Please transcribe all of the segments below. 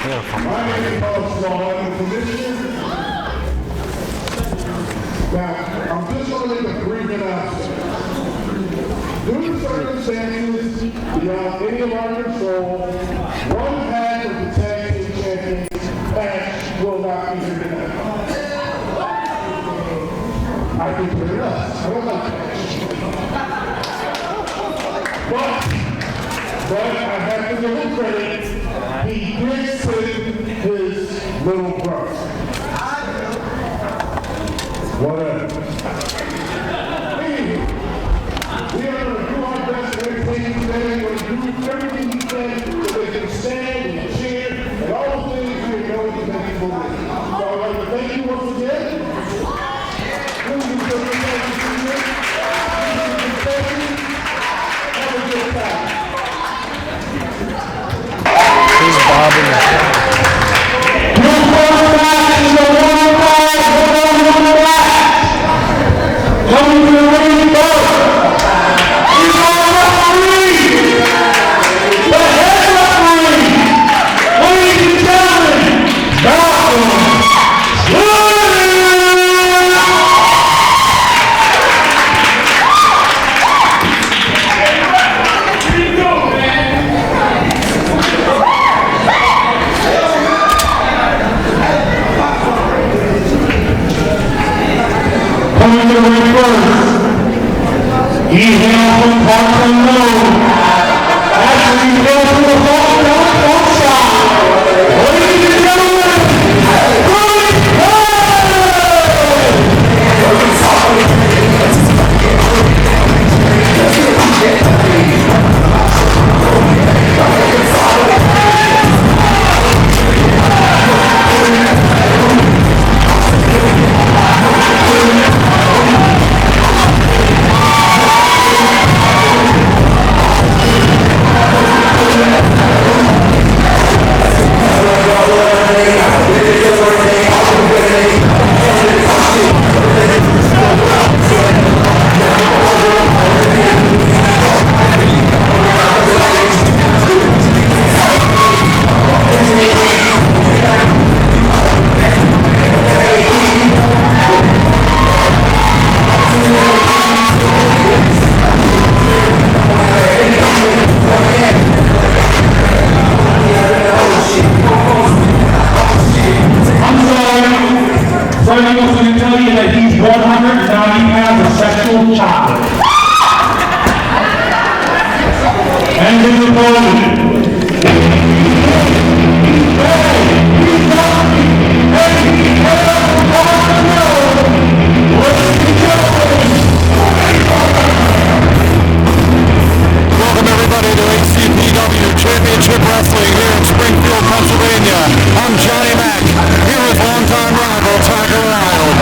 My name is Slugga, Commissioner. Now, I'm just going to make a brief announcement. Due to circumstances beyond any of our control, one half of the tag team champions match will not be here tonight. I can put it up. I don't like that. But I have to give him credit. He did save his little brother. Whatever. Anyway, we are going to do our best to entertain you today. We're going to do everything we can so they can stand and cheer and all the things we know we can make people with. So I'd like to thank you once again. Please do the thank you to you. Have a good time. He's bobbing. Coming to the ring first, he's our referee, the head referee, ladies and gentlemen, Daimon Slugga! Coming to the ring first, he hails from parts unknown. After he goes to the ball shot, ladies and gentlemen, Welcome everybody to ACPW Championship Wrestling here in Springfield, Pennsylvania. I'm Johnny Mac, here with longtime rival Tiger Wild.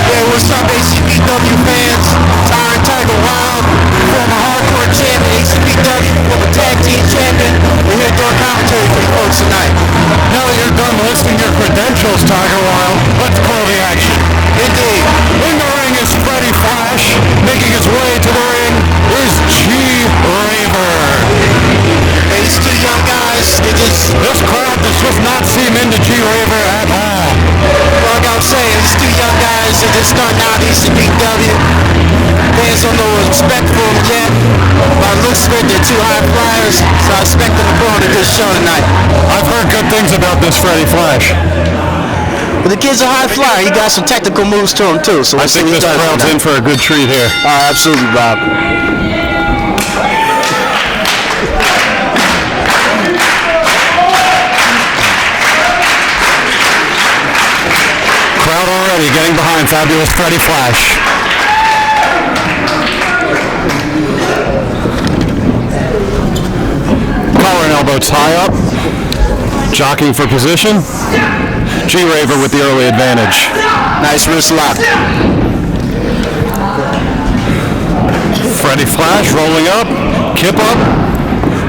Hey, what's up, ACPW fans? Tiger Wild, former hardcore champion, ACPW, former tag team champion. We're here doing commentary for you folks tonight. Now that you're done listing your credentials, Tiger Wild, let's call the action. Indeed. In the ring is Freddy Flash. Making his way to the ring is G-Raver. Hey, these two young guys, This crowd does just not seem into G-Raver at all. like I was saying, these two young guys, they're just starting out ACPW. Fans don't know respect for them yet. By the looks of it, they're two high flyers, so I expect them to put on a good show tonight. I've heard good things about this Freddy Flash. But the kid's a high flyer. He got some technical moves to him, too. So I think this crowd's in for a good treat here. Absolutely, Bob. Crowd already getting behind fabulous Freddy Flash. Collar and elbow tie up. Jockeying for position. G-Raver with the early advantage. Nice wrist lock. Freddy Flash rolling up. Kip up.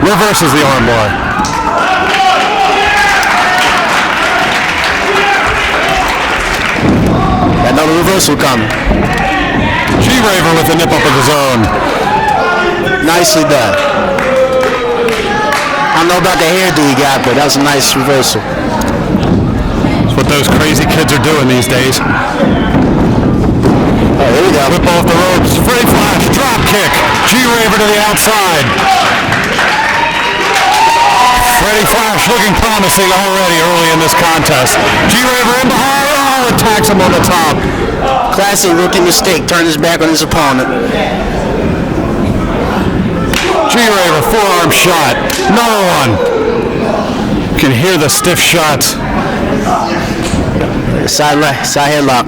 Reverses the arm bar. Another reversal coming. G-Raver with a nip up of his own. Nicely done. How don't know about the hairdo he got, but that was a nice reversal. That's what those crazy kids are doing these days. Oh, here we go. Whip off the ropes. Freddy Flash, drop kick. G-Raver to the outside. Freddy Flash looking promising already early in this contest. G-Raver in behind. Oh, attacks him on the top. Classic rookie mistake. Turned his back on his opponent. G-Raver, forearm shot. Another one. You can hear the stiff shots. Side headlock.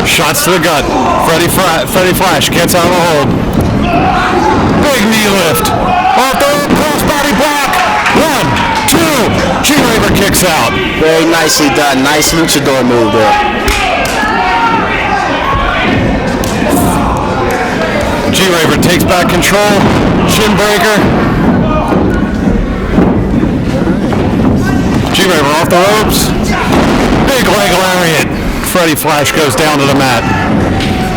Shots to the gut. Freddy Flash gets out of the hold. Big knee lift. Off the crossbody block. 1, 2. G-Raver kicks out. Very nicely done. Nice luchador move there. G-Raver takes back control. Shin breaker. G-Raver off the ropes. Big leg lariat. Freddy Flash goes down to the mat.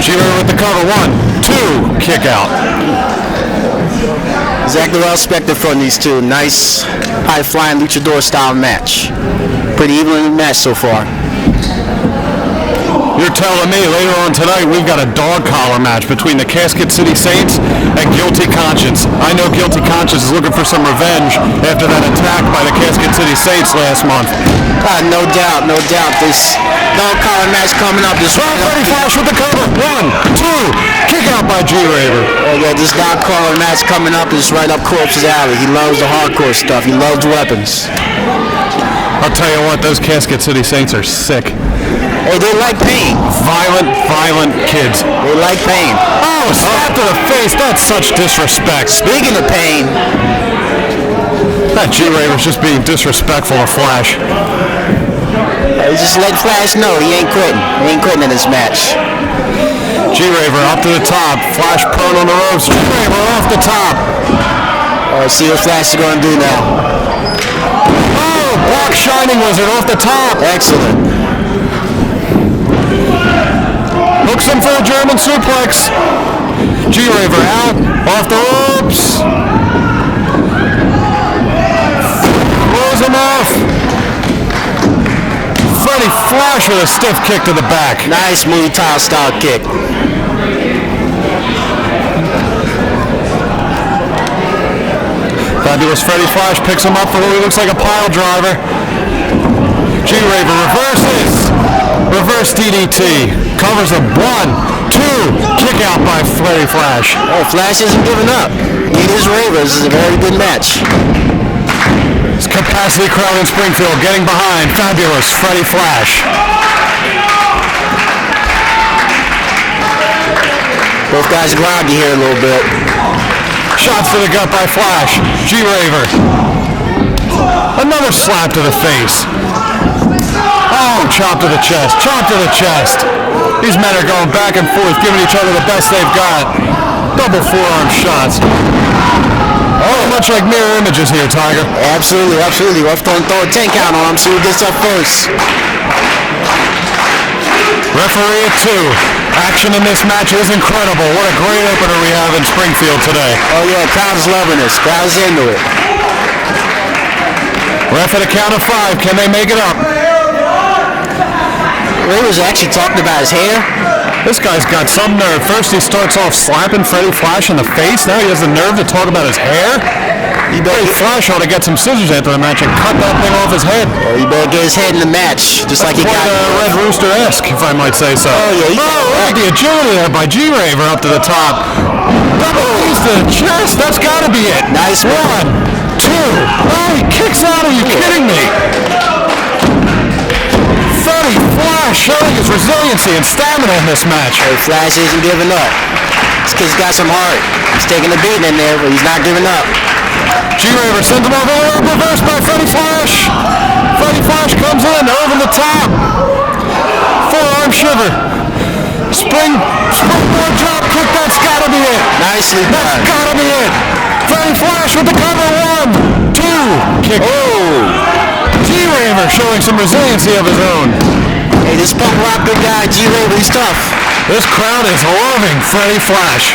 G-Raver with the cover. 1, 2. Kick out. Exactly well expected from these two. Nice high-flying luchador style match. Pretty evenly matched so far. You're telling me later on tonight we've got a dog collar match between the Casket City Saints and Guilty Conscience. I know Guilty Conscience is looking for some revenge after that attack by the Casket City Saints last month. No doubt, no doubt. This dog collar match coming up. This Freddy Flash with the cover. 1, 2. Kick out by G-Raver. Oh yeah, this dog collar match coming up is right up Corpse's alley. He loves the hardcore stuff. He loves weapons. I'll tell you what, those Casket City Saints are sick. Hey, they like pain. Violent kids. They like pain. Oh, slap to the face. That's such disrespect. Speaking of pain, that G-Raver's just being disrespectful to Flash. he just let Flash know he ain't quitting. He ain't quitting in this match. G-Raver up to the top. Flash prone on the ropes. G-Raver off the top. All right, see what Flash is going to do now. Oh, Black Shining Wizard off the top. Excellent. Hooks him for a German suplex. G-Raver out. Off the ropes. Throws him off. Freddy Flash with a stiff kick to the back. Nice Muay Thai style kick. Fabulous Freddy Flash picks him up for what looks like a pile driver. G-Raver reverses. Reverse DDT. Covers a 1, 2. Kick out by Freddy Flash. Oh, Flash isn't giving up. He is Raver. This is a very good match. It's capacity crowd in Springfield getting behind fabulous Freddy Flash. Both guys groggy here a little bit. Shots to the gut by Flash. G-Raver. Another slap to the face. Oh, chop to the chest. Chop to the chest. These men are going back and forth, giving each other the best they've got. Double forearm shots. Oh, much like mirror images here, Tiger. Absolutely, absolutely. We're going to throw a 10 count on him, see who gets up first. Referee at 2. Action in this match is incredible. What a great opener we have in Springfield today. Oh yeah, crowd's loving this. Crowd's into it. Ref at a count of 5. Can they make it up? Ray was actually talking about his hair. This guy's got some nerve. First he starts off slapping Freddy Flash in the face. Now he has the nerve to talk about his hair. Freddy Flash ought to get some scissors after the match and cut that thing off his head. Oh, he better get his head in the match, just like he got Red Rooster-esque, if I might say so. Oh yeah. Look at the agility there by G-Raver up to the top. Double piece to the chest. That's got to be it. Nice 1, 2. Oh, he kicks out. Are you kidding me? Freddy Flash showing his resiliency and stamina in this match. Hey, Flash isn't giving up. This kid's got some heart. He's taking a beating in there, but he's not giving up. G-Raver sends him over, reversed by Freddy Flash. Freddy Flash comes in over the top. Forearm shiver. Springboard drop kick, that's gotta be it. Nicely done. That's gotta be it. Freddy Flash with the cover. 1, 2. Kick. Oh. G-Raver showing some resiliency of his own. Hey, this punk rock good guy, G-Raver, he's tough. This crowd is loving Freddy Flash.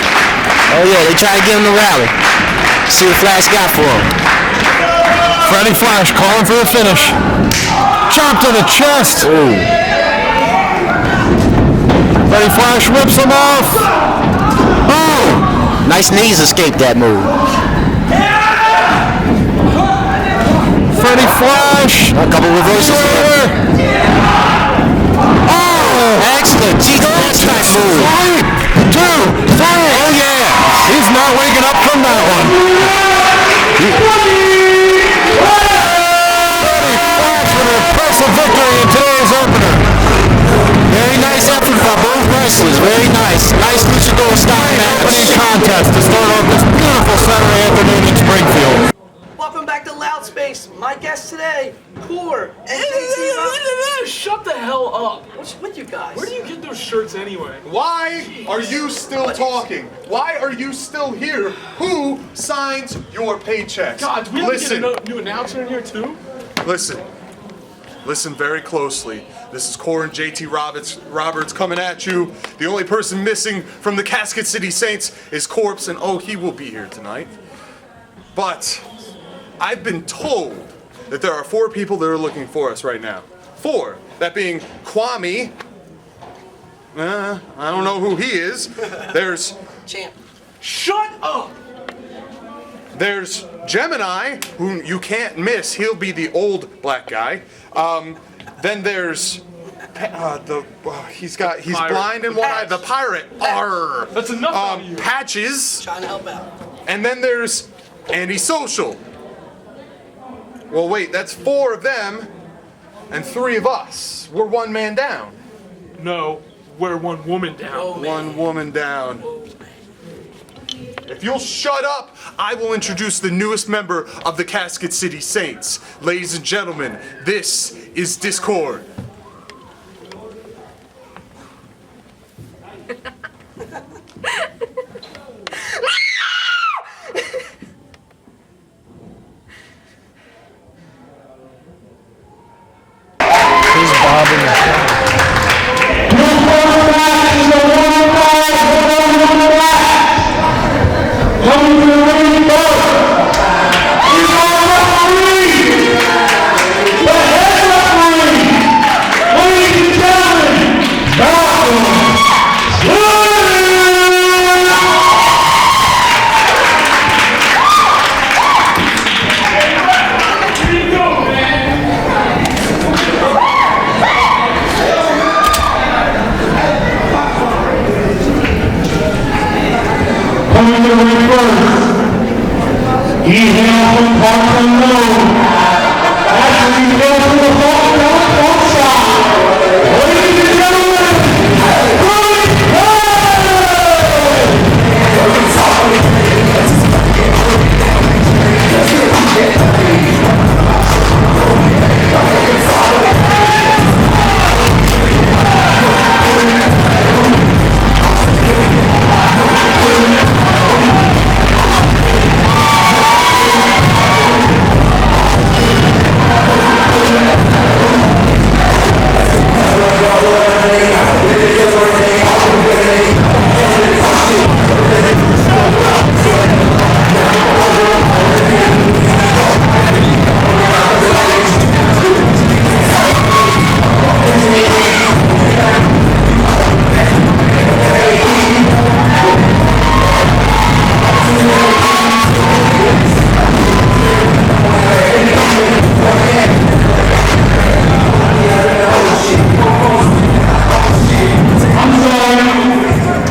Oh yeah, they try to get him to rally. See what Flash got for him. Freddy Flash calling for the finish. Chop to the chest. Ooh. Freddy Flash whips him off. Oh! Nice knees escaped that move. Freddy Flash. A couple reversals. Oh! Excellent. G-Craze type move. 3, 2, 3. Oh yeah. He's not waking up from that one. Freddy Flash with an impressive victory in today's opener. Very nice effort by both wrestlers. Very nice. Nice luchador style match. Opening contest to start off this beautiful Saturday afternoon in Springfield. Welcome back to Loud Space. My guest today, Poor. Shut the hell up. What's with you guys? Where do you get those shirts anyway? Why are you still talking? Why are you still here? Who signs your paychecks? God, do we have Listen, to get a new announcer in here too? listen very closely. This is Core and JT Roberts coming at you. The only person missing from the Casket City Saints is Corpse, and oh, he will be here tonight. But I've been told that there are 4 people that are looking for us right now. 4, that being Kwame. I don't know who he is. There's Champ. Shut up! There's Gemini, whom you can't miss. He'll be the old black guy. Then there's he's Pirate. blind in one eye. The pirate. Arr. That's enough out of you. Patches. Trying to help out. And then there's Antisocial. Well, wait, that's 4 of them and 3 of us. We're 1 man down. No, we're 1 woman down. Oh, man. 1 woman down. If you'll shut up, I will introduce the newest member of the Casket City Saints. Ladies and gentlemen, this is Discord. He's bobbing. Coming to the ring first is our referee, the head referee, ladies and gentlemen, Daimon Coming to the ring first, he hails from Cardinal. Actually, he hails from the front side. Ladies and gentlemen,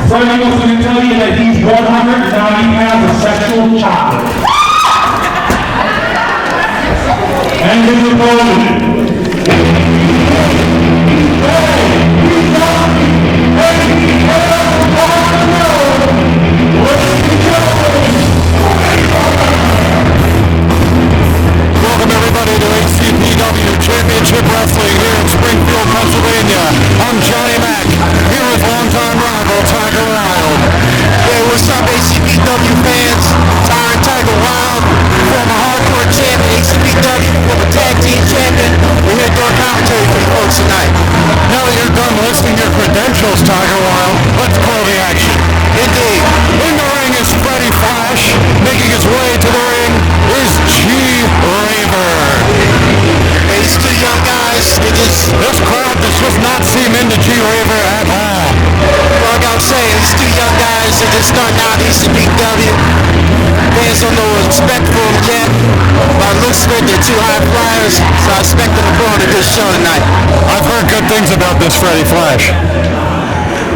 Franky wants me to tell you that he's 190 pounds of sexual chocolate. And his opponent. Welcome everybody to ACPW Championship Wrestling here in Springfield, Pennsylvania. I'm Johnny Mac, here with longtime rival Tiger Wild. Hey, what's up, ACPW fans? Tiger Wild, former hardcore champion, ACPW, former tag team champion, G-Raver at all. Like I was saying, these two young guys are just starting out ACPW. Fans don't know what to expect from them yet. By the looks of it, they're two high flyers, so I expect them to put on a good show tonight. I've heard good things about this Freddy Flash.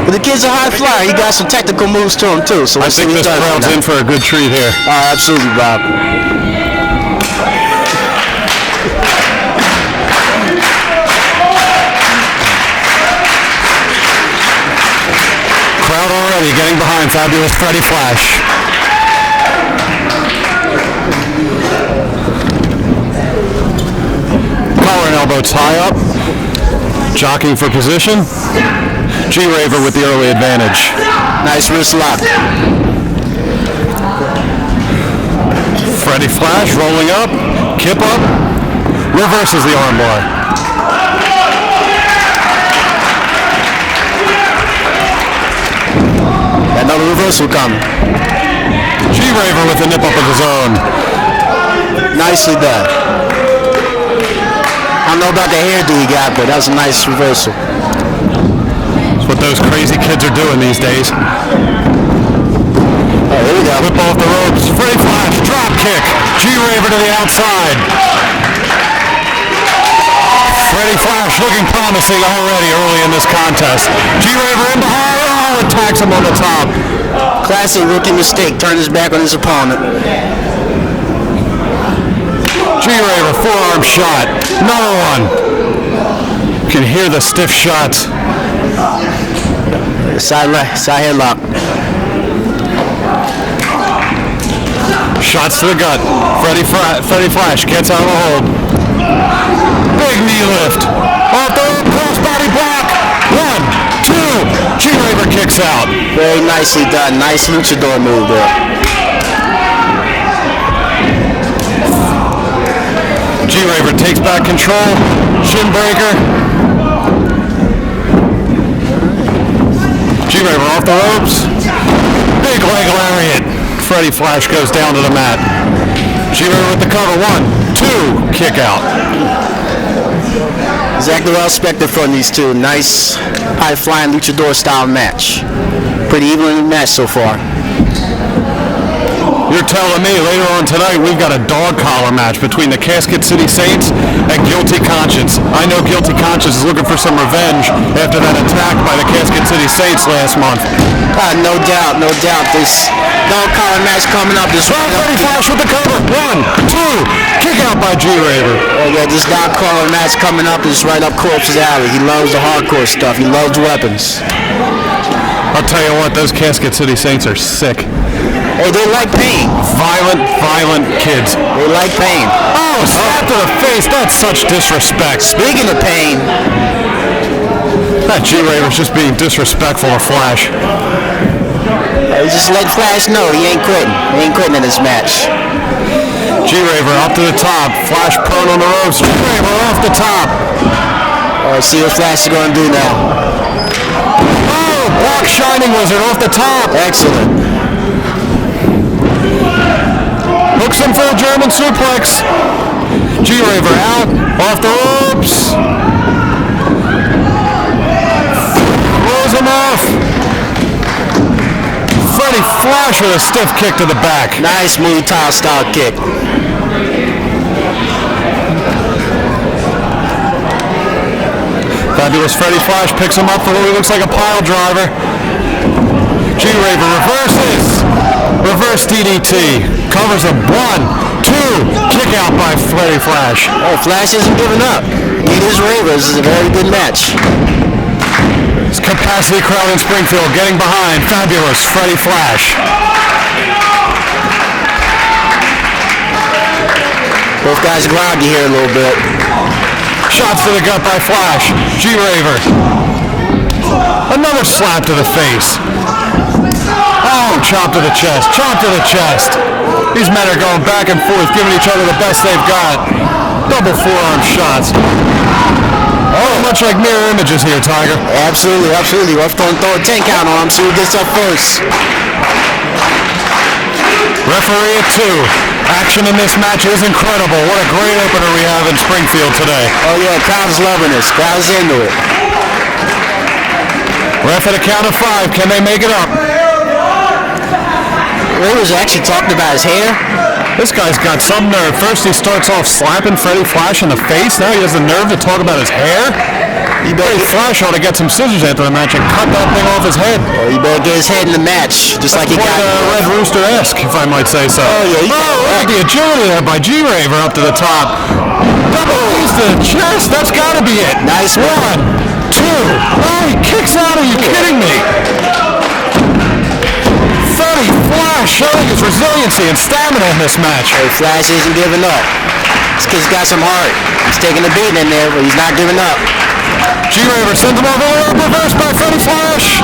But the kid's a high flyer. He got some technical moves to him too. So I think this crowd's in for a good treat here. Absolutely, Bob. Crowd already getting behind fabulous Freddy Flash. Collar and elbow tie up. Jockeying for position. G-Raver with the early advantage. Nice wrist lock. Freddy Flash rolling up. Kip up. Reverses the arm bar. Another reversal coming. G-Raver with a nip up of his own. Nicely done. I don't know about the hairdo he got, but that was a nice reversal. That's what those crazy kids are doing these days. Oh, here we go. Whip off the ropes. Freddy Flash, drop kick. G-Raver to the outside. Freddy Flash looking promising already early in this contest. G-Raver in behind. Oh, attacks him on the top. Classic rookie mistake. Turned his back on his opponent. G-Raver, forearm shot. Another one. You can hear the stiff shots. Side headlock. Shots to the gut. Freddy Flash gets out of the hold. Big knee lift. Off the crossbody block. 1, 2. G-Raver kicks out. Very nicely done. Nice luchador move there. G-Raver takes back control. Shin breaker. G-Raver off the ropes. Big leg lariat. Freddy Flash goes down to the mat. G-Raver with the cover. 1, 2. Kick out. Exactly what I expected from these two. Nice high-flying luchador style match. Pretty evenly matched so far. You're telling me later on tonight we've got a dog collar match between the Casket City Saints and Guilty Conscience. I know Guilty Conscience is looking for some revenge after that attack by the Casket City Saints last month. No doubt, no doubt. This dog collar match coming up is Freddy Flash with the cover. 1, 2. Kick out by G-Raver. Oh yeah, this dog collar match coming up is right up Corpse's alley. He loves the hardcore stuff. He loves weapons. I'll tell you what, those Casket City Saints are sick. Hey, they like pain. Violent kids. They like pain. Oh, slap to the face. That's such disrespect. Speaking of pain, that G-Raver's just being disrespectful of Flash. he just let Flash know he ain't quitting. He ain't quitting in this match. G-Raver up to the top. Flash prone on the ropes. G-Raver off the top. See what Flash is going to do now. Oh, Black Shining Wizard off the top. Excellent. Hooks him for a German suplex. G-Raver out. Off the ropes. Throws him off. Freddy Flash with a stiff kick to the back. Nice Muay Thai style kick. Fabulous Freddy Flash picks him up for what looks like a pile driver. G-Raver reverses. Reverse DDT. Covers him. 1, 2. Kick out by Freddy Flash. Oh, Flash isn't giving up. He is Raver. This is a very good match. It's capacity crowd in Springfield getting behind fabulous Freddy Flash. Both guys groggy here a little bit. Shots to the gut by Flash. G-Raver. Another slap to the face. Oh, chop to the chest. Chop to the chest. These men are going back and forth, giving each other the best they've got. Double forearm shots. Oh, much like mirror images here, Tiger. Absolutely, absolutely. We're going to throw a 10 count on him, see who gets up first. Referee at 2. Action in this match is incredible. What a great opener we have in Springfield today. Oh yeah, crowd is loving this. Crowd is into it. Ref at a count of 5. Can they make it up? Ray was actually talking about his hair. This guy's got some nerve. First he starts off slapping Freddie Flash in the face. Now he has the nerve to talk about his hair. Freddie Flash ought to get some scissors after the match and cut that thing off his head. Oh, he better get his head in the match, just like he got. Red Rooster-esque, if I might say so. Oh, yeah. Look at the agility there by G-Raver up to the top. Double piece to the chest. That's got to be it. Nice 1, 2. Oh, he kicks out. Are you kidding me? Freddie Flash showing his resiliency and stamina in this match. Hey, Flash isn't giving up. This kid's got some heart. He's taking a beating in there, but he's not giving up. G-Raver sends him over, reversed by Freddie Flash.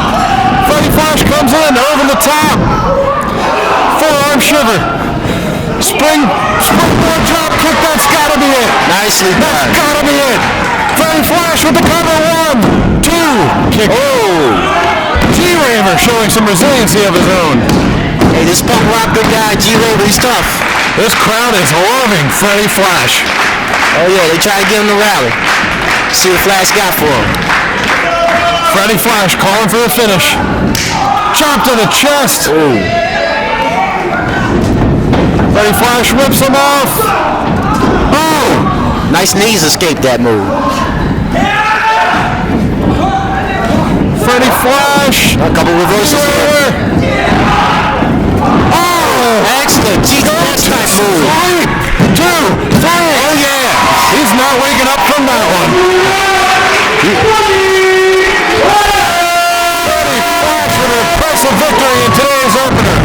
Freddie Flash comes in, over the top. Forearm shiver. Springboard drop kick, that's gotta be it. Nicely done. That's gotta be it. Freddie Flash with the cover, 1, 2. Kick. Oh. G-Raver showing some resiliency of his own. Hey, this punk rock good guy, G-Raver, he's tough. This crowd is loving Freddie Flash. Oh yeah, they try to get him to rally. See what Flash got for him. Freddie Flash calling for the finish. Chop to the chest. Ooh. Freddie Flash whips him off. Oh! Nice knees escaped that move. Freddie Flash. A couple reversals here. Oh! Excellent. G-Craze type move. 3, 2, 3. Oh yeah. He's not waking up from that one. Freddie Flash with an impressive victory in today's opener.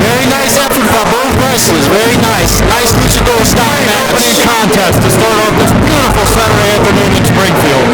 Very nice effort by both wrestlers. Very nice. Nice luchador style match. Opening contest to start off this beautiful Saturday afternoon in Springfield.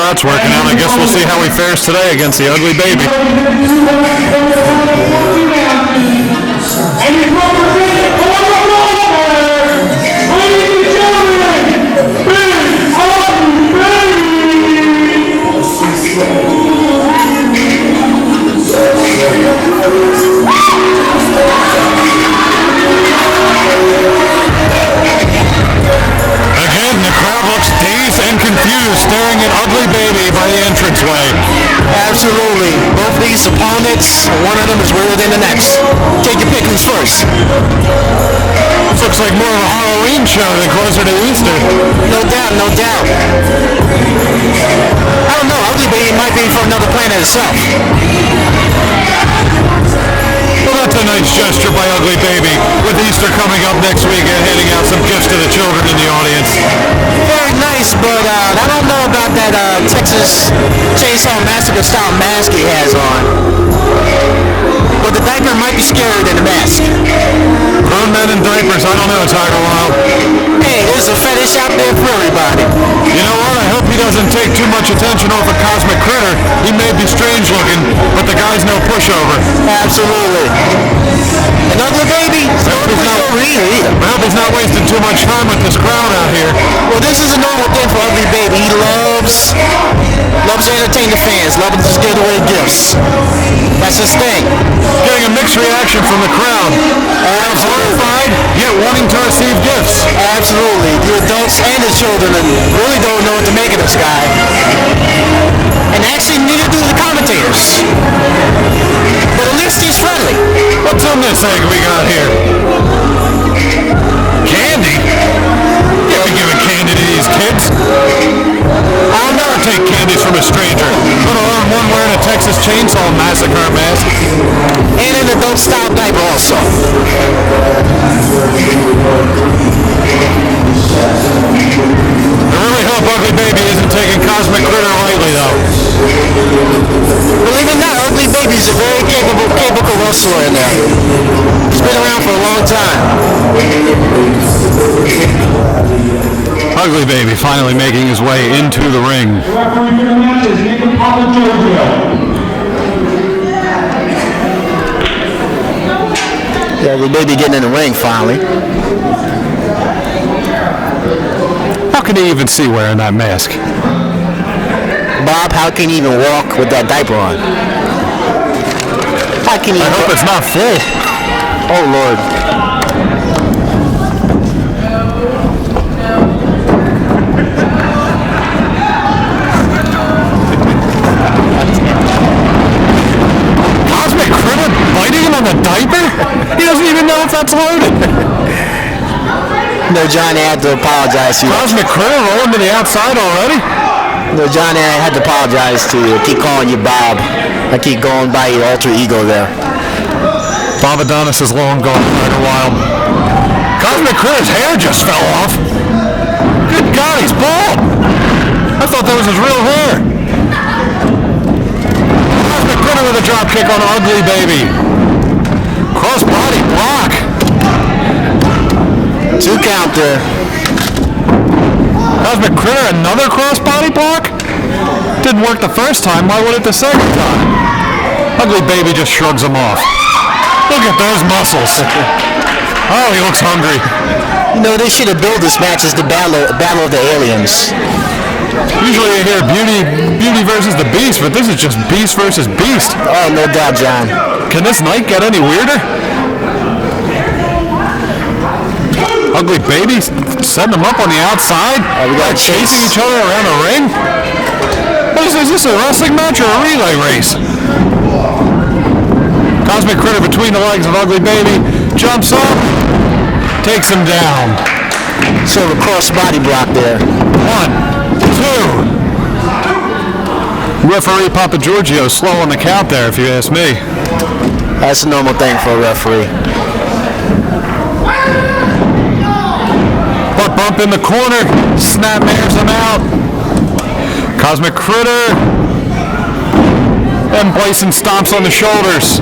That's working out. I guess we'll see how he fares today against the ugly baby. Again, the crowd looks dazed and confused, staring at ugly baby by the entranceway. Absolutely. Both these opponents, one of them is weirder than the next. Take your pick, who's first? This looks like more of a Halloween show than closer to Easter. No doubt, no doubt. I don't know, ugly baby might be from another planet itself. Well, that's a nice gesture by Ugly Baby, with Easter coming up next week and handing out some gifts to the children in the audience. Very nice, but I don't know about that Texas Chainsaw Massacre style mask he has on. But the diaper might be scarier than the mask. Grown men in diapers, I don't know, Tiger Wild. Hey, there's a fetish out there for everybody. You know what? I hope he doesn't take too much attention off a cosmic critter. He may be strange looking, but the guy's no pushover. Absolutely. An Ugly Baby? No pushover either. I hope he's not wasting too much time with this crowd out here. Well, this is a normal thing for Ugly Baby. He loves to entertain the fans, loves to give away gifts. That's his thing. Getting a mixed reaction from the crowd. Horrified, yet wanting to receive gifts. Absolutely. The adults and the children really don't know what to make of this guy. And actually, neither do the commentators. But at least he's friendly. What's on this egg we got here? Candy? Can't be giving candy to these kids. I'll never take candies from a stranger, let alone one wearing a Texas Chainsaw Massacre mask. And an adult-style diaper also. I really hope Ugly Baby isn't taking Cosmic Critter lightly, though. Believe it or not, Ugly Baby's a very capable wrestler in there. He's been around for a long time. Ugly Baby finally making his way into the ring. The referee for the match is Yeah, Ugly Baby getting in the ring finally. How can he even see wearing that mask? Bob, how can he even walk with that diaper on? How can he? I hope it's not full. Oh Lord. Cosmic Critter biting him on the diaper? He doesn't even know if that's loaded. No, John had to apologize to you. Cosmic Critter rolling to the outside already? No, John had to apologize to you. Keep calling you Bob. I keep going by your alter ego there. Bob Adonis is long gone for a while. Cosmic Critter's hair just fell off. Good God, he's bald. I thought that was his real hair. Cosmic Critter with a drop kick on Ugly Baby. Cross body block. 2 count there. Cosmic Critter, another crossbody block? Didn't work the first time, why would it the second time? Ugly Baby just shrugs him off. Look at those muscles. Oh, he looks hungry. You know, they should have billed this match as the battle of the aliens. Usually you hear beauty versus the beast, but this is just beast versus beast. Oh, no doubt, John. Can this night get any weirder? Ugly Baby setting them up on the outside. We got chasing each other around the ring. What is this, a wrestling match or a relay race? Cosmic Critter between the legs of Ugly Baby. Jumps up. Takes him down. Sort of a cross body block there. 1, 2. Referee Papa Giorgio slow on the count there, if you ask me. That's a normal thing for a referee. Butt bump in the corner. Snapmares him out. Cosmic Critter. And placing stomps on the shoulders.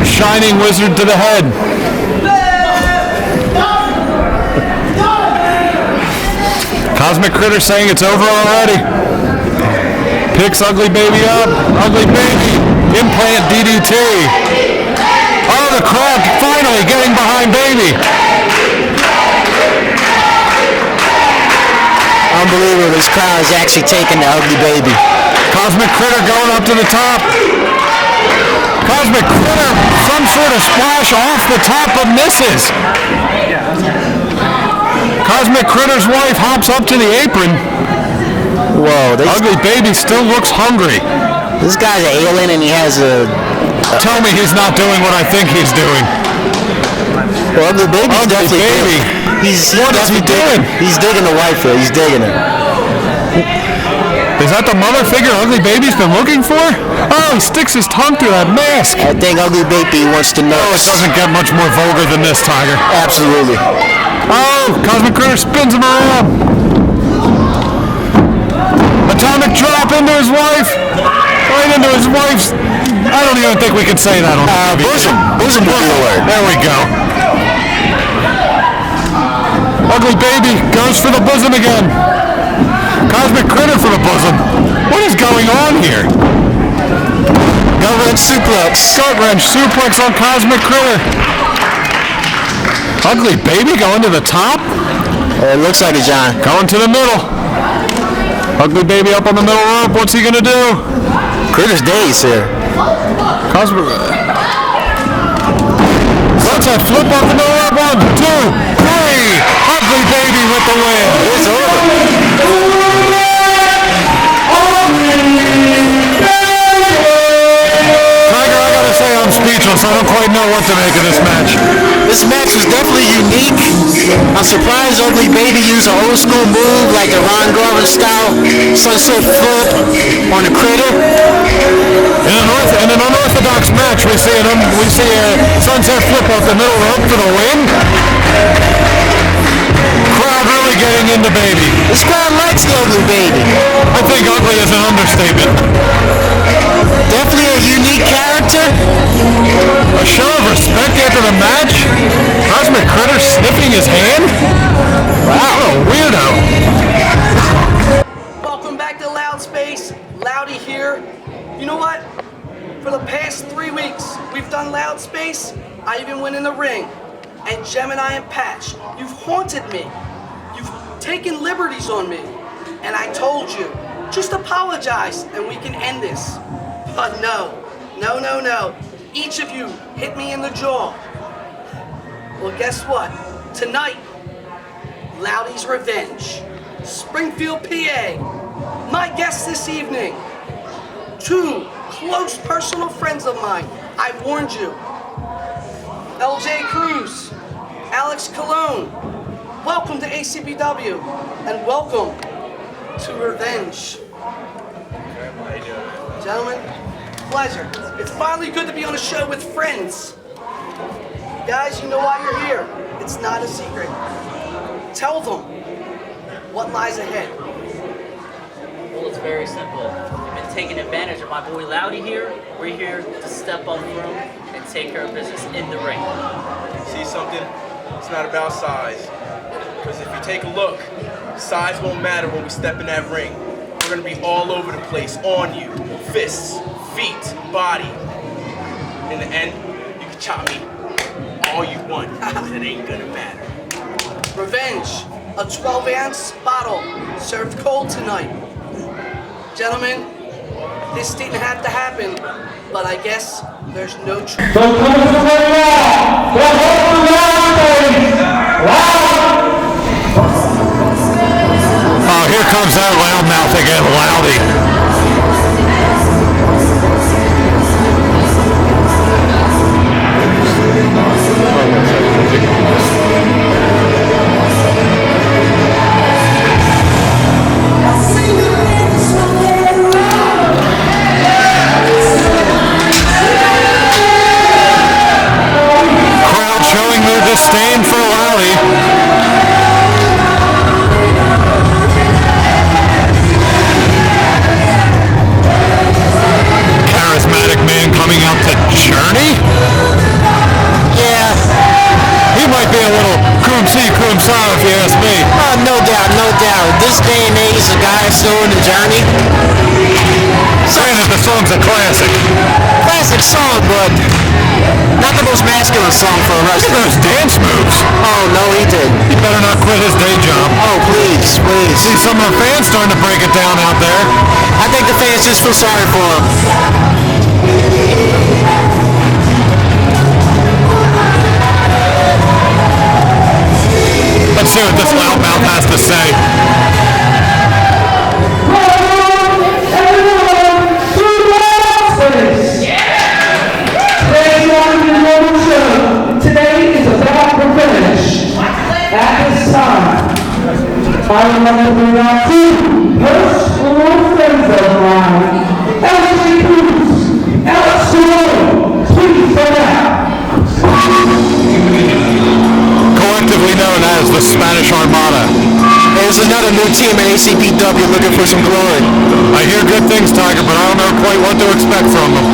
Shining Wizard to the head. Cosmic Critter saying it's over already. Picks Ugly Baby up. Ugly Baby. Implant DDT. Oh, the crowd finally getting behind Baby. Unbelievable, this crowd is actually taking the Ugly Baby. Cosmic Critter going up to the top. Cosmic Critter, some sort of splash off the top but misses. Cosmic Critter's wife hops up to the apron. Whoa, Ugly Baby still looks hungry. This guy's an alien and he has a... Tell me he's not doing what I think he's doing. Well, Ugly Baby's Ugly definitely... Baby. What is he doing? He's digging the wife here. He's digging it. Is that the mother figure Ugly Baby's been looking for? Oh, he sticks his tongue through that mask. I think Ugly Baby wants to know. Oh, it doesn't get much more vulgar than this, Tiger. Absolutely. Oh, Cosmic Critter spins him around. Atomic drop into his wife. Right into his wife's... I don't even think we can say that on TV. Bosom would be the word. There we go. Ugly Baby goes for the bosom again. Cosmic Critter for the bosom. What is going on here? Gut wrench suplex. Gut wrench suplex on Cosmic Critter. Ugly Baby going to the top. It looks like it, John. Going to the middle. Ugly Baby up on the middle rope. What's he going to do? Critter's days here. Osborne. Sunset flip off the door. 1, 2, 3. Ugly Baby with the win. It's over. Tiger, I gotta say I'm speechless. I don't quite know what to make of this match. This match was definitely unique. I'm surprised Ugly Baby used an old school move like the Ron Garvin style sunset flip on the critter. In an unorthodox match, we see a sunset flip off the middle rope for the win. Crowd really getting into Baby. This crowd likes the Ugly Baby. I think ugly is an understatement. Definitely a unique character. A show of respect after the match. Cosmic Critter sniffing his hand. Wow, what a weirdo. Welcome back to Loud Space. Loudy here. You know what? For the past 3 weeks, we've done Loud Space. I even went in the ring. And Gemini and Patch, you've haunted me. You've taken liberties on me. And I told you, just apologize and we can end this. But no. Each of you hit me in the jaw. Well, guess what? Tonight, Loudy's Revenge. Springfield, PA. My guests this evening, 2 close personal friends of mine. I warned you. LJ Cruz, Alex Cologne. Welcome to ACPW and welcome to Revenge. Gentlemen, pleasure. It's finally good to be on a show with friends. Guys, you know why you're here. It's not a secret. Tell them what lies ahead. Well, it's very simple. You've been taking advantage of my boy Loudy here. We're here to step up for him and take care of business in the ring. See something? It's not about size. Because if you take a look, size won't matter when we step in that ring. We're gonna be all over the place, on you. Fists, feet, body. In the end, you can chop me all you want. It ain't gonna matter. Revenge, a 12-ounce bottle, served cold tonight. Gentlemen, this didn't have to happen, but I guess there's no choice. So coming to the ring now, the whole Oh, here comes that loudmouth again, Loudy. Crowd showing their disdain for Loudy. Charismatic man coming out to Journey? Yeah. He might be a little coom sa if you ask me. Oh, no doubt. This day and age, the guy still in the Journey. Granted, the song's a classic. Classic song, but not the most masculine song for a Look at wrestler. those dance moves. Oh, no, he didn't. He better not quit his day job. Oh, please. See some of the fans starting to break it down out there. I think the fans just feel sorry for him. Let's see what this loudmouth has to say. Today is about revenge. At this time, I would like to bring out 2 personal friends of mine, LJ Cruz, Alex Doyle. Please come out. Collectively known as the Spanish Armada. There's another new team at ACPW looking for some glory. I hear good things, Tiger, but I don't know quite what to expect from them.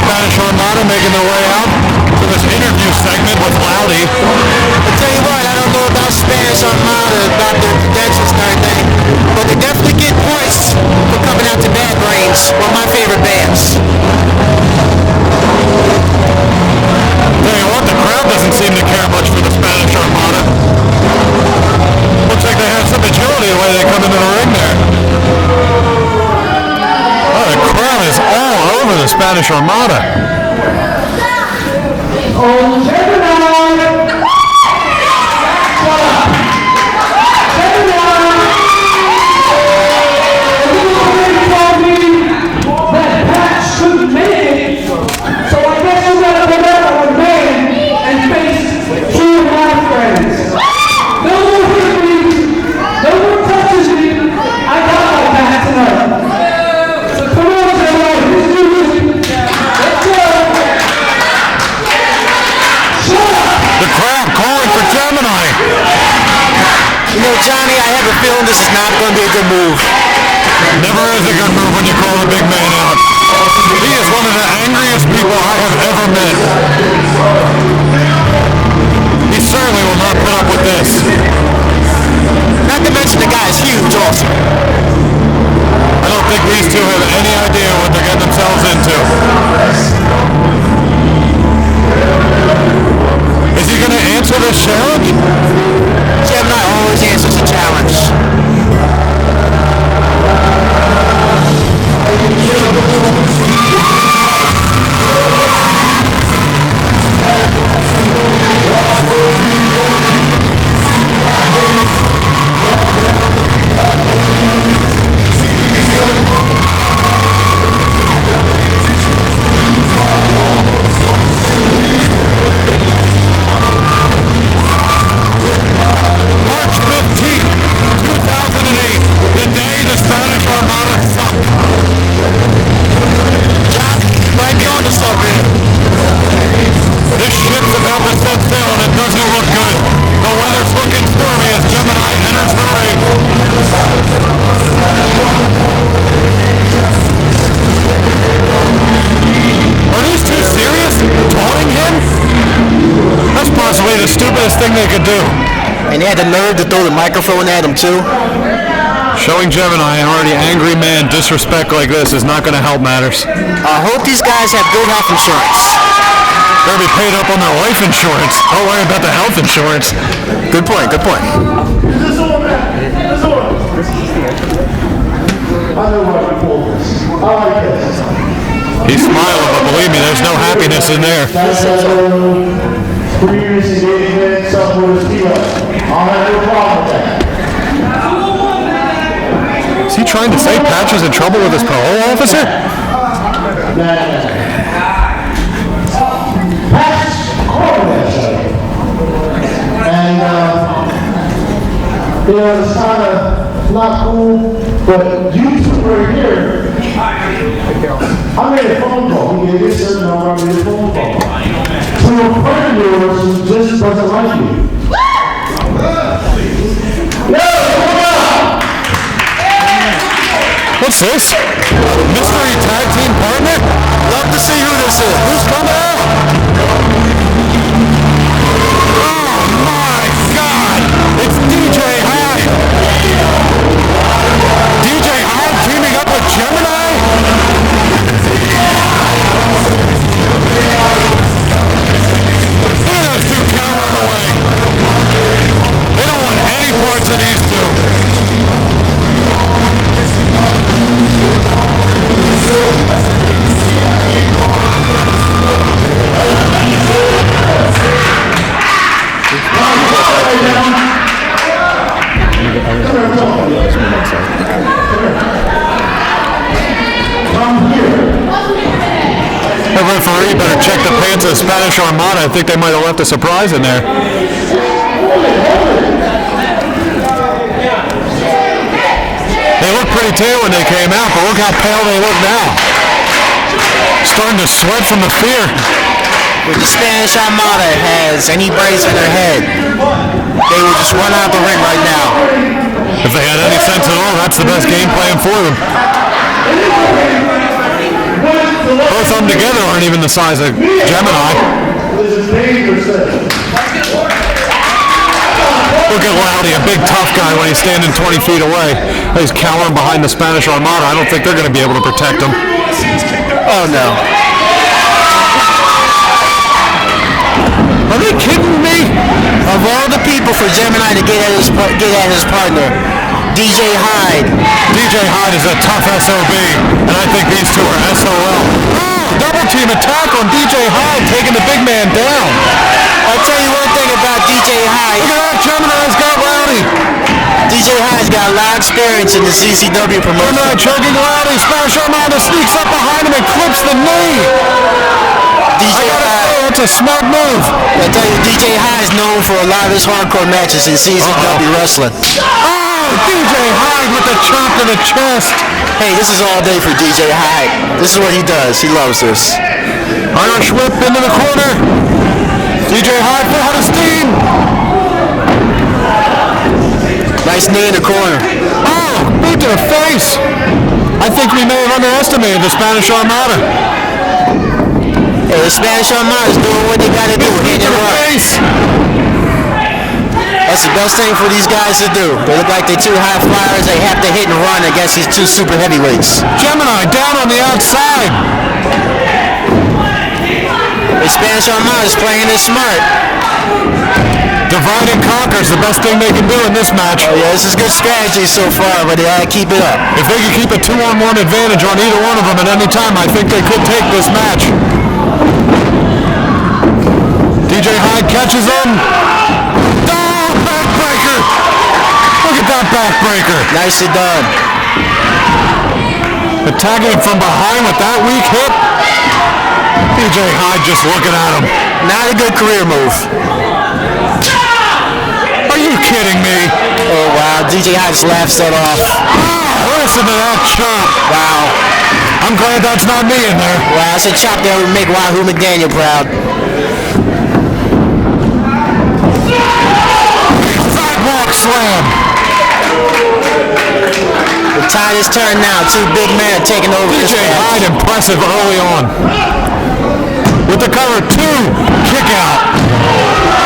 Spanish Armada making their way out to this interview segment with Loudy. I tell you what, I don't know about Spanish Armada, about their credentials and everything, but they definitely get points for coming out to Bad Brains, one of my favorite bands. Tell you Spanish Armada. Oh, Gemini! Johnny, I have a feeling this is not going to be a good move. Never is a good move when you call a big man out. He is one of the angriest people I have ever met. He certainly will not put up with this. Not to mention the guy's huge also. I don't think these two have any idea what they're getting themselves into. Is he going to answer this challenge? Gemini always answers the challenge. Thing they could do. And they had the nerve to throw the microphone at him too. Showing Gemini, an already angry man, disrespect like this is not going to help matters. I hope these guys have good health insurance. They're going to be paid up on their life insurance. Don't worry about the health insurance. Good point, good point. This one, man. This one. I know why we pulled this. I like this. He's smiling, but believe me, there's no happiness in there. Previous engagement, someone was I'll have no problem with that. Is he trying to say Patch is in trouble with his parole officer? Patch called that show. And, it's kind of not cool, but you two right here, I made a phone call. He gave this certain number, I made a phone call. To a friend of yours who just doesn't like you. No, come on! What's this? Mystery tag team partner? Love to see who this is. Who's coming out? Oh my God! It's DJ Hyde! DJ Hyde teaming up with Gemini? They don't want any parts of these two. The referee better check the pants of the Spanish Armada. I think they might have left a surprise in there. They looked pretty pale when they came out, but look how pale they look now. Starting to sweat from the fear. If the Spanish Armada has any brains in their head, they will just run out the ring right now. If they had any sense at all, that's the best game plan for them. Both of them together aren't even the size of Gemini. Look at Loudy, a big tough guy when he's standing 20 feet away. He's cowering behind the Spanish Armada. I don't think they're going to be able to protect him. Oh no. Are they kidding me? Of all the people for Gemini to get at his partner, DJ Hyde. DJ Hyde is a tough SOB, and I think these two are SOL. double team attack on DJ Hyde, taking the big man down. I'll tell you one thing about DJ Hyde. Look at that, Gemini's got Rowdy. DJ Hyde's got a lot of experience in the CCW promotion. Gemini choking Rowdy. Spanish Armada sneaks up behind him and clips the knee. DJ Hyde. That's a smart move. I tell you, DJ Hyde is known for a lot of his hardcore matches in CCW wrestling. Oh, DJ Hyde with the chop to the chest. Hey, this is all day for DJ Hyde. This is what he does. He loves this. Irish whip into the corner. DJ Hyde full head of steam. Nice knee in the corner. Oh, boot to the face. I think we may have underestimated the Spanish Armada. Hey, the Spanish Armada is doing what they got to do. Hit and run. That's the best thing for these guys to do. They look like they're two high flyers. They have to hit and run against these two super heavyweights. Gemini down on the outside. The Spanish Armada is playing it smart. Divide and conquer is the best thing they can do in this match. Oh yeah, this is good strategy so far, but they gotta keep it up. If they could keep a 2-on-1 advantage on either one of them at any time, I think they could take this match. DJ Hyde catches him. Oh, backbreaker! Look at that backbreaker. Nicely done. Attacking him from behind with that weak hip. DJ Hyde just looking at him. Not a good career move. Are you kidding me? Oh wow, DJ Hyde just laughs that off. Oh, listen to that chop. Wow. I'm glad that's not me in there. Wow, that's a chop that would make Wahoo McDaniel proud. Sidewalk slam. The tide is turned now. Two big men are taking over this DJ match. Hyde impressive early on. With the cover, 2, kick out.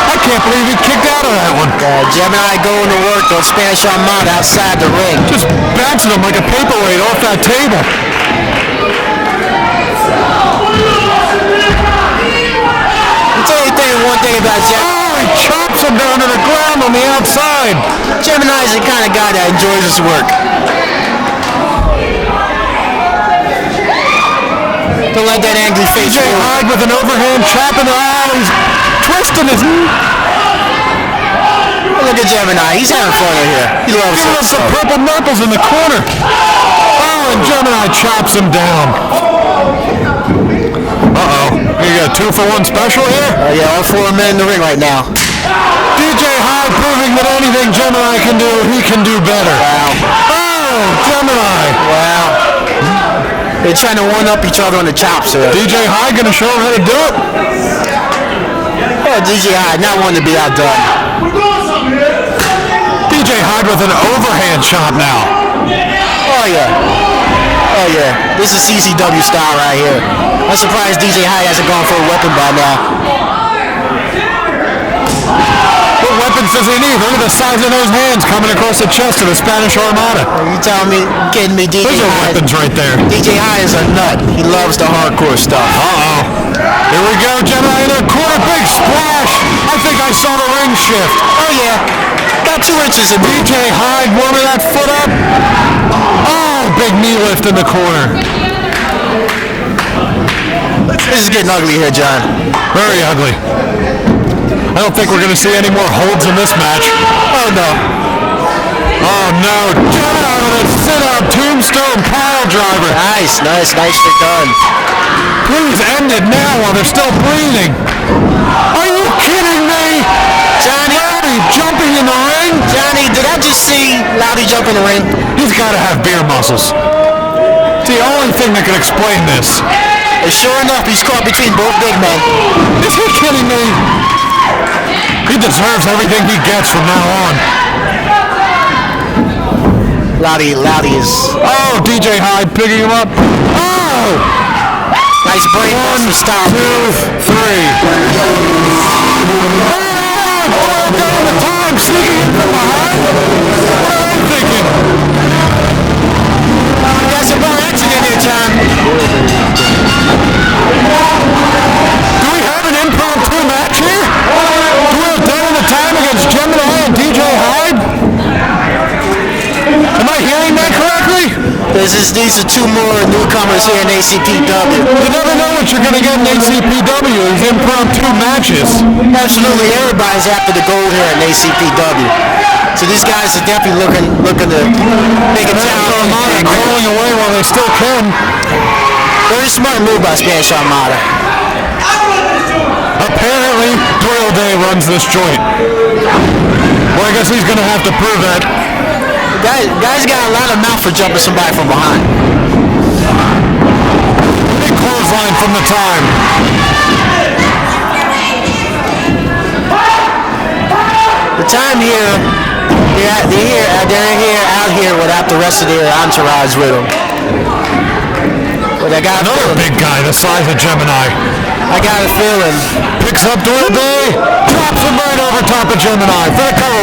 I can't believe he kicked out of that one. Gemini going to work on Spanish Armada outside the ring. Just bouncing him like a paperweight off that table. I'll tell you one thing about Gemini. Oh, he chops him down to the ground on the outside. Gemini's the kind of guy that enjoys his work. Don't let that angry face DJ Hyde with an overhand chop in the eye. He's twisting his knee. Look at Gemini. He's having fun in here. He loves He it. loves the purple knuckles in the corner. Oh, and Gemini chops him down. Uh-oh. You got a 2-for-1 special here? Yeah, all 4 men in the ring right now. DJ Hyde proving that anything Gemini can do, he can do better. Wow. Oh, Gemini. Wow. They're trying to one-up each other on the chops here. DJ Hyde gonna show him how to do it? Oh, DJ Hyde not wanting to be outdone. DJ Hyde with an overhand chop now. Oh yeah. Oh yeah. This is CCW style right here. I'm surprised DJ Hyde hasn't gone for a weapon by now. What weapons does he need? Look at the size of those hands coming across the chest of the Spanish Armada. You telling me, kidding me, DJ Those are Hyde? weapons right there. DJ Hyde is a nut. He loves the hardcore stuff. Uh-oh. Here we go, Gemini in the corner. Big splash. I think I saw the ring shift. Oh yeah. About 2 inches in DJ Hyde warming that foot up. Oh, big knee lift in the corner. This is getting ugly here, John. Very ugly. I don't think we're going to see any more holds in this match. Oh no. Oh no. Gemini with a sit-up tombstone pile driver. Nicely done. Please end it now while they're still breathing. Are you kidding me? Johnny. Rowdy jumping in the ring? Johnny, did I just see Loudy jump in the ring? He's got to have beer muscles. It's the only thing that can explain this. And sure enough, he's caught between both big men. Is he kidding me? He deserves everything he gets from now on. Loudy is... Oh, DJ Hyde picking him up. Oh! Nice brain buster style. 2, 3. Oh, down the time, sneaking in from behind. What am I thinking? That's a ball accident here, John. Do we have an impromptu match here? Do we have done the time against Gemini and DJ Hyde? Am I hearing that correctly? These are two more newcomers here in ACPW. You never know what you're going to get in ACPW. These impromptu matches. Absolutely, everybody's after the gold here in ACPW. So these guys are definitely looking to make a challenge. Armada crawling away while they still can. Very smart move by Spanish Armada. Apparently, Doyle Day runs this joint. Well, I guess he's going to have to prove that. Guys got a lot of mouth for jumping somebody from behind. Big clothesline from the time. The time here, they're out here without the rest of their entourage with them. But I got another big guy the size of Gemini. I got a feeling. Picks up Doyle Day, drops him right over top of Gemini. For the cover,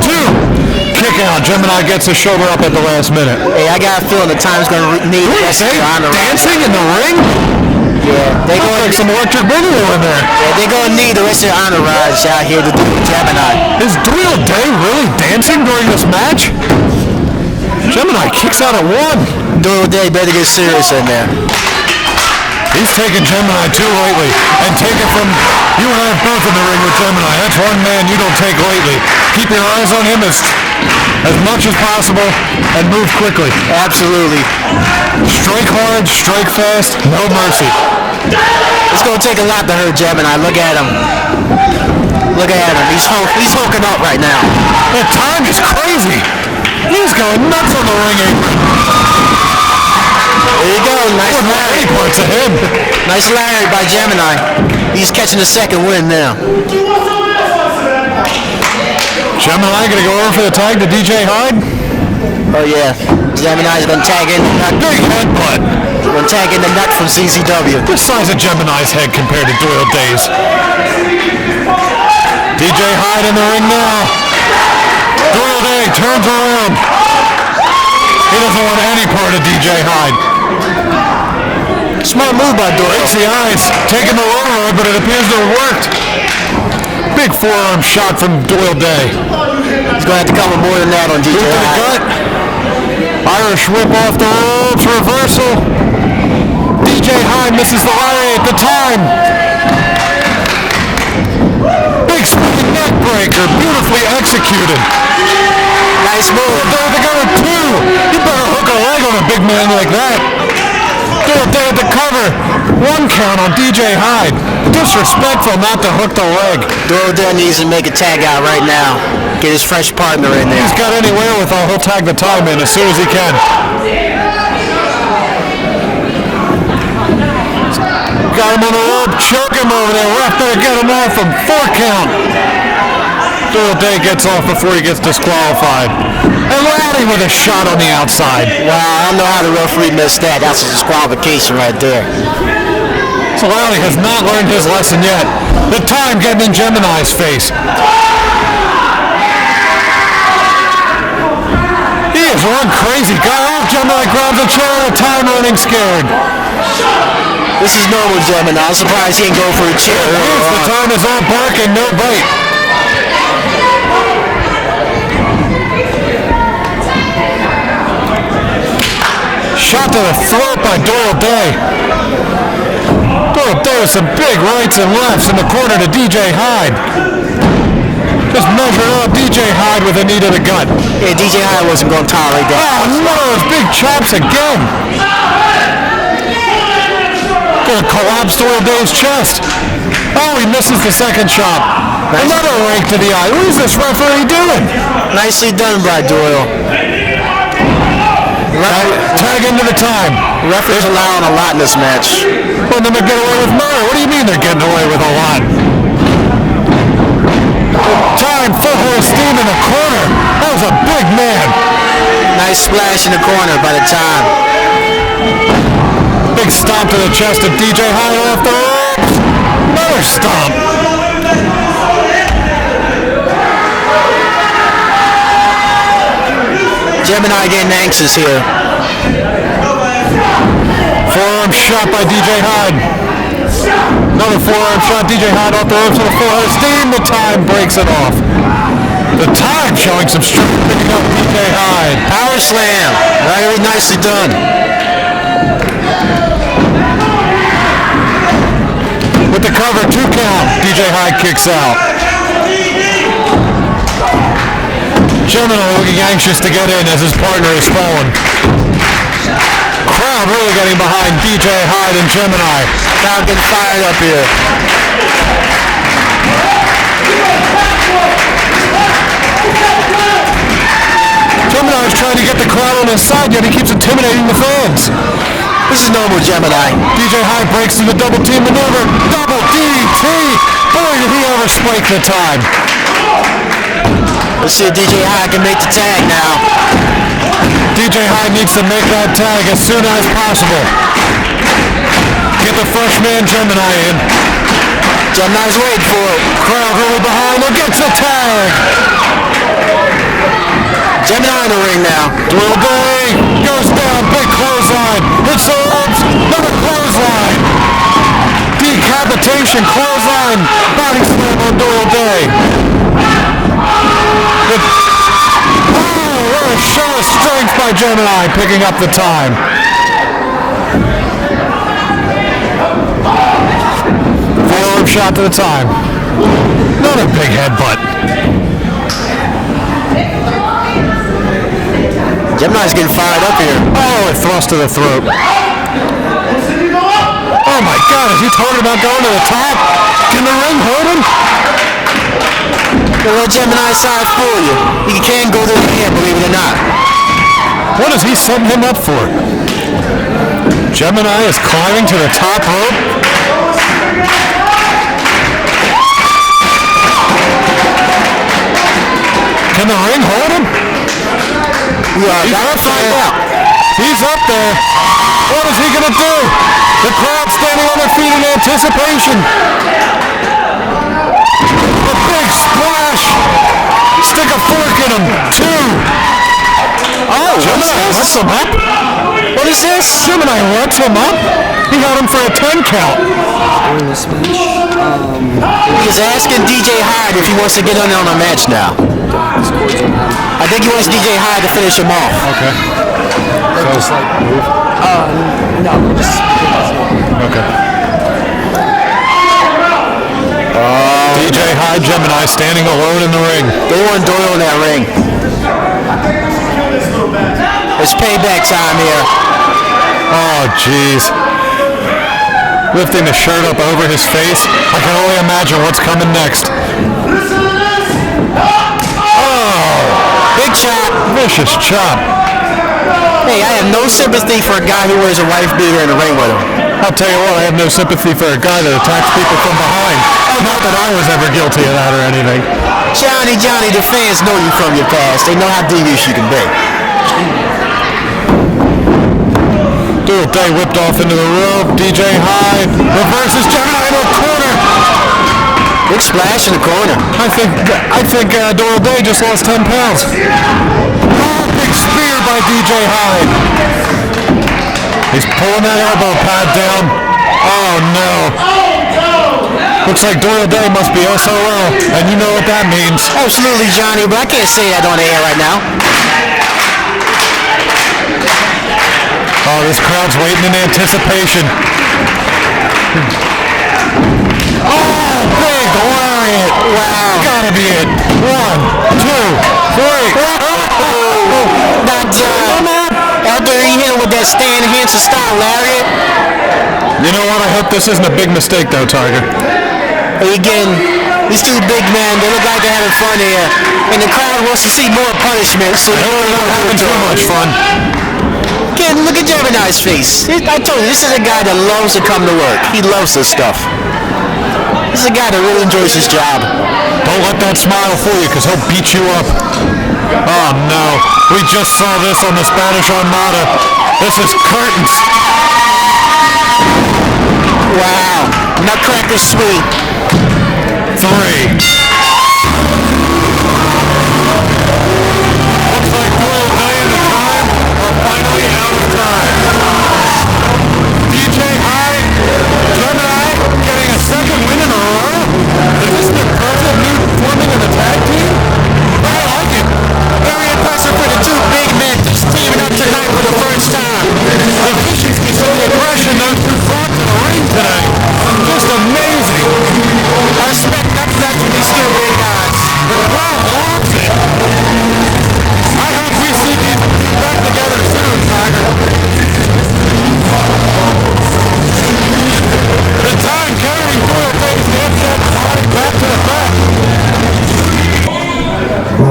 1, 2. Kick out. Gemini gets his shoulder up at the last minute. Hey, I got a feeling the time's going to need dancing in the ring? Yeah, they going like some electric boogaloo in there. Yeah, they're going to need the rest of their entourage out here to do Gemini. Is Doyle Day really dancing during this match? Gemini kicks out at 1. Doyle Day better get serious in there. He's taking Gemini too lightly, and take it from you and I both in the ring with Gemini. That's one man you don't take lightly. Keep your eyes on him as much as possible and move quickly. Absolutely. Strike hard, strike fast, no mercy. It's going to take a lot to hurt Gemini. Look at him. Look at him. He's hulking up right now. The time is crazy. He's going nuts on the ring apron. There you go. Nice Larry. Parts of him. Nice Larry by Gemini. He's catching the second win now. Gemini going to go over for the tag to DJ Hyde? Oh yeah. Gemini's going to tag in the nut. Big headbutt. Going to tag in the nut from CCW. The size of Gemini's head compared to Doyle Day's. DJ Hyde in the ring now. Doyle Day turns around. He doesn't want any part of DJ Hyde. Smart move by Doyle. Breaks the eyes, taking the lower, but it appears to have worked. Big forearm shot from Doyle Day. He's going to have to cover more than that on DJ Hyde. Irish whip off the ropes, reversal. DJ Hyde misses the lariat at the time. Big spinning neck breaker, beautifully executed. Nice move. Doyle Day got a 2. You better hook a leg on a big man like that. Doyle Day at the cover. 1 count on DJ Hyde. Disrespectful not to hook the leg. Doyle Day needs to make a tag out right now. Get his fresh partner in there. He's got any wherewithal, he'll tag the time in as soon as he can. Got him on the rope, choke him over there. Ref better get him off him. 4 count. Doyle Day gets off before he gets disqualified. And Rowdy with a shot on the outside. Wow, I don't know how the referee missed that. That's a disqualification right there. So Rowdy has not learned his lesson yet. The time getting in Gemini's face. He is run crazy. Got off, Gemini grabs a chair, the time running scared. This is normal Gemini. I'm surprised he didn't go for a chair. The time is all bark and no bite. Shot to the throat by Doyle Day. Doyle Day with some big rights and lefts in the corner to DJ Hyde. Just measured up DJ Hyde with a knee to the gut. Yeah, DJ Hyde wasn't going to tolerate that. Oh no, those big chops again. Gonna collapse Doyle Day's chest. Oh, he misses the second chop. Another rake to the eye. What is this referee doing? Nicely done by Doyle. Tag into the time. Referees allowing a lot in this match. Well, then they get away with murder. What do you mean they're getting away with a lot? Time, foothold steam in the corner. That was a big man. Nice splash in the corner by the time. Big stomp to the chest of DJ Hyde off the ropes. Another stomp. Gemini getting anxious here. Forearm shot by DJ Hyde. Another forearm shot. DJ Hyde off the ropes with a full head of steam. The time breaks it off. The tag showing some strength picking up DJ Hyde. Power slam. Very nicely done. With the cover, 2 count. DJ Hyde kicks out. Gemini looking anxious to get in as his partner is fallen. Crowd really getting behind DJ Hyde and Gemini. Crowd getting fired up here. Gemini is trying to get the crowd on his side, yet he keeps intimidating the fans. This is normal, Gemini. DJ Hyde breaks through the double team maneuver. Double DT! Boy, did he ever spike the time. Let's see if DJ Hyde can make the tag now. DJ Hyde needs to make that tag as soon as possible. Get the freshman Gemini in. Gemini's waiting for it. Crowd really behind him, gets a tag. Gemini in the ring now. Doyle goes down, big clothesline. Hits the ropes, another clothesline. Decapitation, clothesline, body slam on Doyle Day. What a show of strength by Gemini, picking up the time. Forearm shot to the time. Another big headbutt. Gemini's getting fired up here. Oh, a thrust to the throat. Oh my God, is he talking about going to the top? Can the ring hold him? Don't let Gemini side fool you. He can go to the hand, believe it or not. What is he setting him up for? Gemini is climbing to the top rope. Can the ring hold him? Yeah, gotta find out. He's up there. What is he gonna do? The crowd standing on their feet in anticipation. A big splash. Stick a fork in him. 2. Oh, Gemini lets him up. What is this? Gemini lets him up. He got him for a 10 count. He's asking DJ Hyde if he wants to get on a match now. I think he wants DJ Hyde to finish him off. Okay. So, No, just okay. DJ Hyde Gemini standing alone in the ring. They want Doyle in that ring. It's payback time here. Oh, jeez. Lifting the shirt up over his face. I can only imagine what's coming next. Oh, Big chop. vicious chop. Hey, I have no sympathy for a guy who wears a wife beater in the ring with him. I'll tell you what, I have no sympathy for a guy that attacks people from behind. Not that I was ever guilty of that or anything. Johnny, the fans know you from your past. They know how devious you can be. Doyle Day whipped off into the rope. DJ Hyde reverses Gemini into a corner. Big splash in the corner. I think Doyle Day just lost 10 pounds. Oh, big spear by DJ Hyde. He's pulling that elbow pad down. Oh no. Looks like Doyle Day must be SOL, and you know what that means. Absolutely, Johnny, but I can't say that on the air right now. Oh, this crowd's waiting in anticipation. Oh, big lariat. Wow. Gotta be it. 1, 2, 3. Not after he hit him with that Stan Hansen style lariat. You know what? I hope this isn't a big mistake, though, Tiger. Again, these two big men, they look like they're having fun here. And the crowd wants to see more punishment, so They're not having too much fun. Again, look at Gemini's face. I told you, this is a guy that loves to come to work. He loves this stuff. This is a guy that really enjoys his job. Don't let that smile fool you, because he'll beat you up. Oh, no. We just saw this on the Spanish Armada. This is curtains. Wow. Nutcracker sweet. 3. Looks like Doyle Day and the time are finally out of time. DJ Hyde, Gemini getting a second win in a row. Is this the perfect new forming of the tag team? Oh,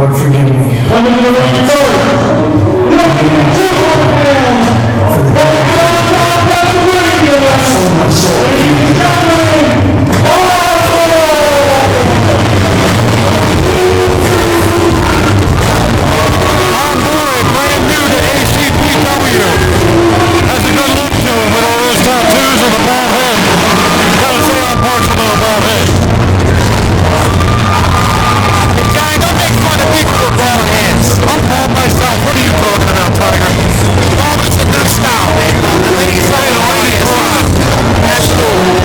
Lord, forgive me. Coming to the ring brand new to ACPW. Has a good look to him with all those tattoos and the bald head. Gotta say I'm partial to the bald head. Johnny, don't make fun of people with bald heads. I'm bald myself. What are you talking about, Tiger? Bald is a new style, man. The ladies like it, ladies love. Absolutely.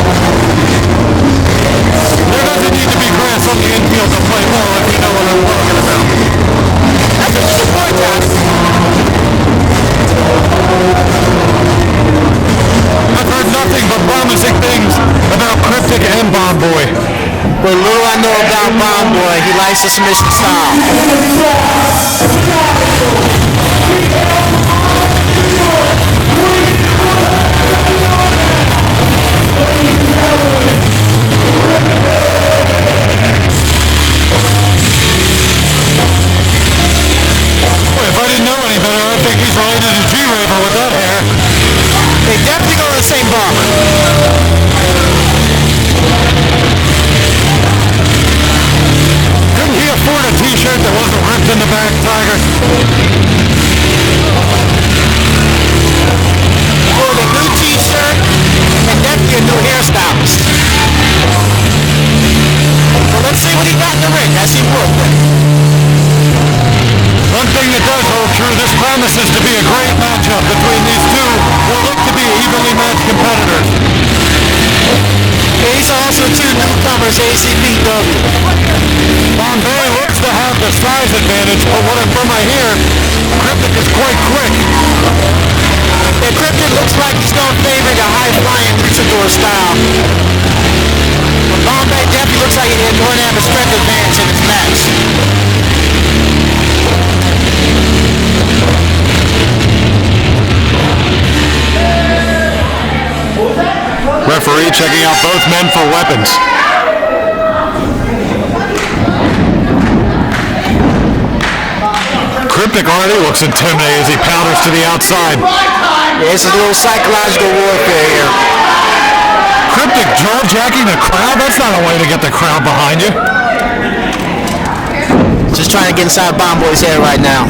There doesn't need to be grass on the infield to play ball if you know what I'm talking about. That's a good point, Johnny. I've heard nothing but promising things about Kriptic and Bomboy. But little I know about Bomboy, he likes the submission style. If I didn't know any better, I'd think he's related to G-Raver with that hair. They definitely go to the same barber. Couldn't he afford a t-shirt that wasn't ripped in the back, Tiger? For the new t-shirt and definitely a new hairstylist. So let's see what he got in the ring. That's important. One thing that does hold true, this promises to be a great matchup between these two what look to be evenly matched competitors. These are also two newcomers, ACPW. Bomboy looks to have the size advantage, but from I hear, Kriptic is quite quick. And Kriptic looks like he's going to favor the high-flying luchador style. But Bomboy definitely looks like he's going to have a strength advantage in this match. Referee checking out both men for weapons. Kriptic already looks intimidating as he powders to the outside. Yeah, it's a little psychological warfare here. Kriptic jaw-jacking the crowd? That's not a way to get the crowd behind you. Just trying to get inside Bomboy's head right now.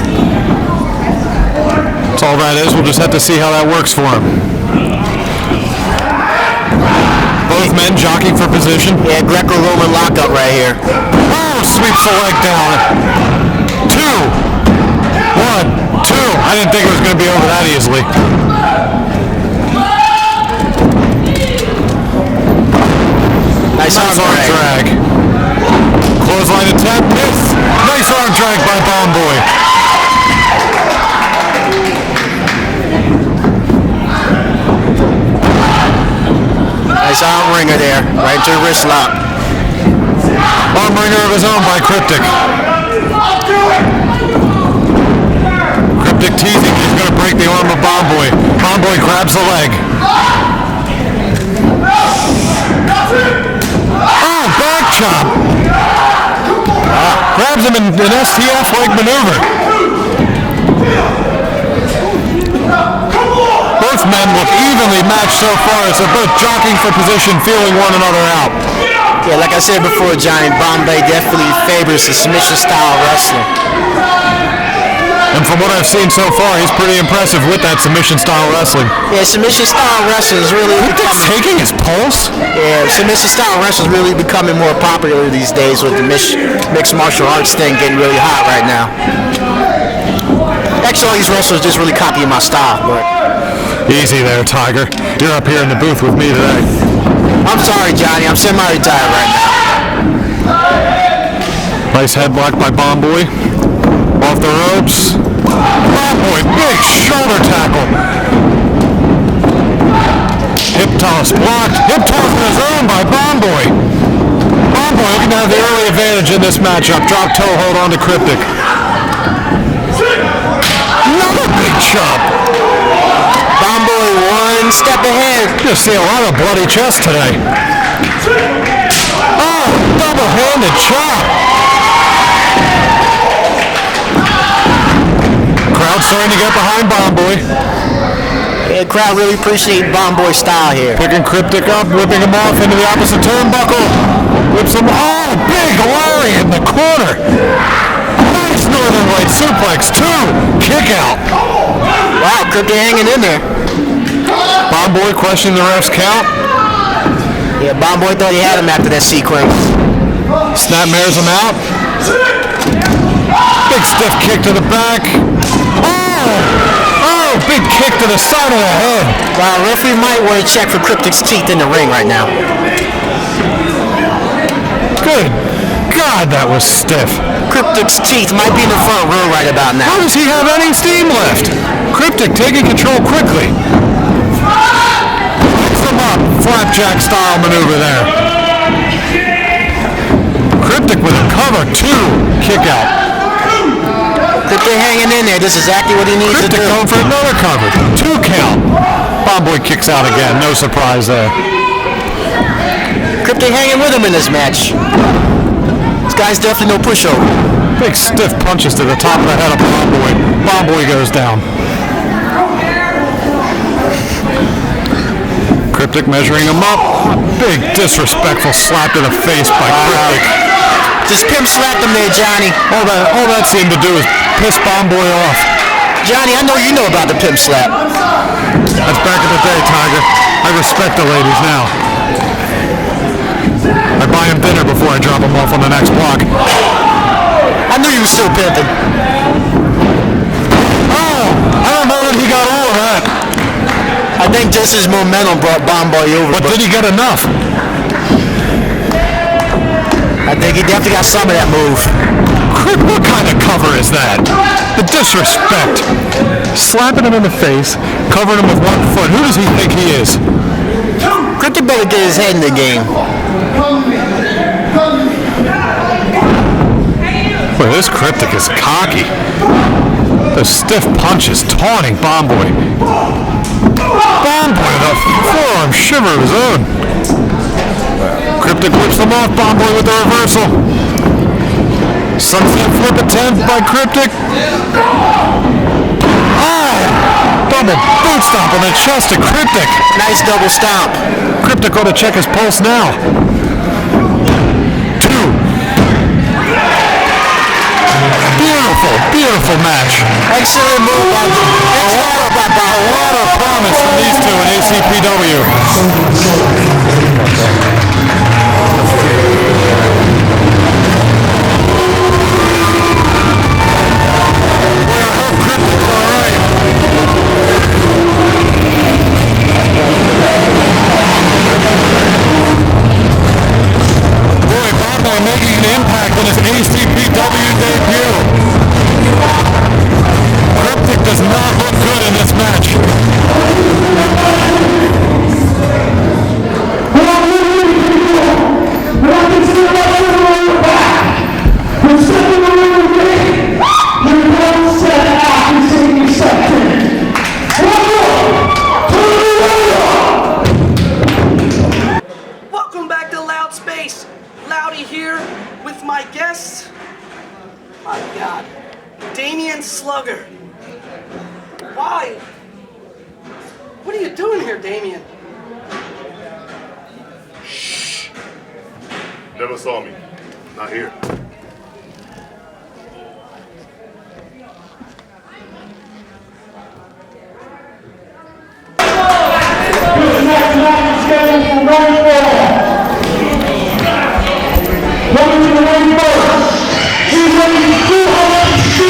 That's all that is. We'll just have to see how that works for him. Both men jockeying for position. Yeah, Greco-Roman lockup right here. Oh, sweeps the leg down. 2, 1, 2. I didn't think it was going to be over that easily. Nice arm drag. Clothesline attack, miss. Nice arm drag by Bomboy. Nice arm ringer there, right to the wrist lock. Arm ringer of his own by Kriptic. Kriptic teasing he's going to break the arm of Bomboy. Bomboy grabs the leg. Oh, back chop. Grabs him in an STF-like maneuver. Both men look evenly matched so far as they're both jockeying for position, feeling one another out. Yeah, like I said before, Johnny, Bomboy definitely favors the submission-style wrestling. And from what I've seen so far, he's pretty impressive with that submission-style wrestling. Yeah, submission-style wrestling is really taking his pulse? Yeah, submission-style wrestling is really becoming more popular these days with the mixed martial arts thing getting really hot right now. Actually, all these wrestlers just really copying my style, but... Easy there, Tiger. You're up here in the booth with me today. I'm sorry, Johnny. I'm semi-retired right now. Nice head block by Bomboy. Off the ropes. Bomboy, big shoulder tackle. Hip toss blocked. Hip toss of his own by Bomboy. Bomboy looking to have the early advantage in this matchup. Drop toe hold on to Kriptic. Another big chop. Bomboy one step ahead. Just see a lot of bloody chest today. Oh, double-handed chop. starting to get behind Bomboy. Yeah, the crowd really appreciate Bomboy's style here. Picking Kriptic up, whipping him off into the opposite turnbuckle. Whips him. Oh, big lariat in the corner. Nice Northern Light suplex. 2. Kick out. Wow, Kriptic hanging in there. Bomboy questioning the ref's count. Yeah, Bomboy thought he had him after that sequence. Snapmares him out. Big stiff kick to the back. Oh, big kick to the side of the head. Wow, referee might want to check for Kriptic's teeth in the ring right now. Good God, that was stiff. Kriptic's teeth might be in the front row right about now. How does he have any steam left? Kriptic taking control quickly. Picks him up. Flapjack style maneuver there. Kriptic with a cover. 2. Kick out. Kriptic hanging in there. This is exactly what he needs to do. Kriptic going for another cover. 2 count. Bomboy kicks out again. No surprise there. Kriptic hanging with him in this match. This guy's definitely no pushover. Big stiff punches to the top of the head of Bomboy. Bomboy goes down. Kriptic measuring him up. Big disrespectful slap to the face by Kriptic. Just pimp slapped him there, Johnny. All that seemed to do is piss Bomboy off. Johnny, I know you know about the pimp slap. That's back in the day, Tiger. I respect the ladies now. I buy him dinner before I drop him off on the next block. I knew you were still pimping. Oh, I don't know if he got all of that. I think just his momentum brought Bomboy over. But did he get enough? I think he definitely got some of that move. What kind of cover is that? The disrespect. Slapping him in the face, covering him with 1 foot. Who does he think he is? Kriptic better get his head in the game. Boy, this Kriptic is cocky. The stiff punches taunting Bomboy. Bomboy with a forearm shiver of his own. Kriptic whips them off. Bomboy with the reversal. Sunset flip attempt by Kriptic. Oh! Double boot stomp on the chest of Kriptic. Nice double stomp. Kriptic ought to check his pulse now. 2. Beautiful, beautiful match. Excellent move by A lot of promise from these two in ACPW. Boy, Bomboy making an impact on his ACPW debut. Kriptic does not look good in this match. Welcome back to Loud Space. Loudy here with my guest. My God, Daimon Slugga. Why? What are you doing here, Daimon? Never saw me. Not here. Coming to the ring first, he's weighing 260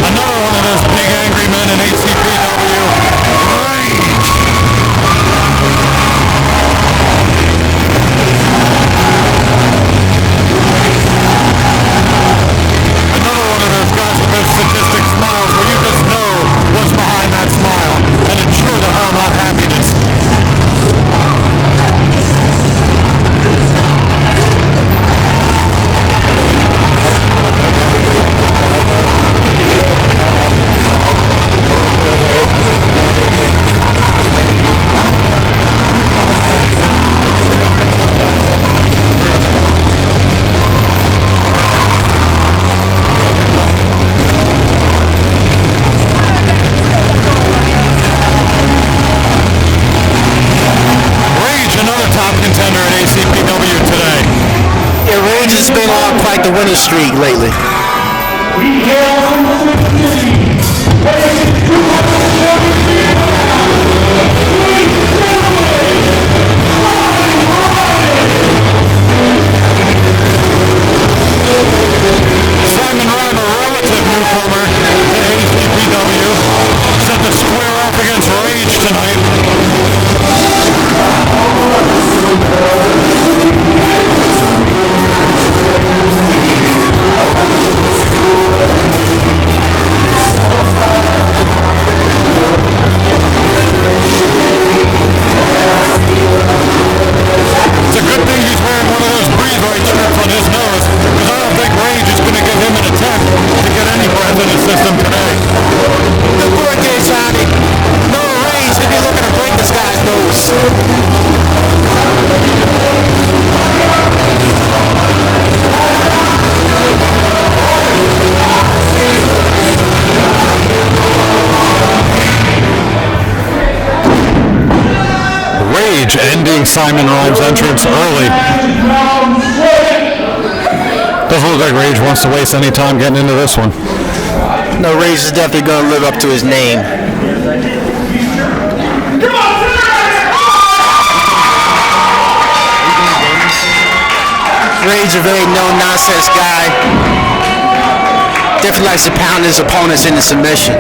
Another one of those big angry men in ACPW. Ryme. winning streak lately. We hail from the city. Simon Ryme, a relative newcomer to ACPW, set to square off against Rage tonight. It's a good thing he's wearing one of those breathe-right shirts on his nose, because I don't think Rage is going to give him an attempt to get any breath in his system today. Good work there, Johnny. No Rage, he'd be looking to break this guy's nose. Rage ending Simon Ryme's entrance early. Doesn't look like Rage wants to waste any time getting into this one. No, Rage is definitely going to live up to his name. Rage, a very no-nonsense guy. Definitely likes to pound his opponents into submission.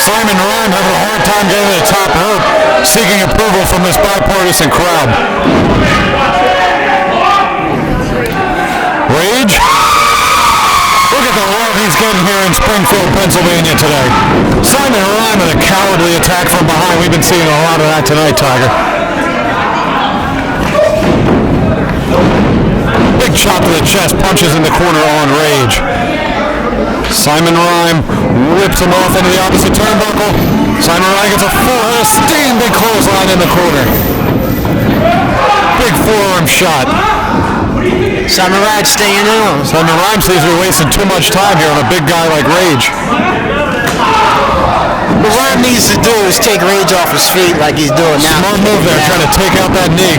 Simon Ryme having a hard time getting to the top rope, seeking approval from this bipartisan crowd. Rage. Look at the love he's getting here in Springfield, Pennsylvania today. Simon Ryme with a cowardly attack from behind. We've been seeing a lot of that tonight, Tiger. Big chop to the chest, punches in the corner on Rage. Simon Ryme whips him off into the opposite turnbuckle. Simon Ryme gets a full head of steam, big clothesline in the corner. Big forearm shot. Simon Ryme staying on. Simon Ryme seems to be wasting too much time here on a big guy like Rage. What Ryme needs to do is take Rage off his feet like he's doing now. Smart move there, trying to take out that knee.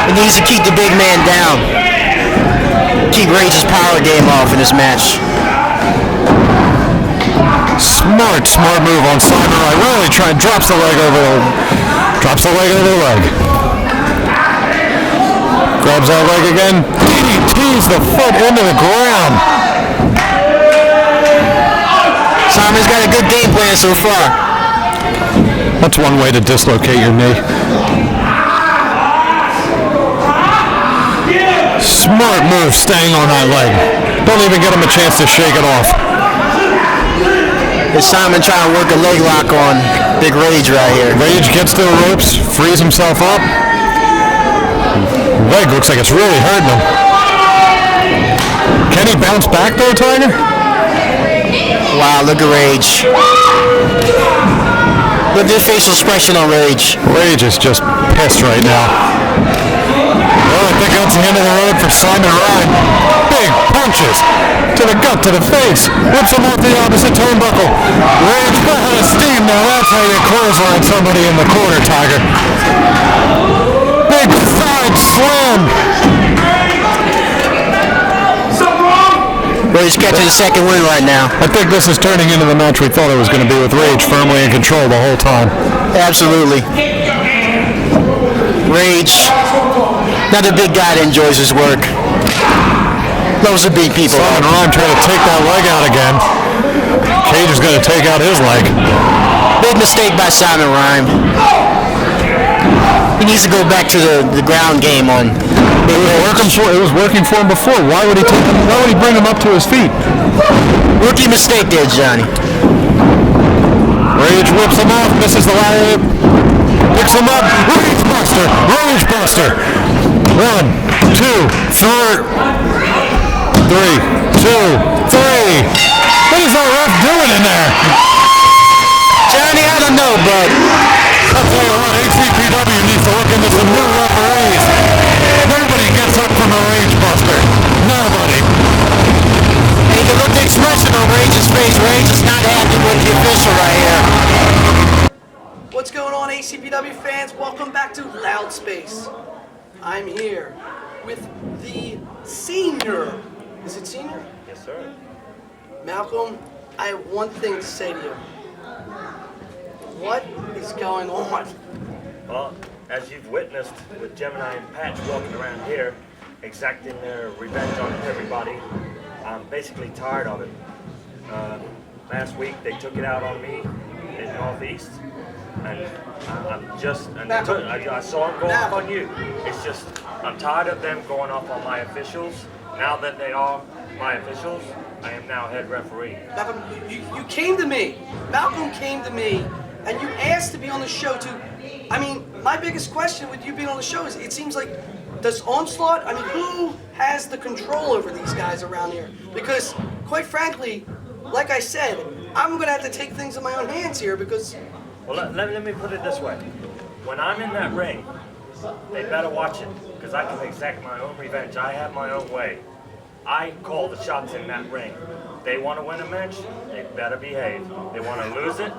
He needs to keep the big man down. Keep Rage's power game off in this match. Smart move on Simon Ryme. Really trying, drops the leg over the leg. Grabs that leg again. DDTs the foot into the ground. Simon's got a good game plan so far. That's one way to dislocate your knee. Smart move staying on that leg. Don't even get him a chance to shake it off. It's Simon trying to work a leg lock on Big Rage right here. Rage gets to the ropes, frees himself up. Leg looks like it's really hurting him. Can he bounce back though, Tiger? Wow, look at Rage. Look at the facial expression on Rage. Rage is just pissed right now. Well, I think that's the end of the road for Simon Ryme. Big punches to the gut, to the face. Whips him off the opposite turnbuckle. Rage got out of steam. Now that's how you clothesline somebody in the corner, Tiger. Big side slam. Rage catching the second win right now. I think this is turning into the match we thought it was going to be, with Rage firmly in control the whole time. Absolutely. Rage, another big guy that enjoys his work. Loves to beat people. Simon Ryme trying to take that leg out again. Cage is going to take out his leg. Big mistake by Simon Ryme. He needs to go back to the ground game on. It was working for him before. Why would he bring him up to his feet? Rookie mistake there, Johnny. Rage whips him off, misses the ladder, picks him up. Rage buster, Rage buster. 1, 2, 3, 2, 3. What is that ref doing in there? Johnny, I don't know, but I'll tell you what, ACPW needs to look into some new referees. Nobody gets up from a Rage buster. Nobody. and you can look at the expression on Rage's face. Rage is not happy with the official right here. What's going on, ACPW fans? Welcome back to Loud Space. I'm here with the senior. Is it senior? Yes, sir. Malcolm, I have one thing to say to you. What is going on? Well, as you've witnessed with Gemini and Patch walking around here, exacting their revenge on everybody, I'm basically tired of it. Last week they took it out on me in Northeast, and I saw them going off on you. It's just, I'm tired of them going off on my officials. Now that they are my officials, I am now head referee. Malcolm, you came to me. Malcolm came to me, and you asked to be on the show too. I mean, my biggest question with you being on the show is, it seems like, does Onslaught, I mean, who has the control over these guys around here? Because, quite frankly, like I said, I'm going to have to take things in my own hands here because... Well, let me put it this way. When I'm in that ring, they better watch it, because I can exact my own revenge. I have my own way. I call the shots in that ring. They want to win a match, they better behave. They want to lose it,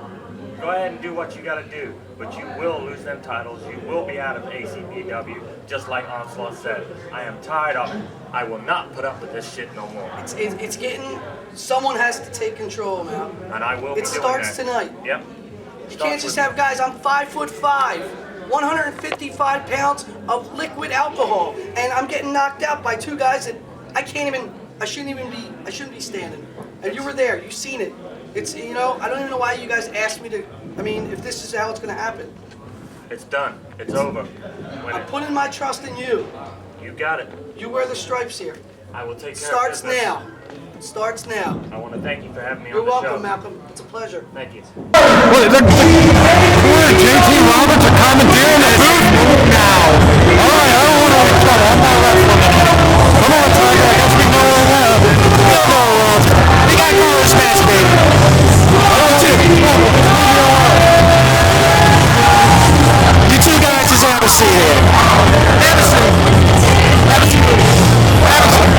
go ahead and do what you got to do. But you will lose them titles. You will be out of ACPW, just like Onslaught said. I am tired of it. I will not put up with this shit no more. It's getting... Someone has to take control, man. And I will be It doing starts that. tonight. Yep. You can't just have guys, I'm 5'5", 155 pounds of liquid alcohol, and I'm getting knocked out by two guys that I shouldn't be standing. And you were there, you've seen it. It's, you know, I don't even know why you guys asked me to, I mean, if this is how it's gonna happen. It's done. It's over. I'm putting my trust in you. You got it. You wear the stripes here. I will take care Starts of business. now. Starts now. I want to thank you for having me You're on the show. welcome, Malcolm. It's a pleasure. Thank you. JT Roberts are commandeering the booth now. All right, I don't want to get trouble. I'm not wrestling anymore. Come on, Tiger. I guess we know where we have. We got Cruz match, baby. You two guys just have a seat here. Have a seat. Have a seat. Have a seat.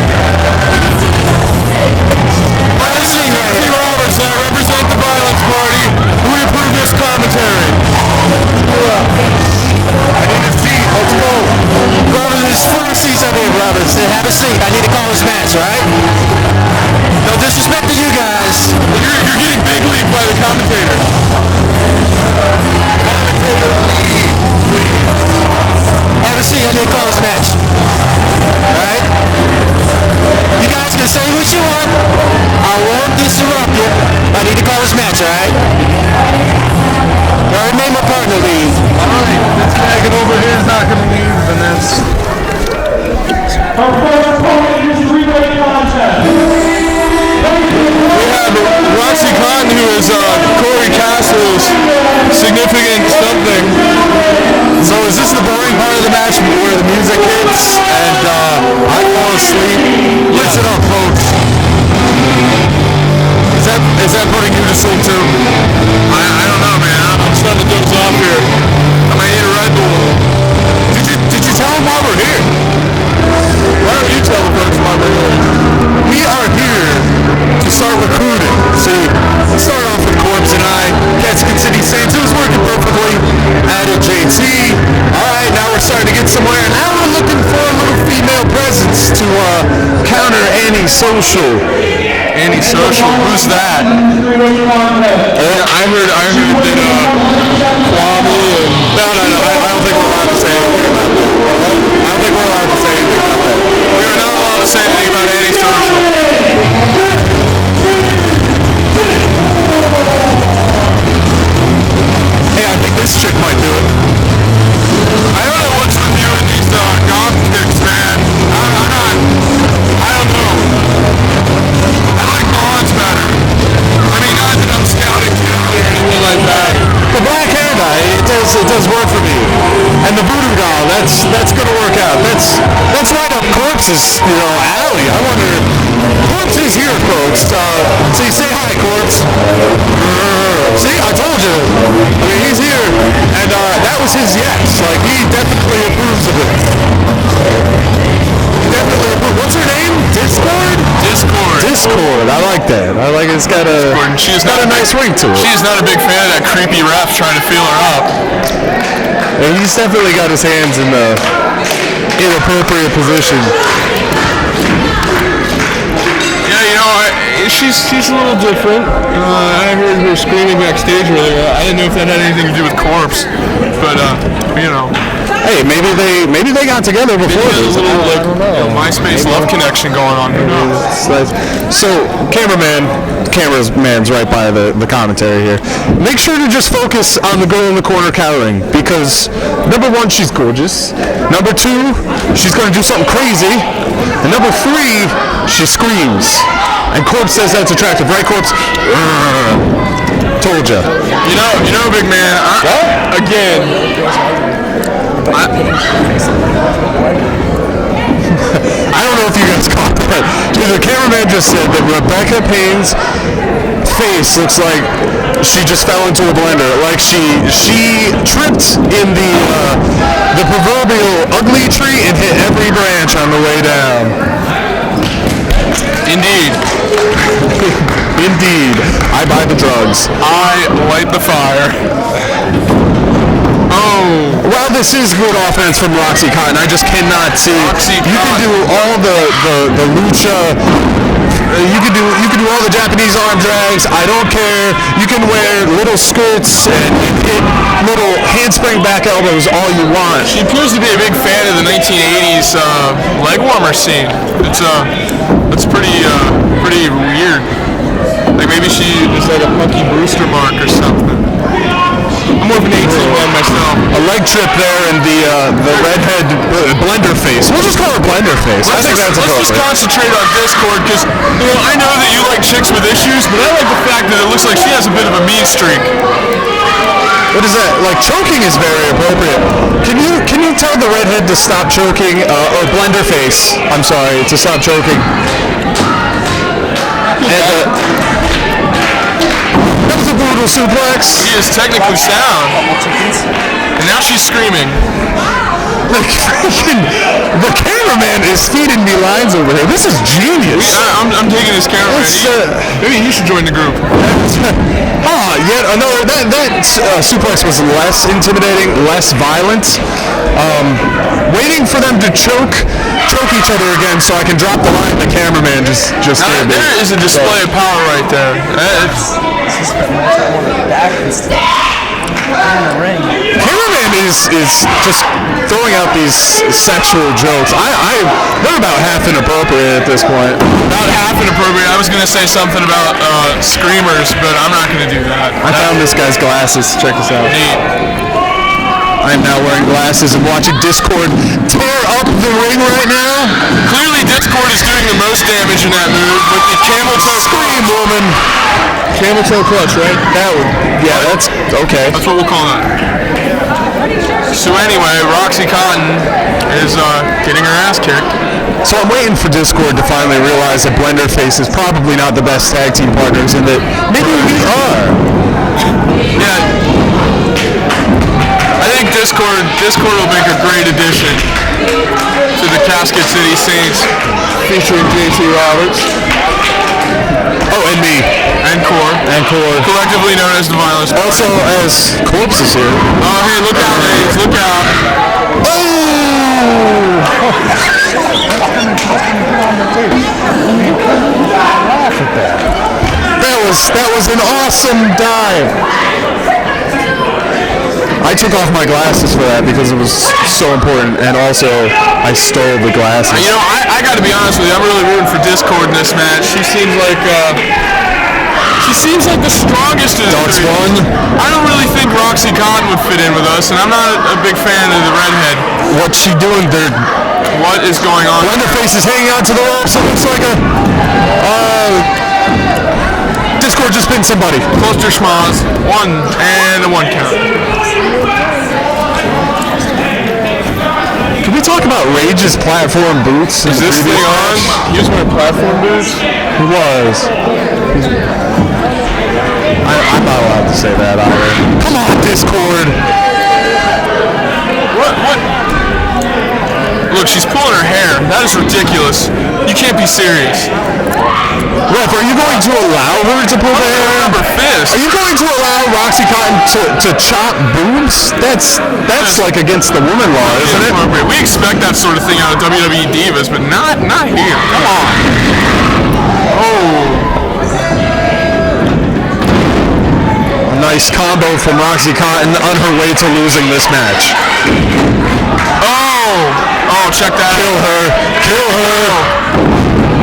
Let's see, JT Roberts, I represent the Violence Party. We approve this commentary. I need a seat. Let's go. Roberts, there's 4 seats up here, Roberts. Have a seat. I need to call this match, right? No disrespect to you guys. You're getting big league by the commentator. Have a seat. I need to call this match. Alright? You guys can say what you want. I won't disrupt you. I need to call this match, alright? Alright, name a partner, leave. Alright, this wagon over here is not going to leave, and that's... Our first opponent is a three-way contest. We have Roxy Khan, who is Corey Castle's significant something. So is this the boring part of the match where the music hits and I fall asleep? Lift it up, folks. Is that putting you to sleep too? I don't know, man. I'm starting to doze off here. I might eat a Red Bull. Did you tell them why we're here? Why don't you tell the folks why we're here? We are here to start recruiting. See, start off with Corpse and I, Mexican City Saints. It was working perfectly. Added JT. Alright, now we're starting to get somewhere. Now we're looking for a little female presence to counter antisocial. Antisocial? Who's that? I heard it did Kwame and... No, I don't think we're allowed to say anything about that. I don't think we're allowed to say anything about that. We are not allowed to say anything about antisocial. Hey, I think this chick might do it. I don't know what's with you and these goth chicks, man. I don't know. I like blondes better. I mean, not that I'm scouting you or anything like that. The black hair dye, it does work for me. And the voodoo doll, that's gonna work out. That's right up Corpse's, alley. I wonder. Corpse is here, folks. So you say hi, Corpse. See, I told you. I mean, he's here, and that was his yes. Like, he definitely approves of it. Definitely approves. What's her name? Discord. I like that. I like it's got a nice ring to it. She's not a big fan of that creepy ref trying to feel her up. And he's definitely got his hands in inappropriate position. Yeah, you know, she's a little different. I heard her screaming backstage earlier. I didn't know if that had anything to do with Corpse, but you know. Hey, maybe they got together before this. A little like MySpace love connection going on. Who knows? So, cameraman's right by the commentary here. Make sure to just focus on the girl in the corner cowering, because number one, she's gorgeous. Number two, she's going to do something crazy. And number three, she screams. And Corpse says that's attractive, right, Corpse? Told ya. You know, big man. I don't know if you guys caught that. The cameraman just said that Rebecca Payne's face looks like she just fell into a blender. Like she tripped in the proverbial ugly tree and hit every branch on the way down. Indeed. Indeed. I buy the drugs. I light the fire. Oh. Well, this is good offense from Roxy Cotton. I just cannot see. You can do all the lucha. You can do all the Japanese arm drags. I don't care. You can wear little skirts and hit little handspring back elbows all you want. She appears to be a big fan of the 1980s leg warmer scene. It's pretty weird. Like maybe she is like a Punky Brewster mark or something. I'm more of an 18-1 myself. A leg trip there and the redhead blender face. We'll just call her blender face. I think that's appropriate. Let's just concentrate on Discord, because I know that you like chicks with issues, but I like the fact that it looks like she has a bit of a mean streak. What is that? Like, choking is very appropriate. Can you tell the redhead to stop choking, or blender face? I'm sorry, to stop choking. And that was a brutal suplex. She is technically sound, and now she's screaming. The cameraman is feeding me lines over here. This is genius. I'm digging this cameraman. Maybe you should join the group. Yet another. That suplex was less intimidating, less violent. Waiting for them to choke each other again, so I can drop the line. The cameraman just now, there is a display of power right there. Cameraman is just throwing out these sexual jokes. They're about half inappropriate at this point. About half inappropriate. I was going to say something about screamers, but I'm not going to do that. I found this guy's glasses. Check this out. Neat. I am now wearing glasses and watching Discord tear up the ring right now. Clearly Discord is doing the most damage in that move with the camel toe scream, woman. Camel toe clutch, right? That's okay. That's what we'll call that. So anyway, Roxy Cotton is getting her ass kicked. So I'm waiting for Discord to finally realize that Blenderface is probably not the best tag team partners, and that maybe we are. Yeah. I think Discord will make a great addition to the Casket City Saints, featuring JC Roberts. Oh, and me. And Core. Collectively known as the Violence Party. Also as Corpse is here. Oh, hey, look out, ladies. Look out. Oh! That was an awesome dive. I took off my glasses for that because it was so important, and also I stole the glasses. You know, I got to be honest with you. I'm really rooting for Discord in this match. She seems like the strongest of the three. I don't really think Roxy Cotton would fit in with us, and I'm not a big fan of the redhead. What's she doing there? What is going on? Blenderface is hanging on to the ropes. It looks like a Discord just pinned somebody. Cluster schmaz. One and a 1 count. Can we talk about Rage's platform boots? Is this thing on? He was wearing platform boots? He was. I'm not allowed to say that either. Come on, Discord! What? Look, look, she's pulling her hair. That is ridiculous. You can't be serious. Ref, are you going to allow her to pull the hair? Her fist. Are you going to allow Roxy Cotton to chop boobs? That's like against the woman law, isn't it? We expect that sort of thing out of WWE divas, but not here. Come on. Oh. Nice combo from Roxy Cotton on her way to losing this match. Oh, check that. Kill her.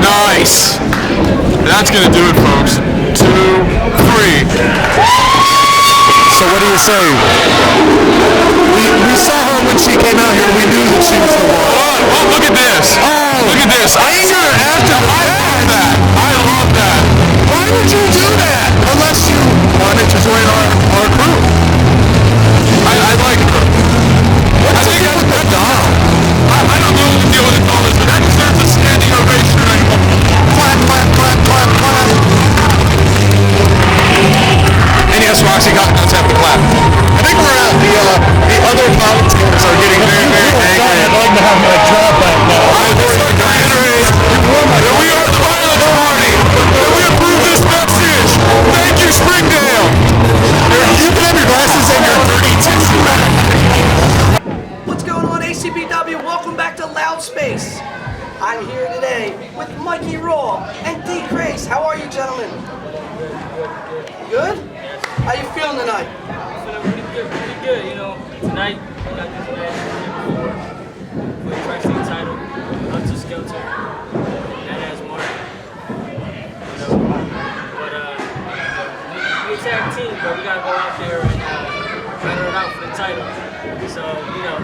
Nice. That's going to do it, folks. 2, 3. So what do you say? We saw her when she came out here. We knew that she was the one. Oh, look at this. Look at this. I love that. Why would you do that? Unless you wanted to join our crew. I like her. What's the deal with the doll? I don't know what the deal with the doll is, but that deserves a standing ovation. Clap, clap, clap, clap, clap. And yes, Roxy Cotton does have to clap. I think we're at the other volunteers are getting very, very angry. I'd like to have my job back now. We are the violence party, and we approve this message. Thank you, Springdale. You can have your glasses and your dirty tissue back. What's going on, ACPW? Welcome back to Loud Space. I'm here today with Mikey Raw and D-Craze. How are you, gentlemen? Good? How you feeling tonight? Feeling pretty good. You know, tonight we got this match for the Tri-State title, Hunter Skelter, and as Morant. You know, but we a tag team, but we gotta go out there and battle it out for the title. So you know,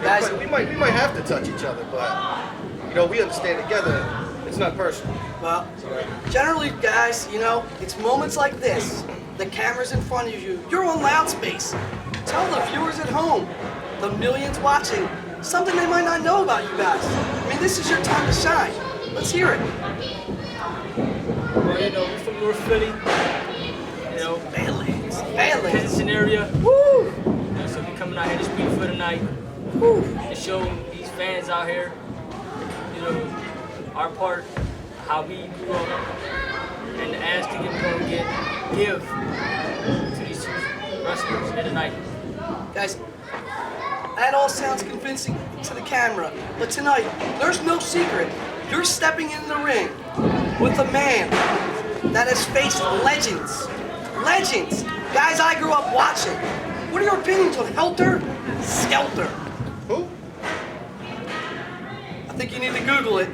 Guys, we might have to touch each other, but you know, we understand together. It's not personal. well, generally, guys, you know, it's moments like this. The camera's in front of you. You're on Loud Space. Tell the viewers at home, the millions watching, something they might not know about you guys. I mean, this is your time to shine. Let's hear it. well, you know, we're from North Philly. You know, Badlands. Henderson area. Woo! You know, so we coming out here to Springfield tonight Woo! to show these fans out here, you know, our part, how we grew up, and the ass kicking we're gonna give to these wrestlers here tonight. Guys, that all sounds convincing to the camera, but tonight, there's no secret. You're stepping in the ring with a man that has faced legends. Legends! Guys I grew up watching. What are your opinions on Helter, Skelter? Who? I think you need to Google it.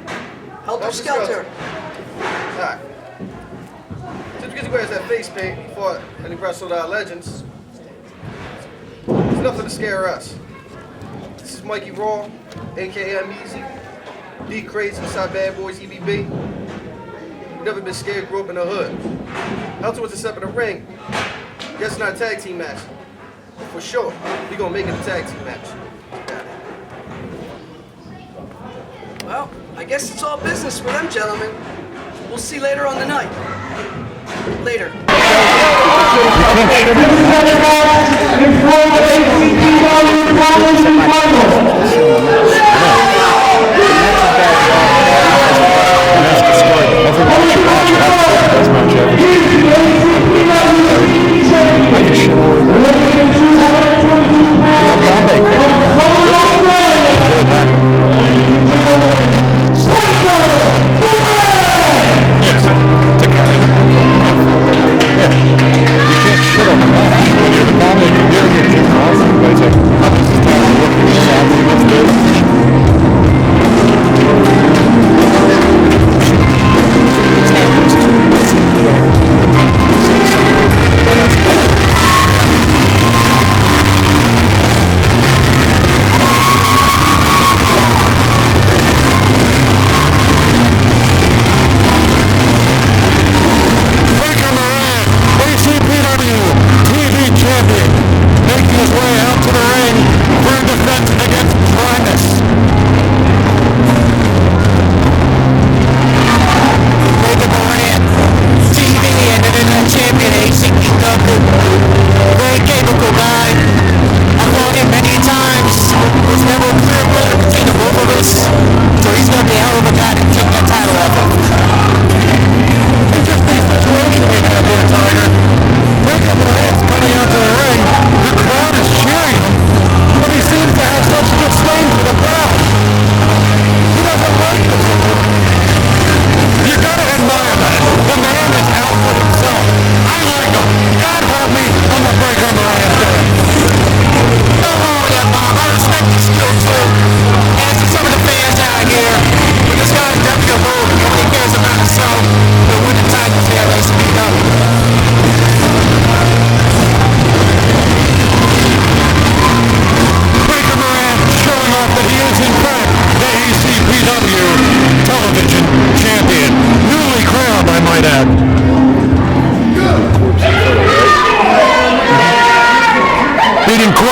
Helter, Skelter. Alright. Just because he wears that face paint, he fought and he wrestled our legends. There's nothing to scare us. This is Mikey Raw, aka I'm Easy. D-Craze inside Bad Boys EBB. Never been scared, grew up in the hood. Helter was a step in the ring. Guess not a tag team match. For sure, we gonna make it a tag team match. Well, I guess it's all business for them, gentlemen. We'll see later on the night. Later. You can't shit on the match when you're the bomb. You're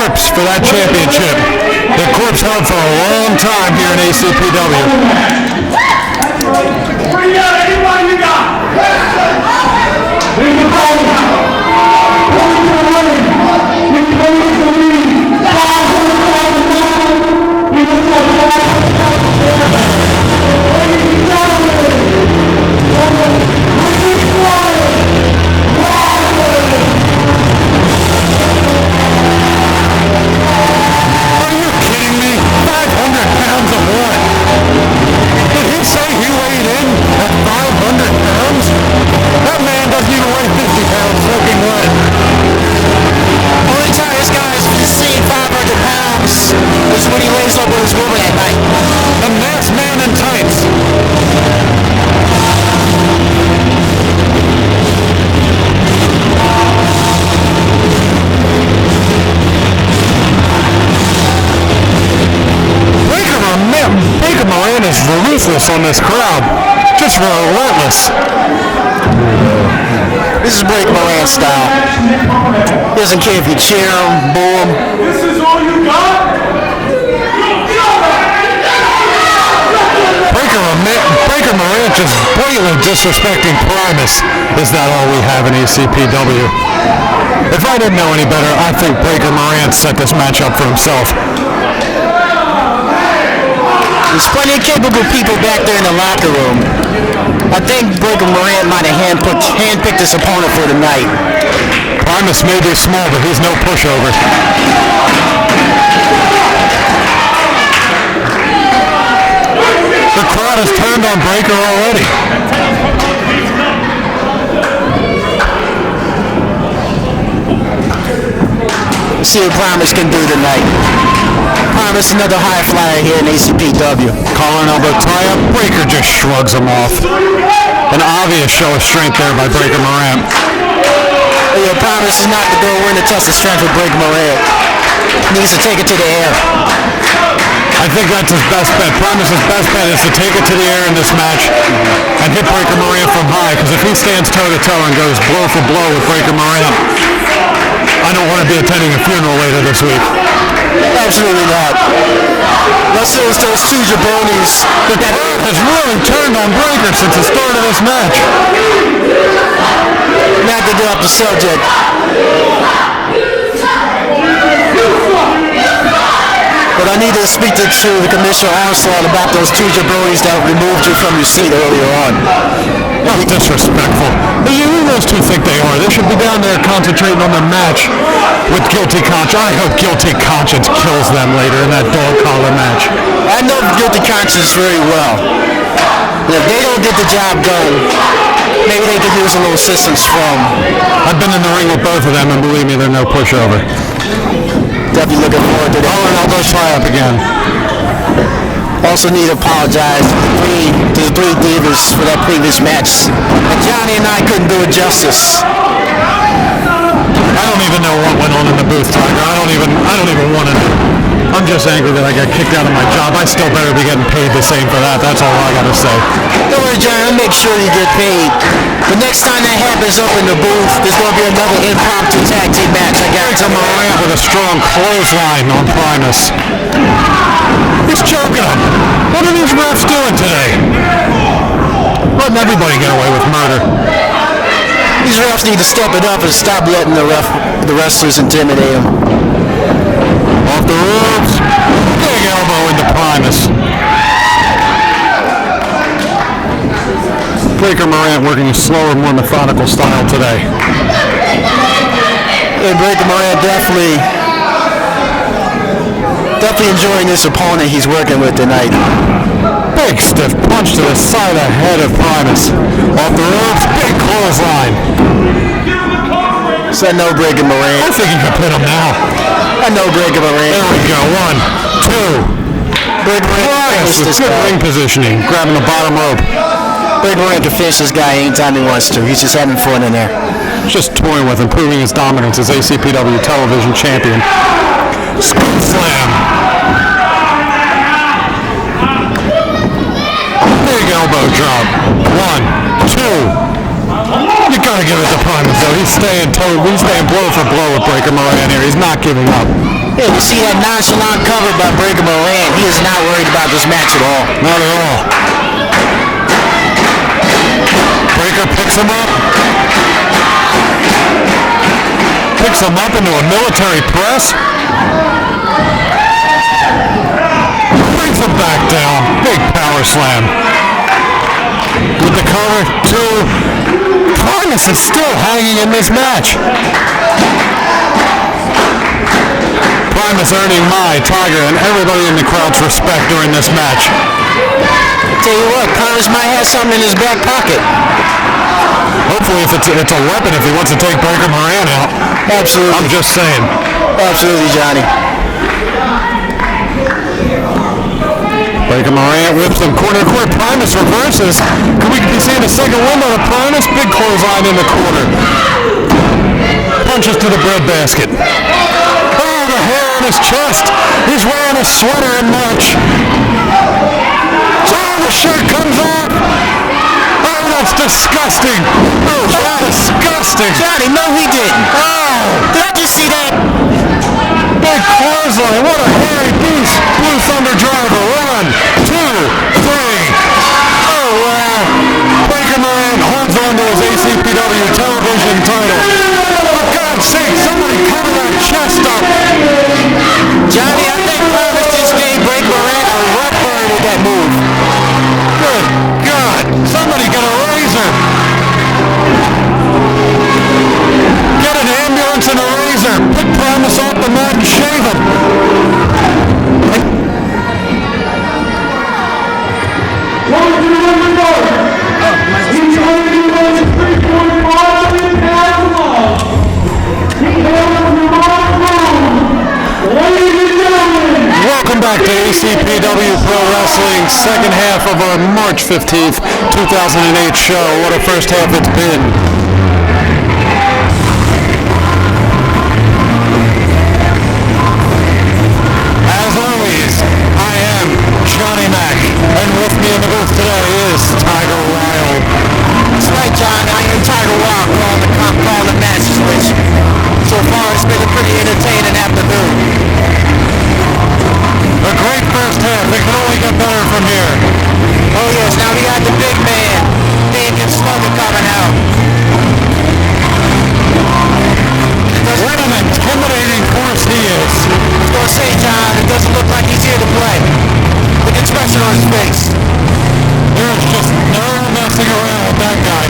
corpse for that championship. The corpse held for a long time here in ACPW. Bring out anybody you got. On this crowd, just relentless. This is Break Morant style. He doesn't care if you cheer him, boo him. This is all you got? Breaker Morant just blatantly disrespecting Primus. Is that all we have in ACPW? If I didn't know any better, I think Breaker Morant set this match up for himself. There's plenty of capable people back there in the locker room. I think Breaker Morant might have handpicked his opponent for tonight. Primus may be small, but he's no pushover. The crowd has turned on Breaker already. Let's see what Primus can do tonight. Primus, another high flyer here in ACPW. Collar and elbow tie-up. Breaker just shrugs him off. An obvious show of strength there by Breaker Morant. Yeah, Primus is not to go in to test the strength of Breaker Morant. He needs to take it to the air. I think that's his best bet. Primus' best bet is to take it to the air in this match and hit Breaker Morant from high, because if he stands toe-to-toe and goes blow for blow with Breaker Morant, I don't want to be attending a funeral later this week. Absolutely not. Let's say it's those two jabronis. The crowd has really turned on Breaker since the start of this match. Not to get off the subject. But I need to speak to the Commissioner Armstrong about those two jabronis that removed you from your seat earlier on. That's disrespectful. Who those two think they are? They should be down there concentrating on the match with Guilty Conscience. I hope Guilty Conscience kills them later in that dog collar match. I know Guilty Conscience very well. And if they don't get the job done, maybe they could use a little assistance from. I've been in the ring with both of them, and believe me, they're no pushover. Definitely looking forward to that. Oh, and I'll go try up again. Also need to apologize to the three divas for that previous match. And Johnny and I couldn't do it justice. I don't even know what went on in the booth, Tiger. I don't even want to know. I'm just angry that I got kicked out of my job. I still better be getting paid the same for that. That's all I gotta say. Don't worry, Johnny. I'll make sure you get paid. The next time that happens up in the booth, there's going to be another impromptu tag team match. I got Breaker Morant with a strong clothesline on Primus. He's choking him. What are these refs doing today? Letting everybody get away with murder. These refs need to step it up and stop letting the wrestlers intimidate them. Off the ropes. Big elbow into Primus. Breaker Morant working a slower, more methodical style today. And Breaker Morant definitely enjoying this opponent he's working with tonight. Big stiff punch to the side of the head of Primus. Off the ropes, big clothesline. So no Breaker Morant. I think he can pin him now. I know Breaker Morant. There we go. 1, 2. Breaker Morant Yes, with good ring positioning, grabbing the bottom rope. Breaker Morant can finish this guy anytime he wants to. He's just having fun in there. Just toying with him, proving his dominance as ACPW television champion. Scoop slam. Big elbow drop. 1, 2. You gotta give it to Primus though. He's staying blow for blow with Breaker Morant here. He's not giving up. Yeah, you see that nonchalant cover by Breaker Morant. He is not worried about this match at all. Not at all. Breaker picks him up. Picks him up into a military press. Brings him back down. Big power slam. With the cover, two. Primus is still hanging in this match. Primus earning my, Tiger, and everybody in the crowd's respect during this match. Tell you what, Primus might have something in his back pocket. Hopefully if it's a weapon if he wants to take Breaker Morant out. Absolutely. I'm just saying. Absolutely, Johnny. Breaker Morant whips him corner to corner. Primus reverses. Can we be seeing a second window of Primus? Big clothesline in the corner. Punches to the breadbasket. Oh, the hair on his chest. He's wearing a sweater in March. Oh, the shirt comes off. Oh, that's disgusting. Oh, that's disgusting. Johnny, no he didn't. Oh, Did I just see that? big clothesline. What a hairy beast. Blue Thunder driver. 1, 2, 3. Oh, wow. Breaker Morant holds on to his ACPW television title. For God's sake, somebody cover that chest up. Johnny, I think Primus just gave Breaker Morant a rough burn with that move. Good God. Somebody get a razor. Get an ambulance and a razor. Pick Primus off the mat and shave him. Welcome back to ACPW Pro Wrestling, second half of our March 15th, 2008 show. What a first half it's been. As always, I am Johnny Mac, and with me in the booth today is Tiger Wild. That's right, John. I am Tiger Wild calling the matches, which so far it's been a pretty entertaining afternoon. A great first half. It can only get better from here. Oh yes, now we got the big man, Daimon Slugga, coming out. What an intimidating force he is. I was gonna say, John, it doesn't look like he's here to play. With the expression on his face. There's just no messing around with that guy.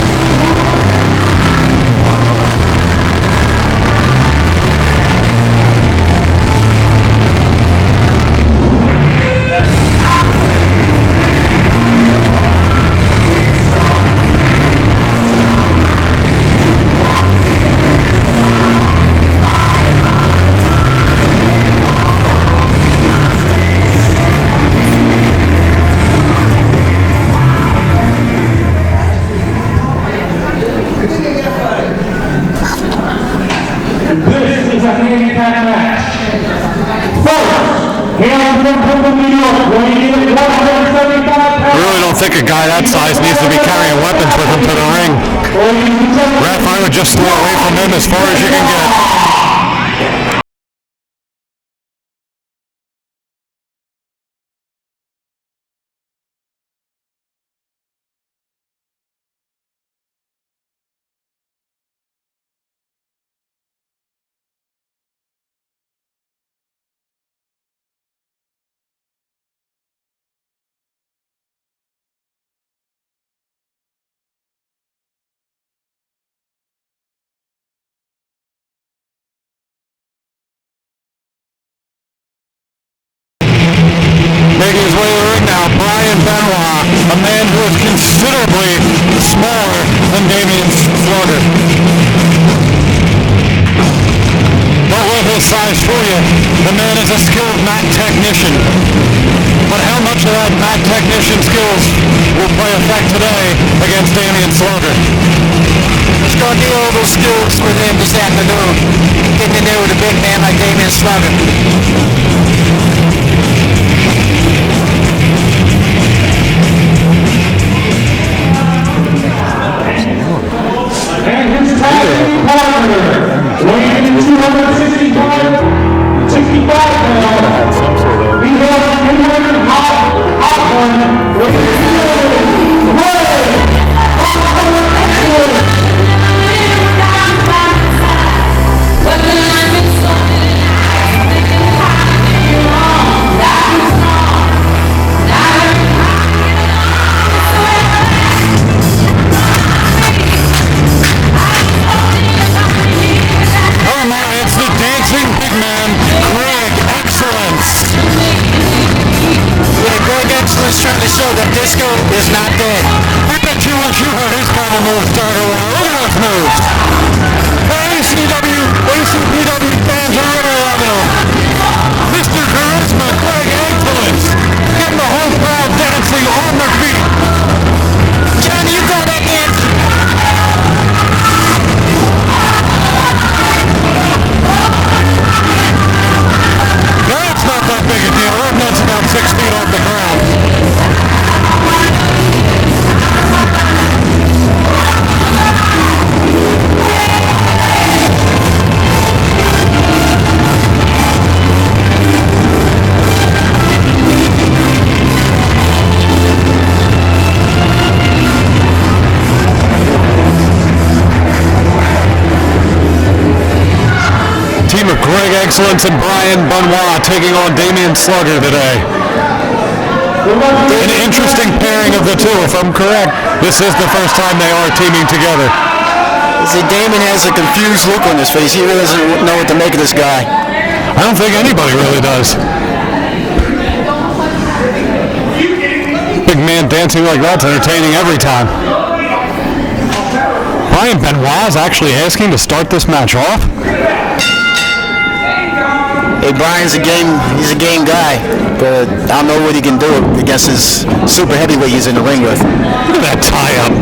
I think a guy that size needs to be carrying weapons with him to the ring. Ref, I would just stay away from him as far as you can get. Making his way to the ring now, benoit, a man who is considerably smaller than Daimon Slugga. Don't let his size fool you. The man is a skilled mat technician. But how much of that mat technician skills will play effect today against Daimon Slugga? It's going to need all those skills with him this afternoon. Getting in there with a big man like Daimon Slugga. And his tag team partner, weighing in 265 trying to show that disco is not dead. I bet you wish you heard his kind of moves started around. Look at those moves. ACPW fans are really loving him. Mr. Charisma, Greg Excellence. Getting the whole crowd dancing on their feet. Johnny, you call that dance? That's not that big a deal. That nut's about 6 feet off the ground. Team of Greg Excellence and Brian Benoit taking on Daimon Slugga today. An interesting pairing of the two, if I'm correct. This is the first time they are teaming together. See, Daimon has a confused look on his face. He really doesn't know what to make of this guy. I don't think anybody really does. Big man dancing like that's entertaining every time. Brian Benoit is actually asking to start this match off. Hey, Brian's he's a game guy, but I don't know what he can do against his super heavyweight he's in the ring with. Look at that tie-up.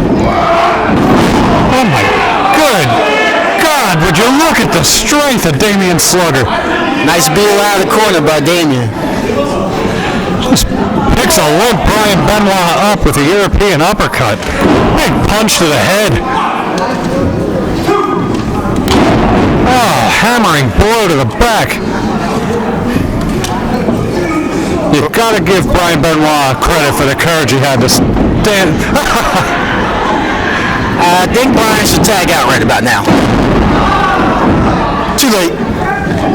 Oh my good God, would you look at the strength of Daimon Slugga. Nice beat out of the corner by Daimon. Just picks a limp Brian Benoit up with a European uppercut. Big punch to the head. Oh, hammering blow to the back. You've got to give Brian Benoit credit for the courage he had to stand. I think Brian should tag out right about now. Too late. Come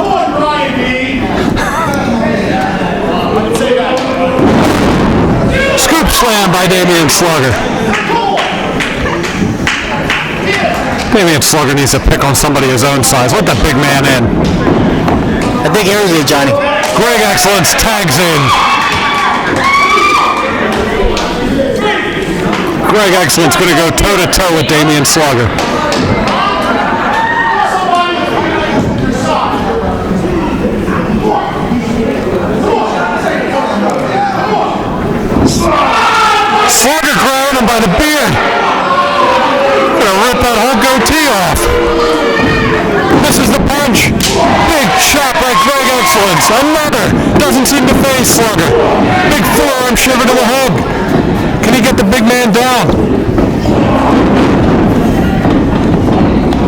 on, Brian B. Scoop slam by Daimon Slugga. Daimon Slugga needs to pick on somebody his own size. Let the big man in. I think earlier, Johnny. Greg Excellence tags in. Greg Excellence going to go toe-to-toe with Daimon Slugga. Slugga grabbed him by the beard. Gonna rip that whole goatee off. This is the punch. Big shot by Greg Excellence. Another. Doesn't seem to phase Slugga. Big forearm shiver to the head. Can he get the big man down?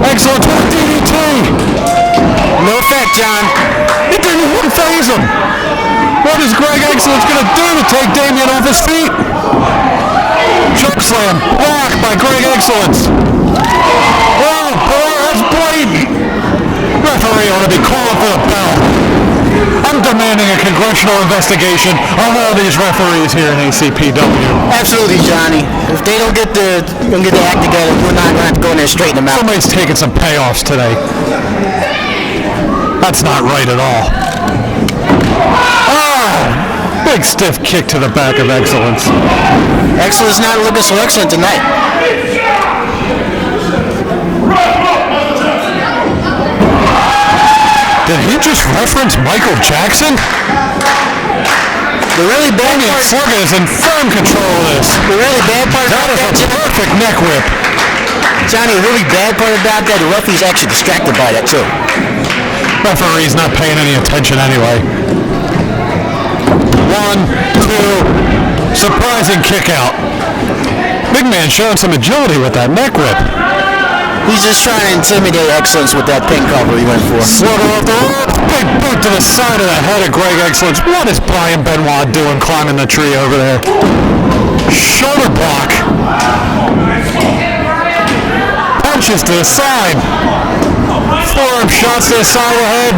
Excellence with a DDT. No effect, John. It didn't even phase him. What is Greg Excellence going to do to take Daimon off his feet? Choke slam blocked by Greg Excellence. Oh, boy, that's blatant. Referee ought to be calling for the bell. I'm demanding a congressional investigation on all these referees here in ACPW. Absolutely, Johnny. If they don't get their act together, we're not going to have to go in there and straighten them out. Somebody's taking some payoffs today. That's not right at all. Oh, big stiff kick to the back of Excellence. Excellence not looking so excellent tonight. Did he just reference Michael Jackson? The really bad Daimon part, Slugga is in firm control of this. the really bad part That about is that, a perfect neck whip. Johnny, the really bad part about that, the referee's actually distracted by that too. Referee's not paying any attention anyway. 1, 2, surprising kick out. Big man showing some agility with that neck whip. He's just trying to intimidate Excellence with that pin cover he went for. Slugga off the rope. Big boot to the side of the head of Greg Excellence. What is Brian Benoit doing climbing the tree over there? Shoulder block. Punches to the side. Forearm shots to the side of the head.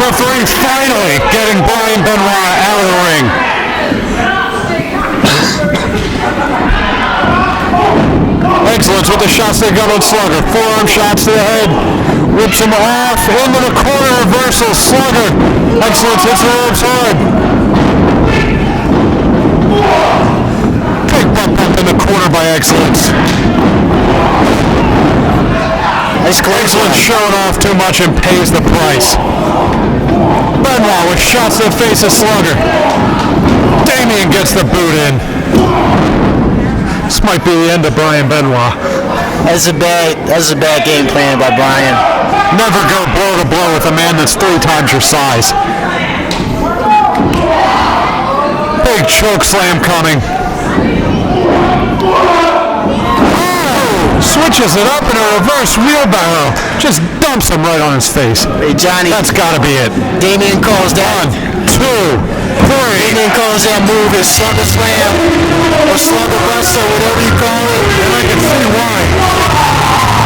Referee finally getting Brian Benoit out of the ring. Excellence with the shots to Daimon Slugga. Forearm shots to the head. Whips him off into the corner reversal. Slugga. Excellence hits the ropes hard. Big butt bump in the corner by Excellence. Excellence showing off too much and pays the price. Benoit with shots to the face of Slugga. Damien gets the boot in. This might be the end of Brian Benoit. That's a bad game plan by Brian. Never go blow to blow with a man that's 3 times your size. Big choke slam coming. Switches it up in a reverse wheelbarrow. Just dumps him right on his face. Hey, Johnny. That's gotta be it. Damien calls that. 1, 2, 3. Damien calls that move his Slugga Slam or Slugga Buster, whatever you call it. And I can see why.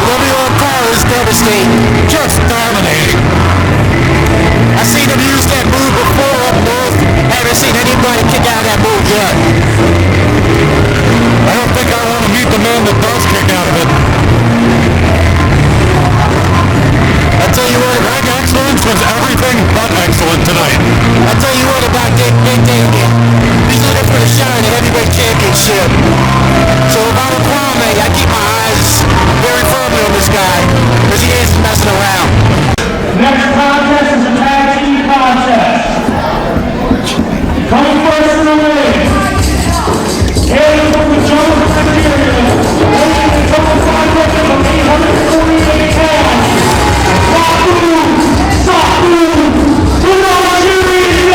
Whatever you want to call it, it's devastating. Just dominating. I've seen him use that move before up north. Haven't seen anybody kick out of that move yet. I don't think I want to meet the man that does kick out of it. I tell you what, Greg Excellence was everything but excellent tonight. I tell you what about Big Damien. He's looking for the shine at the heavyweight championship. So if I'm a Kwame, I keep my eyes very firmly on this guy because he ain't messing around. Next contest is a tag team contest. Coming first in the ring. Hailing from the jungle of Nigeria, weighing the total 5 record of 848 pounds. Saifu, the Nigerian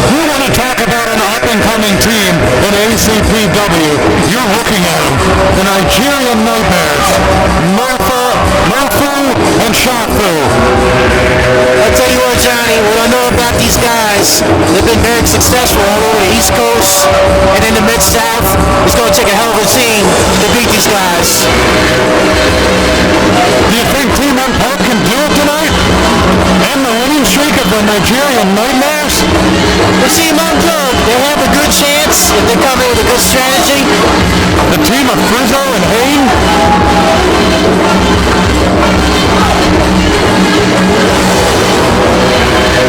You want to talk about an up-and-coming team in ACPW? You're looking at them. The Nigerian Nightmares. Maifu and Saifu. I tell you what, Johnny, what I know about these guys, they've been very successful all over the East Coast and in the Mid-South. It's going to take a hell of a team to beat these guys. Do you think Team Unplugged can do it tonight? And the winning streak of the Nigerian Nightmares? The Team Unplugged, they have a good chance if they come in with a good strategy. The team of Frizzo and Hayne?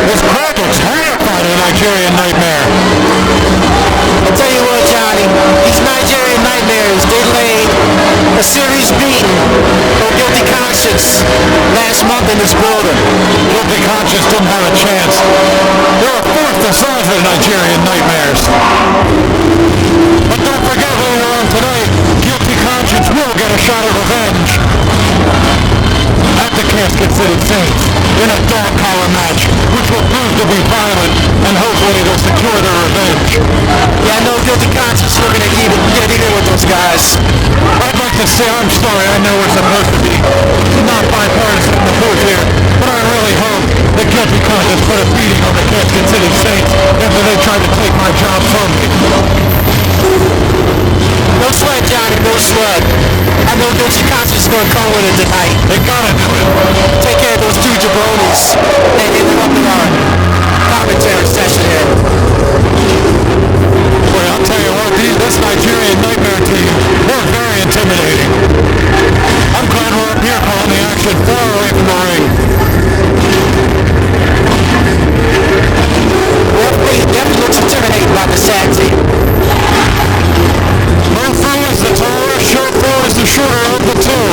It's Kriptic's terrified of the Nigerian Nightmare. I'll tell you what, Johnny, these Nigerian Nightmares, they laid a series beating on Guilty Conscience last month in this building. Guilty Conscience didn't have a chance. They're a fourth the size of the Nigerian Nightmares. But don't forget later on tonight, Guilty Conscience will get a shot at revenge at the Casket City Saints in a dog collar match, which will prove to be violent, and hopefully they'll secure their revenge. Yeah, I know Guilty Conscience looking to get even with those guys. I'd like to say I'm sorry, I know we're supposed to be not bipartisan in the booth here, but I really hope that Guilty Conscience put a beating on the Casket City Saints after they tried to take my job from me. No sweat, Johnny, no sweat. I know Guilty Conscience is going to come with it tonight. They gotta do it. Take care of those two jabronis and interrupt our commentary session here. Boy, I'll tell you what, this Nigerian Nightmare team, they're very intimidating. I'm glad we're up here calling the action far away from the ring. Definitely looks intimidating by the tag team. Maifu is the taller, Saifu is the shorter of the two.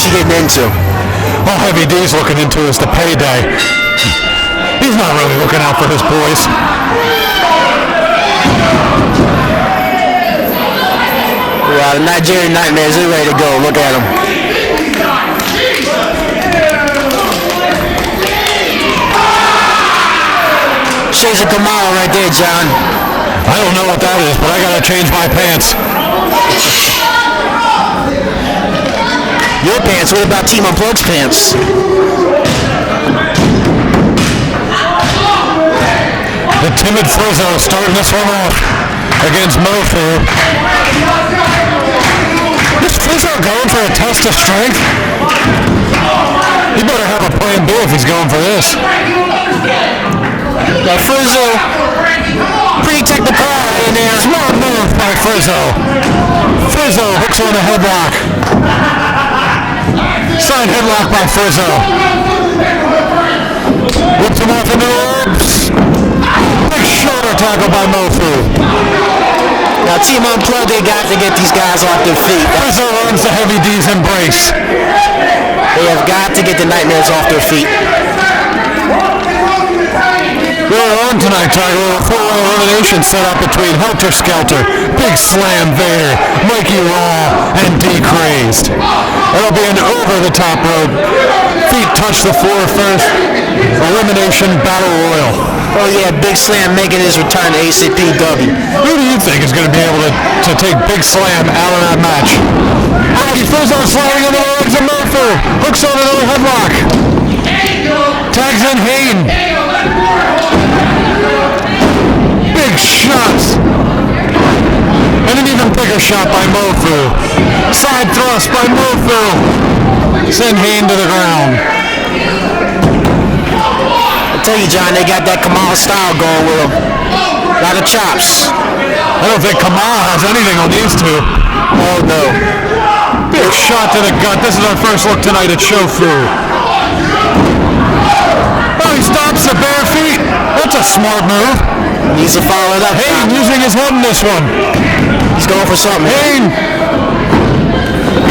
he getting into? All Heavy D's looking into is the payday. He's not really looking out for his boys. Wow, the Nigerian Nightmares, they're ready to go. Look at them. Shades of Kamala right there, John. I don't know what that is, but I gotta change my pants. Your pants? What about Team Unplugged's pants? The timid Frizzo starting this one off against Maifu. Is Frizzo going for a test of strength? He better have a plan B if he's going for this. Now Frizzo, pretty technical in there. Smart move by Frizzo. Frizzo hooks on a headlock. Side headlock by Frizzo. Whips him off in the ropes. Big shoulder tackle by Maifu. Now Team Unplugged, they got to get these guys off their feet. Frizzo earns the Heavy D's embrace. They have got to get the Nightmares off their feet. We're on tonight, Tiger, with a four-way elimination set up between Helter, Skelter, Big Slam Vader, Mikey Raw, and D-Crazed. It'll be an over-the-top rope. Feet touch the floor first. Elimination Battle Royal. Oh yeah, Big Slam making his return to ACPW. Who do you think is going to be able to take Big Slam out of that match? Frizzo sliding into the legs of Maifu. Hooks on another headlock. Tags in Hayne. Big shots. And an even bigger shot by Maifu. Side thrust by Maifu. Send Hayne to the ground. I tell you, John, they got that Kamala style going with them. A lot of chops. I don't think Kamala has anything on these two. Oh no. Big shot to the gut. This is our first look tonight at Shofu. Oh, he stops the bare feet. That's a smart move. Needs to follow it up. Hayne using his head in this one. He's going for something. Hayne.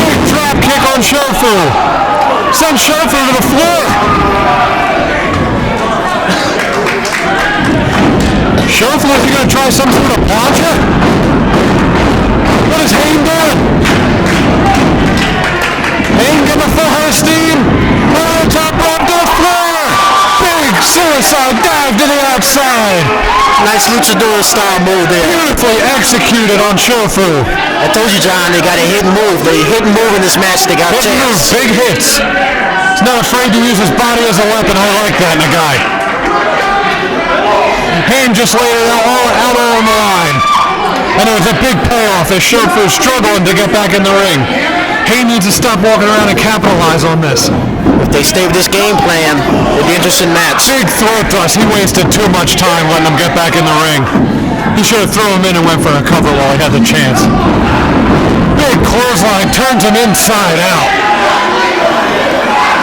Big drop kick on Shofu. Send Shofu to the floor. Shofu, is he going to try some sort of plancha? What is Hayne doing? Hayne getting a full head of steam. Oh, top rope to the floor. Big suicide dive to the outside. Nice luchador style move there. Beautifully executed on Shofu. I told you, John, they got a hidden move. They hidden move in this match. They got a chance. Big hits. He's not afraid to use his body as a weapon. I like that in a guy. Hayne just laid it all out on the line. And it was a big payoff as Shofu's struggling to get back in the ring. Hayne needs to stop walking around and capitalize on this. If they stay with this game plan, it'll be an interesting match. Big throat thrust. He wasted too much time letting him get back in the ring. He should have thrown him in and went for a cover while he had the chance. Big clothesline turns him inside out.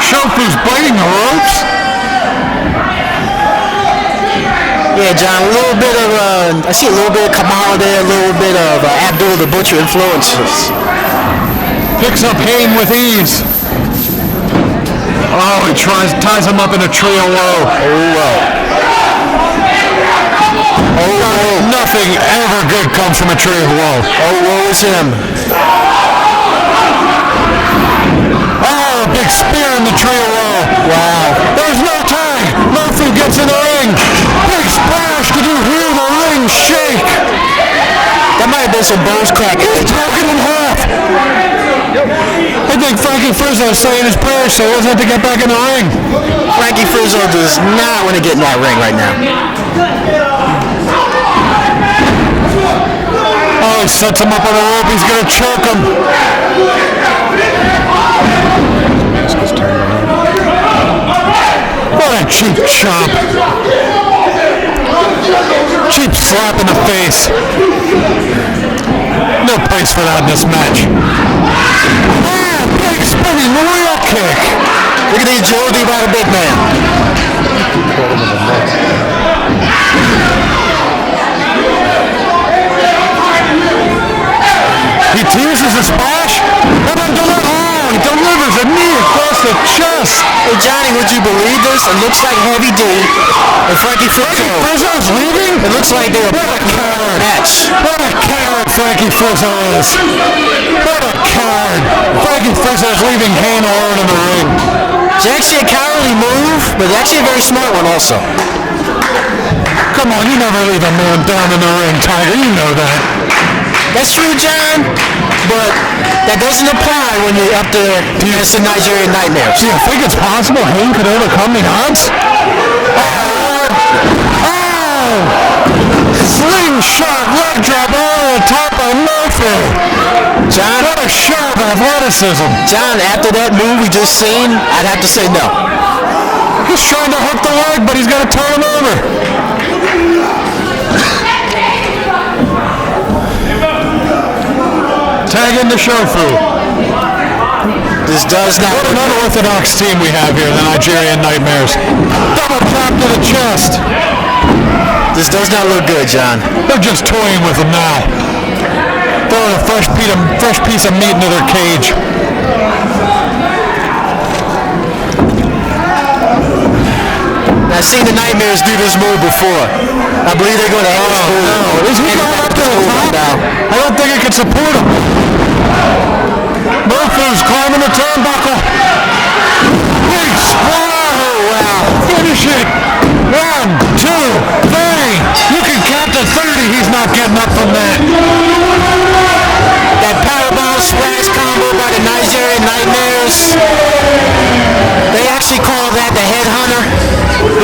Shofu's biting the ropes. Yeah, John, a little bit of, I see a little bit of Kamala there, a little bit of Abdul the Butcher influences. Picks up Hayne with ease. Oh, he ties him up in a trio low. Nothing ever good comes from a trio low. Oh, woe is him. Oh, a big spear in the trio low. Wow. There's no tag. Maifu gets in the ring. Big splash. Did you hear the ring shake? That might have been some bones cracking. It's broken in half. I think Franky Frizzo is saying his prayers so he doesn't have to get back in the ring. Franky Frizzo does not want to get in that ring right now. Oh, he sets him up on the rope. He's going to choke him. What a cheap chop. Cheap slap in the face. No place for that in this match. Ah, big spinning wheel kick. Look at the agility by the big man. He teases a splash. And then he delivers a knee the chest. Hey Johnny, would you believe this? It looks like Heavy D and Franky Frizzo's leaving? It looks like they're a match. What a coward Franky Frizzo is. What a coward. Franky Frizzo's leaving Hayne alone in the ring. It's actually a cowardly move, but actually a very smart one also. Come on, you never leave a man down in the ring, Tiger. You know that. That's true, John, but that doesn't apply when you're up there against the Nigerian Nightmares. Do you think it's possible Hayne could overcome the odds? Slingshot leg drop over the top of Maifu. John, what a show of athleticism. John, after that move we just seen, I'd have to say no. He's trying to hook the leg, but he's got to turn him over. Tag in the Shofu. This does not. What an unorthodox team we have here, the Nigerian Nightmares. Double drop to the chest. This does not look good, John. They're just toying with him now. Throwing a fresh piece of meat into their cage. I've seen the Nightmares do this move before. I believe they're going to end this move. No. Is he going up to the top now? I don't think it can support him. Maifu's climbing the turnbuckle. Wow. Finish it. 1, 2, 3. You can count to 30. He's not getting up from that. That powerbomb splash combo by the Nigerian Nightmares. They actually call that the headhunter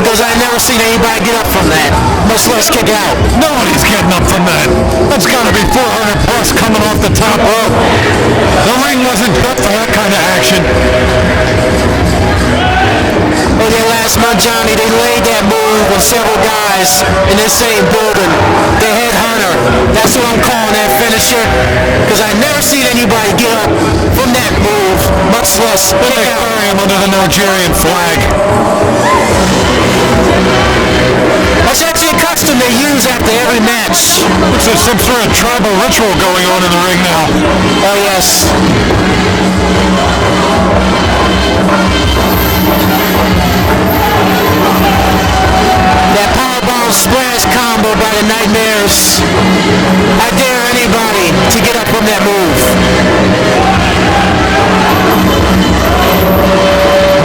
because I've never seen anybody get up from that, much less kick out. Nobody's getting up from that. That's got to be 400 plus coming off the top rope. The ring wasn't built for that kind of action. Oh yeah, last month, Johnny, they laid that move with several guys in this same building. The headhunter. That's what I'm calling that finisher. Because I've never seen anybody get up from that move, much less kick out. Bury him under the Nigerian flag. That's actually a custom they use after every match. Looks like some sort of tribal ritual going on in the ring now. Oh yes. That powerbomb splash combo by the Nightmares. I dare anybody to get up from that move.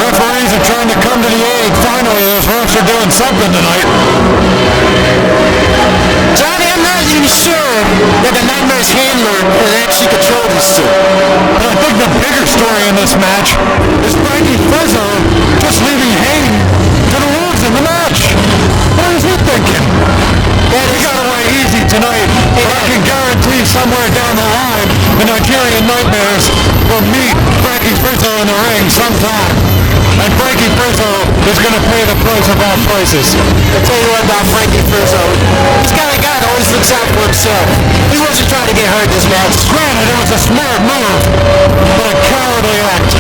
Referees are trying to come to the aid. Finally, those refs are doing something tonight. Johnny, I'm not even sure that the Nightmares handler can actually control these two. But I think the bigger story in this match is Franky Frizzo just leaving Hayne to the wolves in the match. What is he thinking? Well, he got away easy tonight, but I can guarantee somewhere down the line, the Nigerian Nightmares will meet Franky Frizzo in the ring sometime. And Franky Frizzo is going to pay the price of all prices. I'll tell you what about Franky Frizzo. He's got a guy that always looks out for himself. He wasn't trying to get hurt this match. Granted, it was a smart move, but a cowardly act.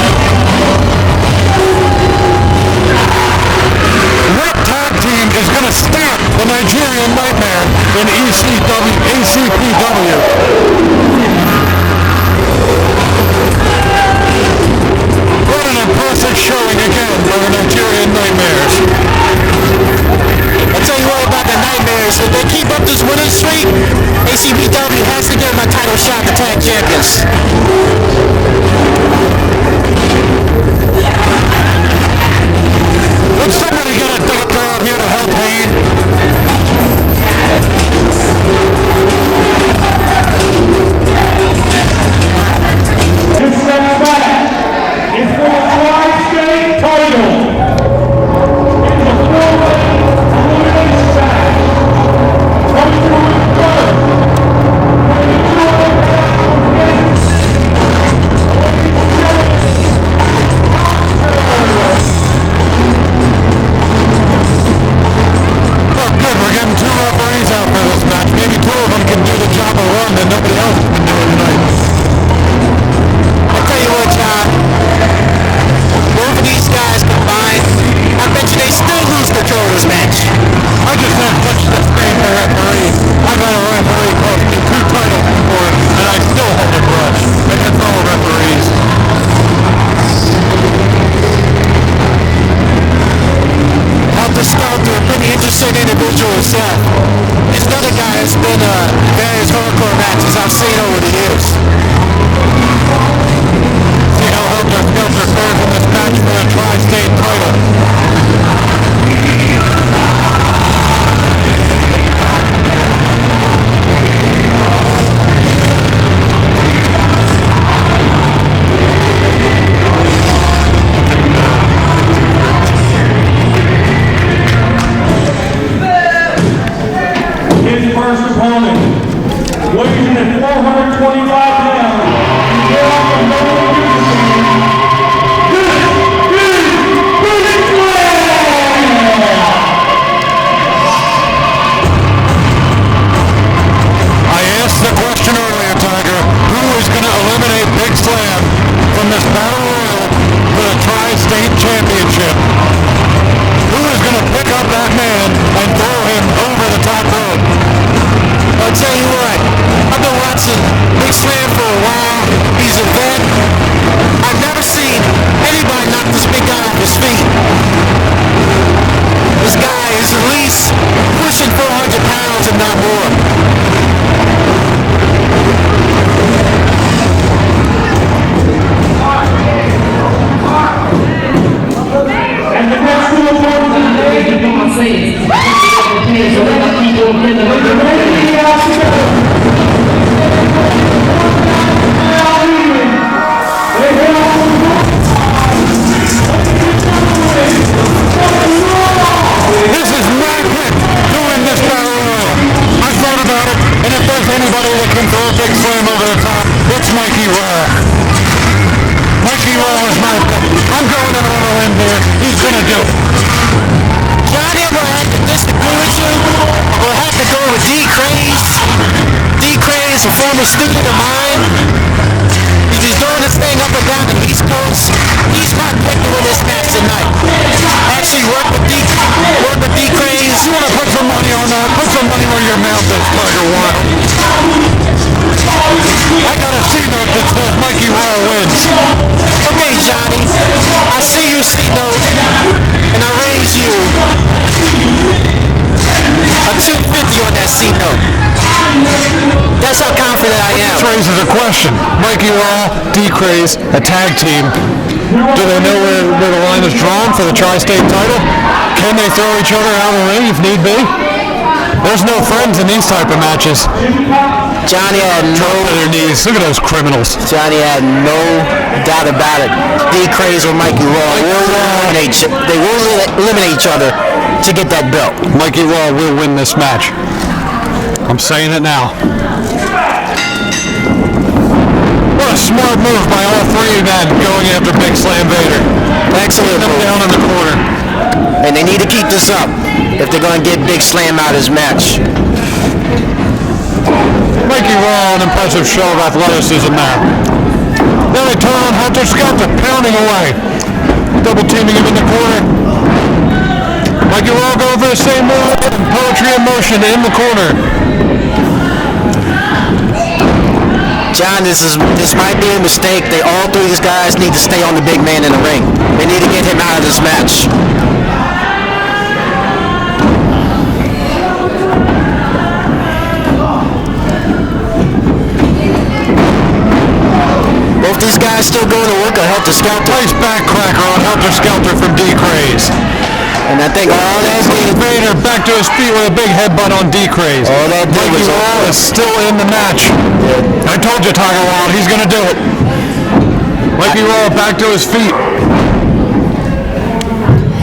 What tag team is going to stop the Nigerian Nightmare in ACPW? What an impressive showing again by the Nigerian Nightmares. I'll tell you what about the Nightmares. If they keep up this winning streak, ACPW has to give them a title shot to tag champions. Would somebody get a doctor out here to help Hayne? This next match is for the Clydesdale title. In the four-way elimination match, coming to Unplugged, Oh, good. We're getting 2 referees out for this match. Maybe 2 of them can do the job of one that nobody else has been doing tonight. I'll tell you what, John. Both of these guys combined, I bet you they still lose control of this match. I just have such disdain for referees. I've had a referee cost me 2 titles before, and I still hold a grudge against all referees. in various hardcore matches I've seen over the years. See how Helter Skelter fares in this match for the Tri-State title. His first opponent, weighing in at 425 pounds, here on the Doyle I asked the question earlier, Tiger, who is going to eliminate Big Slam from this battle royal for the Tri-State Championship? Who is going to pick up that man and throw him over the top rope? I'll tell you what, I've been watching Big Slam for a while. He's a vet. I've never seen anybody knock this big guy off his feet. This guy is at least pushing 400 pounds and not more. and the next two opponents of the day, This is my pick to win this battle royal. I thought about it, and if there's anybody that can throw a Big Slam over the top, it's Mikey Raw. Mikey Raw is my pick. I'm going out on a limb here. He's going to do it. Johnny, I'm going to have to disagree with you. We'll have to go with D-Craze. D-Craze, a former student of mine. He's doing this thing up and down the East Coast. He's my pick to win this match tonight. Actually, work with D-Craze. You want to put some money on that? Put some money where your mouth is, Tiger Wild. I got a C-note that says Mikey Raw wins. Okay, Johnny, I see your C-note, and I raise you a 250 on that C-note. That's how confident I am. This raises a question. Mikey Raw, D-Craze, a tag team. Do they know where the line is drawn for the Tri-State title? Can they throw each other out of the ring if need be? There's no friends in these type of matches. Johnny had Drop to their knees. Look at those criminals. Johnny had no doubt about it. D-Craze or Mikey Raw they will eliminate each other to get that belt. Mikey Raw will win this match. I'm saying it now. What a smart move by all three men going after Big Slam Vader. Excellent Them move. down in the corner. And they need to keep this up if they're going to get Big Slam out of his match. Mikey Raw, an impressive show of athleticism there. Then they turn on Helter Skelter, pounding away. Double teaming him in the corner. Mikey Raw going for the same move. Poetry in motion in the corner. John, this might be a mistake. All three of these guys need to stay on the big man in the ring. They need to get him out of this match. Both these guys still going to work on Helter Skelter. Nice back cracker on Helter Skelter from D-Craze. And I think all that did, Vader back to his feet with a big headbutt on D-Craze. all that did Mikey was Raw is still in the match. I told you, Tiger Wild, he's going to do it. Mikey Raw back to his feet.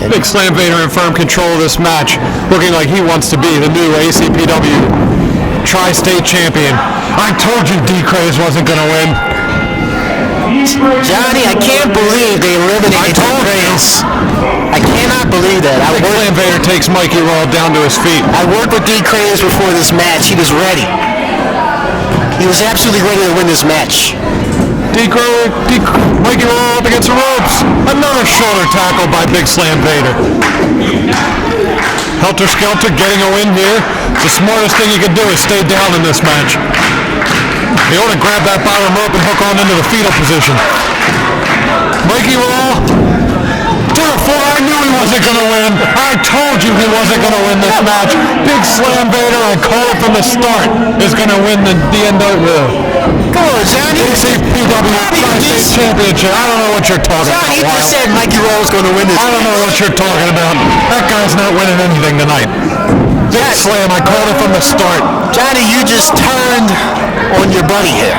Big Slam Vader in firm control of this match, looking like he wants to be the new ACPW Tri-State Champion. I told you D-Craze wasn't going to win. Johnny, I can't believe they eliminated D-Craze. I cannot believe that. Big Slam Vader takes Mikey Raw down to his feet. I worked with D-Craze before this match. He was ready. He was absolutely ready to win this match. Mikey Raw up against the ropes. Another shoulder tackle by Big Slam Vader. Helter Skelter getting a win here. The smartest thing you can do is stay down in this match. You want to grab that bottom rope and hook on into the fetal position. Mikey Raw to the floor. I knew he wasn't going to win. I told you he wasn't going to win this match. Big Slam Vader, I called it from the start, is going to win the NWO. Come on, Johnny. ACPW Tri-State Championship. I don't know what you're talking about. Johnny just said Mikey Roll's going to win this. I don't know what you're talking about. That guy's not winning anything tonight. Big Slam, I called it from the start. Johnny, you just turned on your buddy here.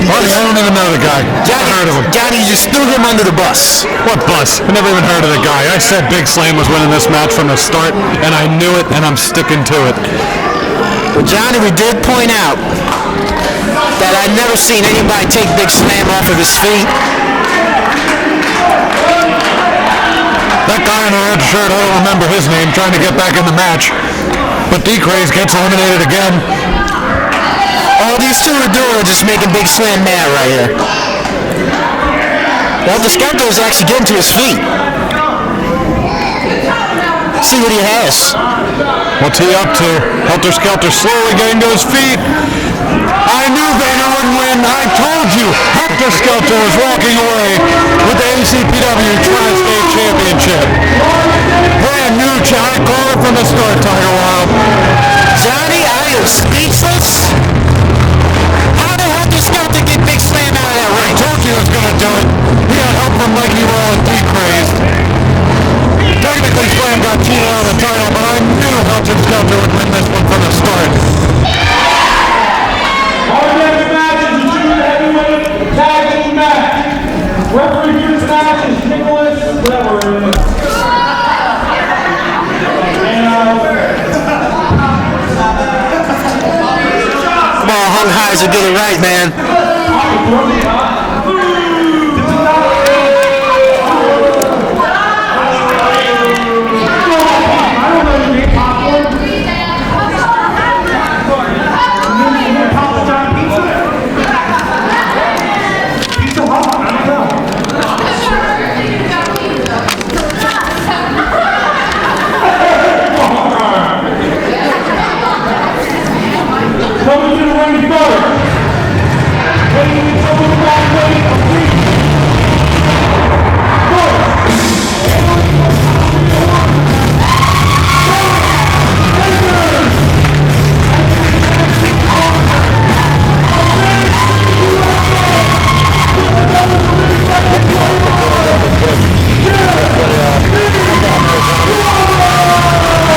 Buddy, I don't even know the guy. I heard of him. Johnny, you just threw him under the bus. What bus? I never even heard of the guy. I said Big Slam was winning this match from the start, and I knew it, and I'm sticking to it. But Johnny, we did point out that I'd never seen anybody take Big Slam off of his feet. That guy in the red shirt, I don't remember his name, trying to get back in the match. But D-Craze gets eliminated again. All these two are doing are just making Big Slam mad right here. Well, the Skelter is actually getting to his feet. See what he has. What's he up to? Helter Skelter slowly getting to his feet. I knew Vader would win. I told you Helter Skelter was walking away with the ACPW Tri-State Championship. Brand new I called it from the start, Tiger Wild. Johnny, I am speechless. How the hell did Skelter get Big Slam out of that I ring? told you he was going to do it. He had help from Mikey Roll and D-Craze. Technically, Slam got cheated out of the title, but I knew Helter Skelter would win this one from the start. Our next match is the junior heavyweight tag team match. Referee for this match is Nicholas Weber. Come on, Hung Highs will get it right, man. Coming to the ring first, weighing in over the back weight of 3.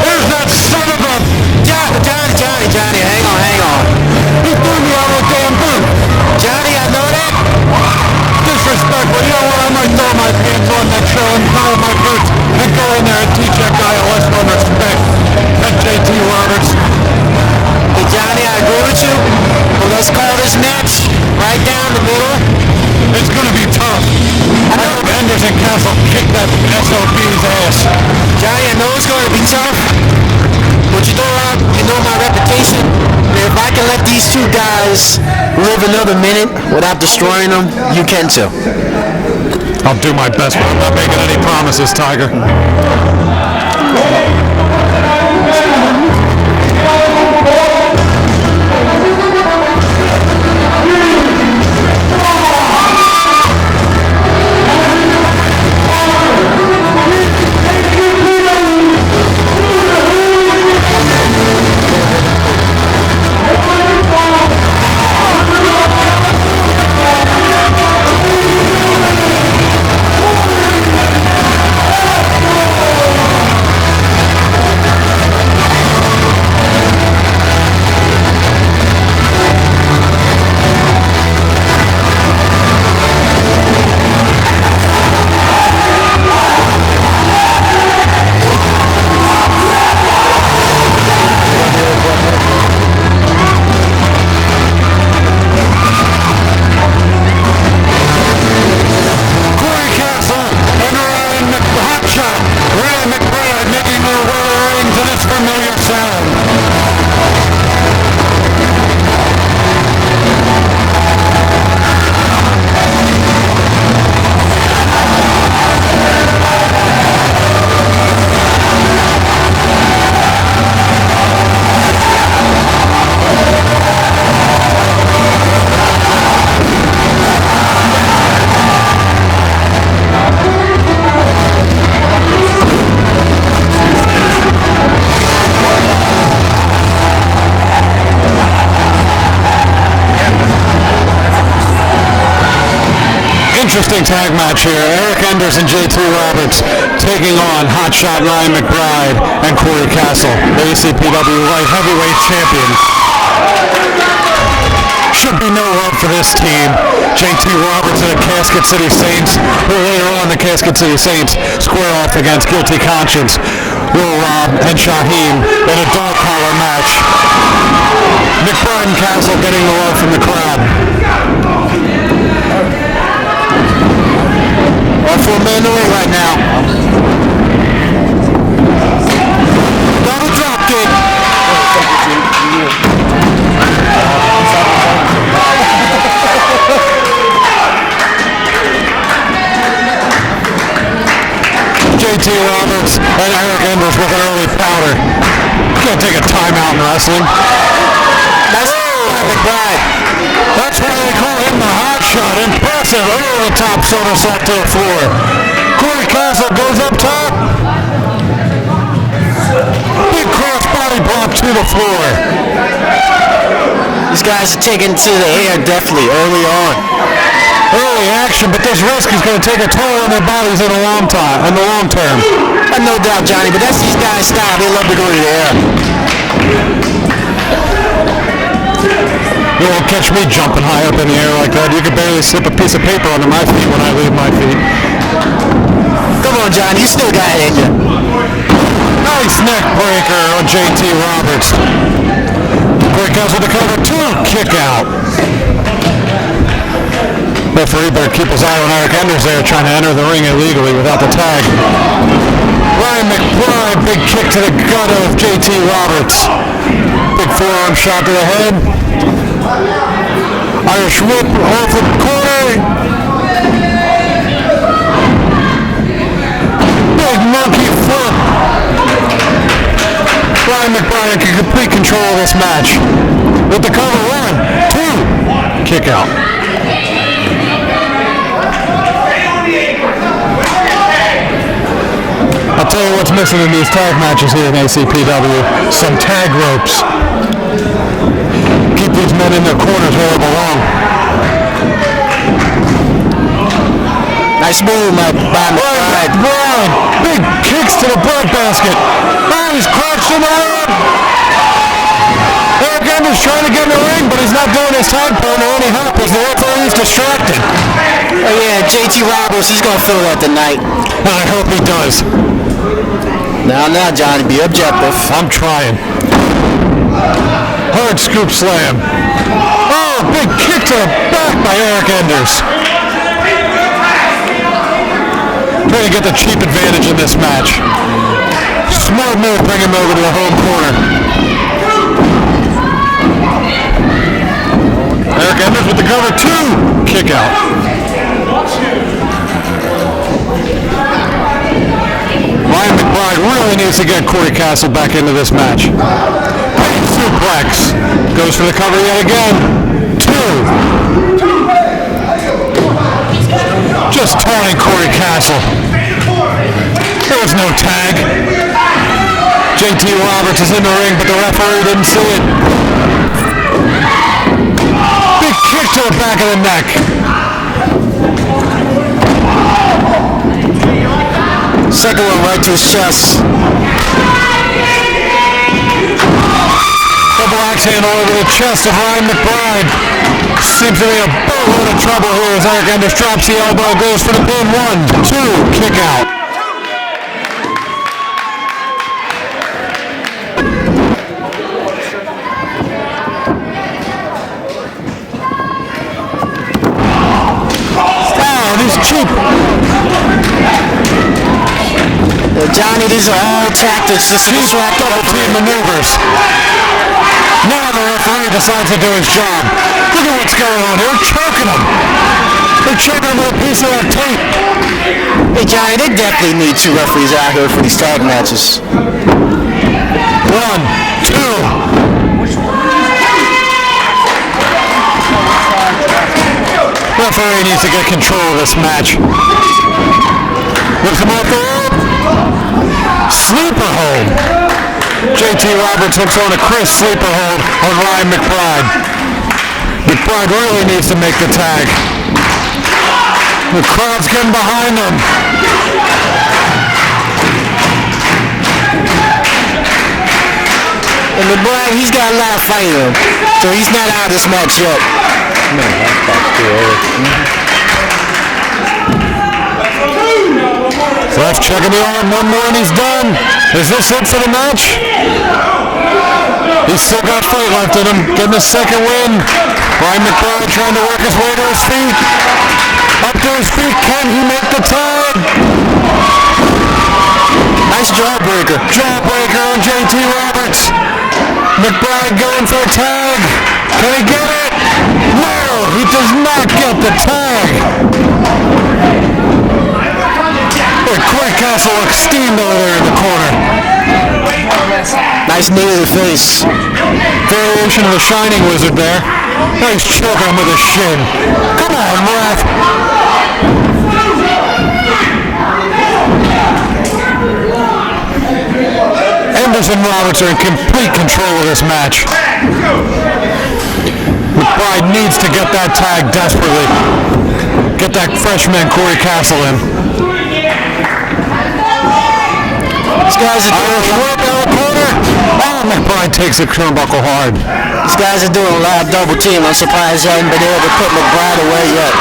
There's that son of a... Johnny, hang on. He threw me out of the damn booth. Johnny, I know that. Disrespectful. You know what? I might throw my pants on that show and throw my boots and go in there and teach that guy a lesson on respect. That JT Roberts. Hey, Johnny, I agree with you. But let's call this match right down the middle. It's going to be tough. I hope Henderson Castle kick that SOB's ass. Johnny, I know it's going to be tough. But you know my reputation. And if I can let these two guys live another minute without destroying them, you can too. I'll do my best, but I'm not making any promises, Tiger. interesting tag match here. Eric Enders and JT Roberts taking on Hotshot Ryan McBride and Corey Castle, the ACPW light heavyweight champion. Should be no hope for this team. JT Roberts and the Casket City Saints, who later on the Casket City Saints square off against Guilty Conscience, Will Rob and Shaheen in a dog collar match. McBride and Castle getting the love from the crowd. All 4 men in the ring right now. Double drop kick. JT Roberts and Eric Enders with an early powder. Can't take a timeout in wrestling. That's McBride. That's why they call him the hot shot. Impressive. Over the top somersault to the floor. Corey Castle goes up top. Big cross body block to the floor. These guys are taking to the air definitely early on. Early action, but this risk is going to take a toll on their bodies in the long term. No doubt, Johnny, but that's these guys' style. They love to go to the air. You won't catch me jumping high up in the air like that. You can barely slip a piece of paper under my feet when I leave my feet. Come on, Johnny, you still got it in you. Nice neck breaker on JT Roberts. Quick comes with the cover 2, kick out. Referee better keep his eye on Eric Enders there, trying to enter the ring illegally without the tag. Ryan McBride, big kick to the gut of JT Roberts. Big forearm shot to the head. Irish whip off the corner. Big monkey flip. Ryan McBride can complete control of this match. With the cover 1, 2, kick out. I'll tell you what's missing in these tag matches here in ACPW. Some tag ropes. Keep these men in their corners where they belong. Nice move, by McBride. McBride. Big kicks to the breadbasket. Oh, he's crouched in the ring. Eric Enders trying to get in the ring, but he's not doing his tag partner any help as the referee is distracted. Oh yeah, JT Roberts, he's going to fill that tonight. I hope he does. Now, Johnny, be objective. I'm trying. Hard scoop slam. Oh, big kick to the back by Eric Enders. Trying to get the cheap advantage in this match. Smart move, bring him over to the home corner. Eric Enders with the cover 2. Kick out. Ryan McBride really needs to get Corey Castle back into this match. Big suplex. Goes for the cover yet again. 2. Just taunting Corey Castle. There was no tag. JT Roberts is in the ring, but the referee didn't see it. Big kick to the back of the neck. Second one right to his chest. Double axe handle over the chest of Ryan McBride. Seems to be a boatload of trouble here as Eric Enders drops the elbow, goes for the pin. 1, 2, kick out. Cheap. Johnny, these are all tactics. This is double team maneuvers. Now the referee decides to do his job. Look at what's going on here. They're choking him. They're choking him with a piece of that tape. Hey, Johnny, they definitely need 2 referees out here for these tag matches. 1, 2. Referee needs to get control of this match. Looks him off the rope. Sleeper hold. JT Roberts hooks on a crisp sleeper hold on Ryan McBride. McBride really needs to make the tag. The crowd's getting behind them. And McBride, he's got a lot of fight in him, so he's not out of this match yet. Ref checking the arm, one more and he's done. Is this it for the match? He's still got fight left in him, getting a second win. Ryme McBride trying to work his way to his feet. Up to his feet, can he make the tag? Nice jawbreaker. Jawbreaker on JT Roberts. McBride going for a tag. Can he get it? No, he does not get the tag. Boy, Corey Castle looks steamed over there in the corner. Nice knee to the face. Variation of the Shining Wizard there. Nice choke him with a shin. Come on, ref. Enders and Roberts are in complete control of this match. McBride needs to get that tag desperately. Get that freshman Corey Castle in. These guys are Irish whip down the corner. Oh, McBride takes the turnbuckle hard. These guys are doing a lot of double team. I'm surprised they haven't been able to put McBride away yet.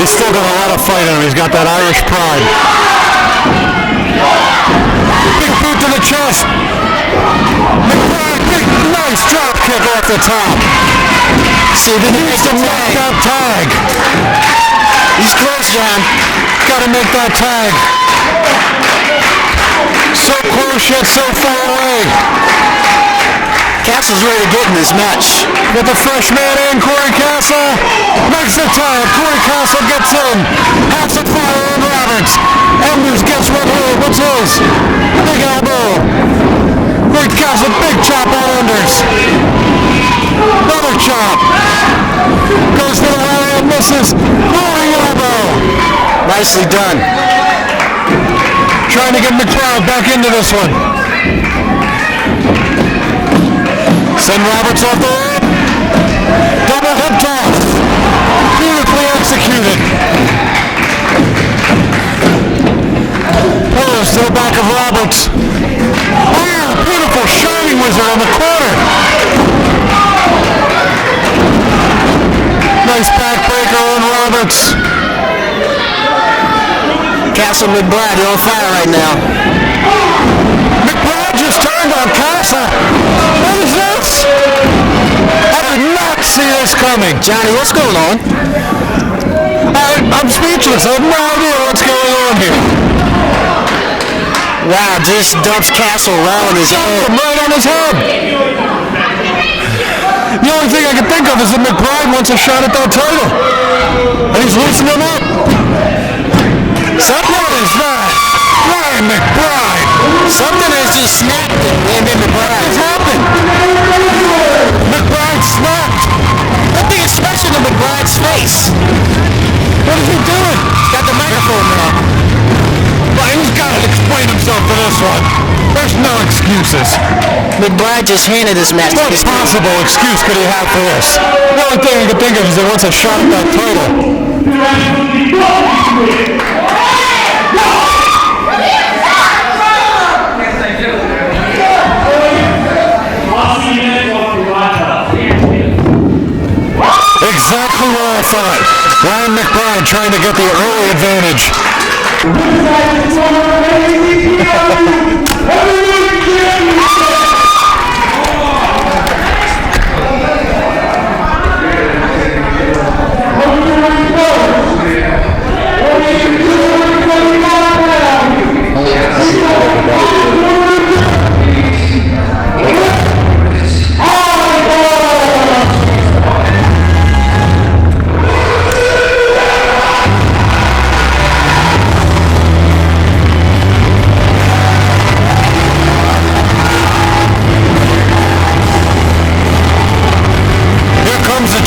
He's still got a lot of fight in him. He's got that Irish pride. Big boot to the chest. McBride, big, nice drop kick off the top. See, they Needs to make that tag. He's close, John. Got to make that tag. So close yet so far away. Castle's ready to get in this match. With the freshman in, Corey Castle makes the tag. Corey Castle gets in. Has the fire on Roberts. Enders gets one here. What's his? Big elbow. Corey Castle, big chop on Enders. Another chop. Goes to the line and misses. Rolling elbow. Nicely done. Trying to get McBride back into this one. Send Roberts off the rope. Double hip toss. Beautifully executed. Pose to the back of Roberts. Oh, beautiful Shining Wizard on the corner. Nice backbreaker on Roberts. Castle and McBride, they're on fire right now. McBride just turned on Castle. What is this? I did not see this coming. Johnny, what's going on? I'm speechless. I have no idea what's going on here. Wow, just dumps Castle around his head. Right on his head. The only thing I can think of is that McBride wants a shot at that title. And he's loosening him up. What is that? Ryme McBride. Something has just snapped in McBride. What's happened? McBride snapped. Nothing is special to McBride's face. What is he doing? He's got the microphone now. Well, he's got to explain himself for this one. There's no excuses. McBride just handed this match to What this possible excuse could he have for this? The only thing I can think of is he wants a shot at that title. Exactly what I thought. Ryme McBride trying to get the early advantage.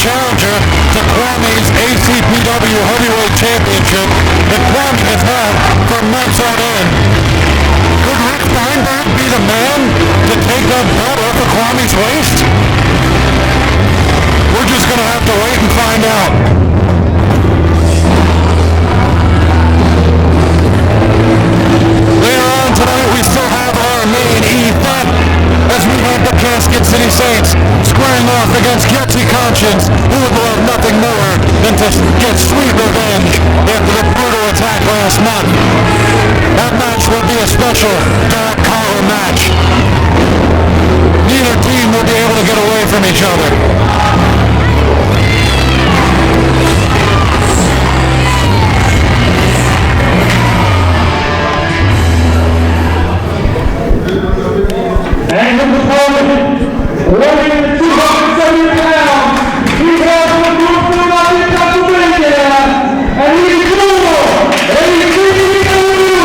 Challenger to Kwame's ACPW Heavyweight Championship that Kwame has had for months on end. Could Rick Feinberg be the man to take that belt off of Kwame's waist? We're just going to have to wait and find out. against guilty conscience who would love nothing more than to get sweet revenge after the brutal attack last month. That match will be a special dark collar match. Neither team will be able to get away from each other. And his opponent, weighing 270 pounds, he has the Brooklyn of Pennsylvania, and he's Krol, ACPW,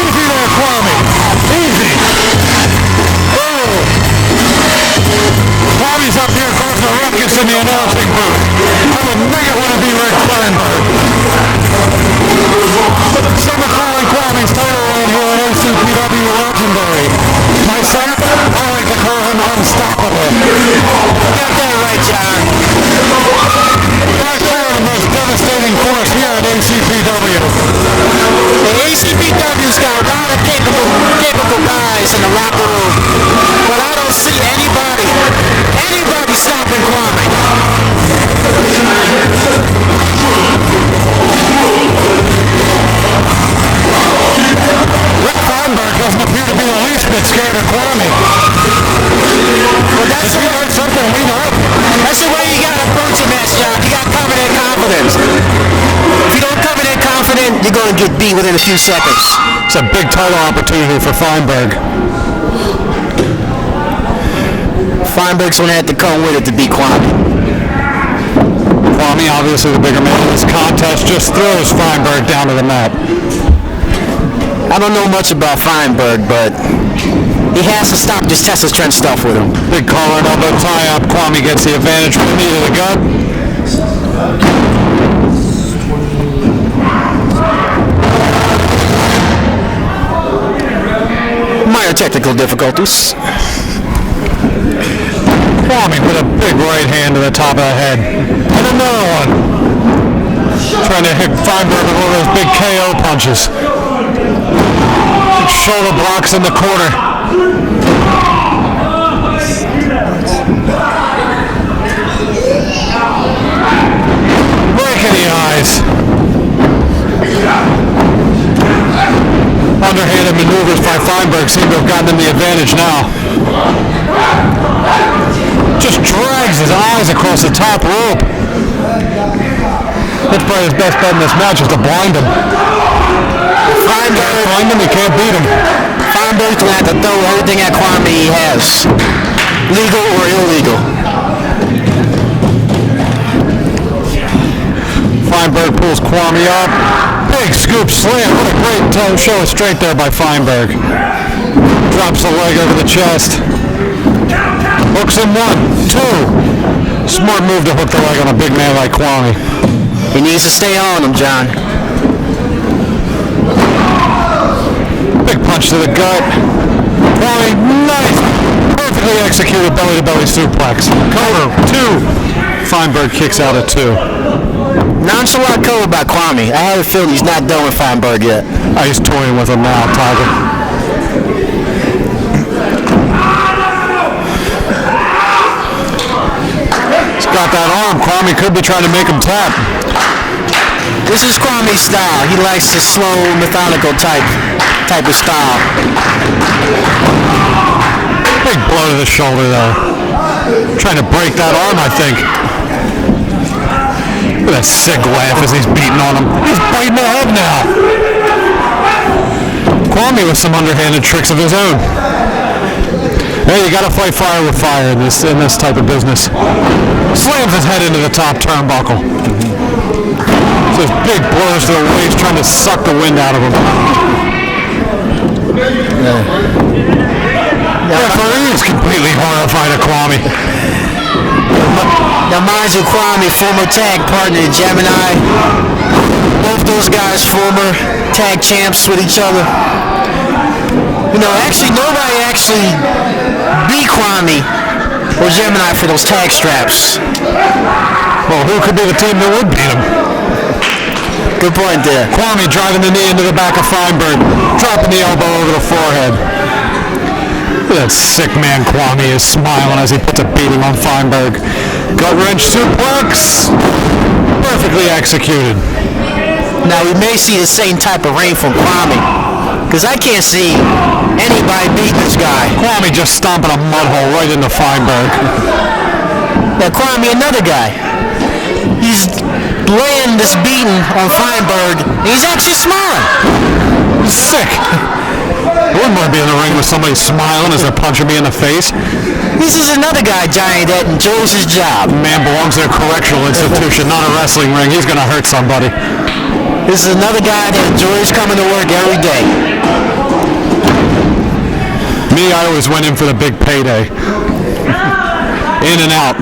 Easy there, Kwame. Easy. Kwame's up here causing a ruckus in the announcing booth. I would never want to be Rick Feinberg. Some are calling Kwame's title reign here at ACPW legendary. Myself, I like to call him unstoppable. Got that right, John. By far the most devastating force here at ACPW. The ACPW's got a lot of capable guys in the locker room, but I don't see anybody stopping Kwame. Rick Feinberg doesn't appear to be the least bit scared of Kwame. Well, that's If you heard something we know, the way you gotta approach a match, John. You gotta come in there confident. If you don't come in there confident, you're gonna get beat within a few seconds. it's a big title opportunity for Feinberg. Feinberg's gonna have to come with it to beat Kwame. Kwame, obviously the bigger man in this contest, just throws Feinberg down to the mat. I don't know much about Feinberg, but he has to stop this Tesla Trent stuff with him. Big collar and elbow tie-up. Kwame gets the advantage with a knee to the gut. Minor technical difficulties. Kwame with a big right hand to the top of the head. And another one. Trying to hit Feinberg with one of those big KO punches. Shoulder blocks in the corner. Break in the eyes. Underhanded maneuvers by Feinberg seem to have gotten him the advantage now. Just drags his eyes across the top rope. That's probably his best bet in this match is to blind him. Feinberg, Blind him, he can't beat him. Feinberg's gonna have to throw everything at Kwame he has. Legal or illegal. Feinberg pulls Kwame up. Big scoop slam. What a great toe show of strength there by Feinberg. Drops the leg over the chest. Hooks him 1, 2. Smart move to hook the leg on a big man like Kwame. He needs to stay on him, John. Big punch to the gut. Kwame, nice. Perfectly executed belly-to-belly suplex. Cover, 2. Feinberg kicks out at 2. Nonchalant cover by Kwame. I have a feeling he's not done with Feinberg yet. Oh, he's toying with him now, Tiger. He's got that arm. Kwame could be trying to make him tap. This is Kwame's style. He likes the slow, methodical type of style. Big blow to the shoulder, though. Trying to break that arm, I think. Look at that sick laugh as he's beating on him. He's biting the head now. Kwame with some underhanded tricks of his own. Hey, you gotta fight fire with fire in this type of business. Slams his head into the top turnbuckle. Those big blows to the waist, trying to suck the wind out of him. The referee is completely horrified of Kwame. Now, mind you, Kwame, former tag partner Gemini. Both those guys former tag champs with each other. You know, actually, nobody actually beat Kwame or Gemini for those tag straps. Well, who could be the team that would beat him? Good point there. Kwame driving the knee into the back of Feinberg, dropping the elbow over the forehead. Look at that sick man Kwame is smiling as he puts a beating on Feinberg. Gut wrench suplex, perfectly executed. Now we may see the same type of reign from Kwame, because I can't see anybody beat this guy. Kwame just stomping a mud hole right into Feinberg. Now Kwame, another guy. He's laying this beating on Feinberg, and he's actually smiling. He's sick. I wouldn't want to be in the ring with somebody smiling as they're punching me in the face. This is another guy, Johnny, that enjoys his job. Man belongs in a correctional institution, not a wrestling ring. He's going to hurt somebody. This is another guy that enjoys coming to work every day. Me, I always went in for the big payday. In and out.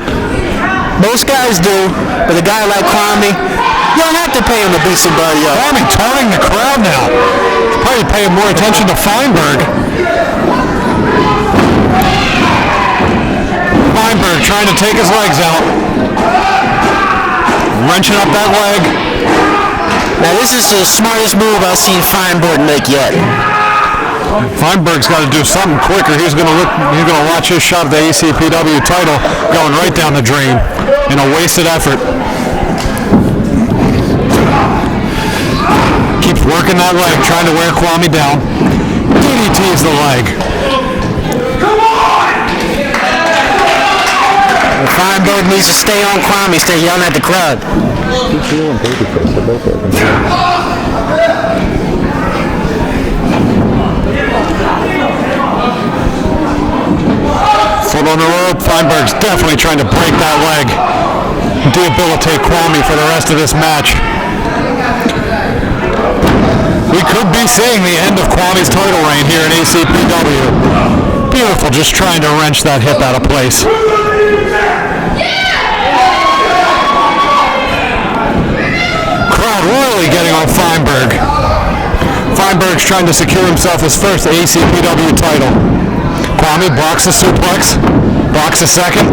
Most guys do, but a guy like Kwame, you don't have to pay him to beat somebody up. Kwame turning the crowd now. He's probably paying more attention to Feinberg. Feinberg trying to take his legs out. Wrenching up that leg. Now this is the smartest move I've seen Feinberg make yet. Feinberg's got to do something quicker. He's going to watch his shot at the ACPW title going right down the drain in a wasted effort. Keeps working that leg, trying to wear Kwame down. DDT's the leg. Feinberg needs to stay on Kwame, stay yelling at the crowd. Foot on the rope. Feinberg's definitely trying to break that leg. Debilitate Kwame for the rest of this match. We could be seeing the end of Kwame's title reign here in ACPW. Beautiful, just trying to wrench that hip out of place. Crowd really getting on Feinberg. Feinberg's trying to secure himself his first ACPW title. Kwame blocks the suplex, blocks a second,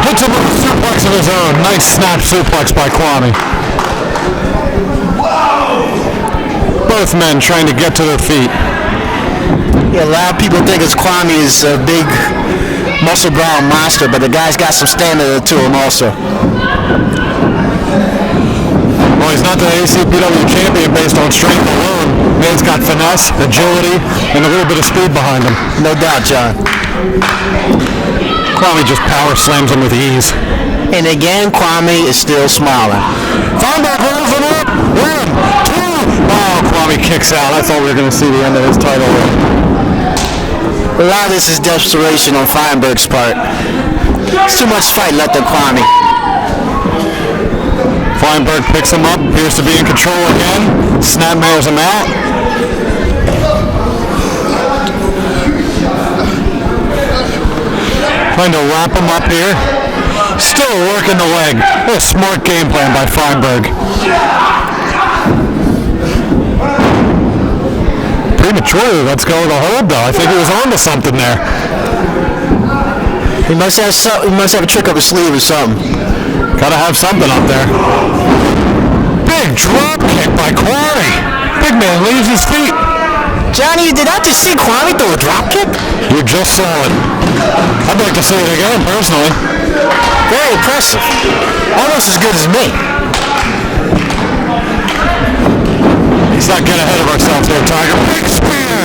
hits him with a suplex of his own. Nice snap suplex by Kwame. Both men trying to get to their feet. Yeah, a lot of people think it's Kwame is a big muscle-bound monster, but the guy's got some stamina to him also. Well, he's not the ACPW champion based on strength alone. Man's got finesse, agility, and a little bit of speed behind him. No doubt, John. Kwame just power slams him with ease. And again, Kwame is still smiling. Feinberg rolls him up. 1, 2. Oh, Kwame kicks out. I thought we were going to see the end of his title reign. A lot of this is desperation on Feinberg's part. It's too much fight left in Kwame. Feinberg picks him up, appears to be in control again. Snapmares him out. Trying to wrap him up here. Still working the leg. What a smart game plan by Feinberg. Prematurely, let's go with a hold though. I think he was on to something there. He must have a trick up his sleeve or something. Gotta have something up there. Big drop kick by Kwame. Big man leaves his feet. Johnny, did I just see Kwame throw a drop kick? You just saw it. I'd like to see it again, personally. Very impressive. Almost as good as me. Let's not get ahead of ourselves here, Tiger. Big spear!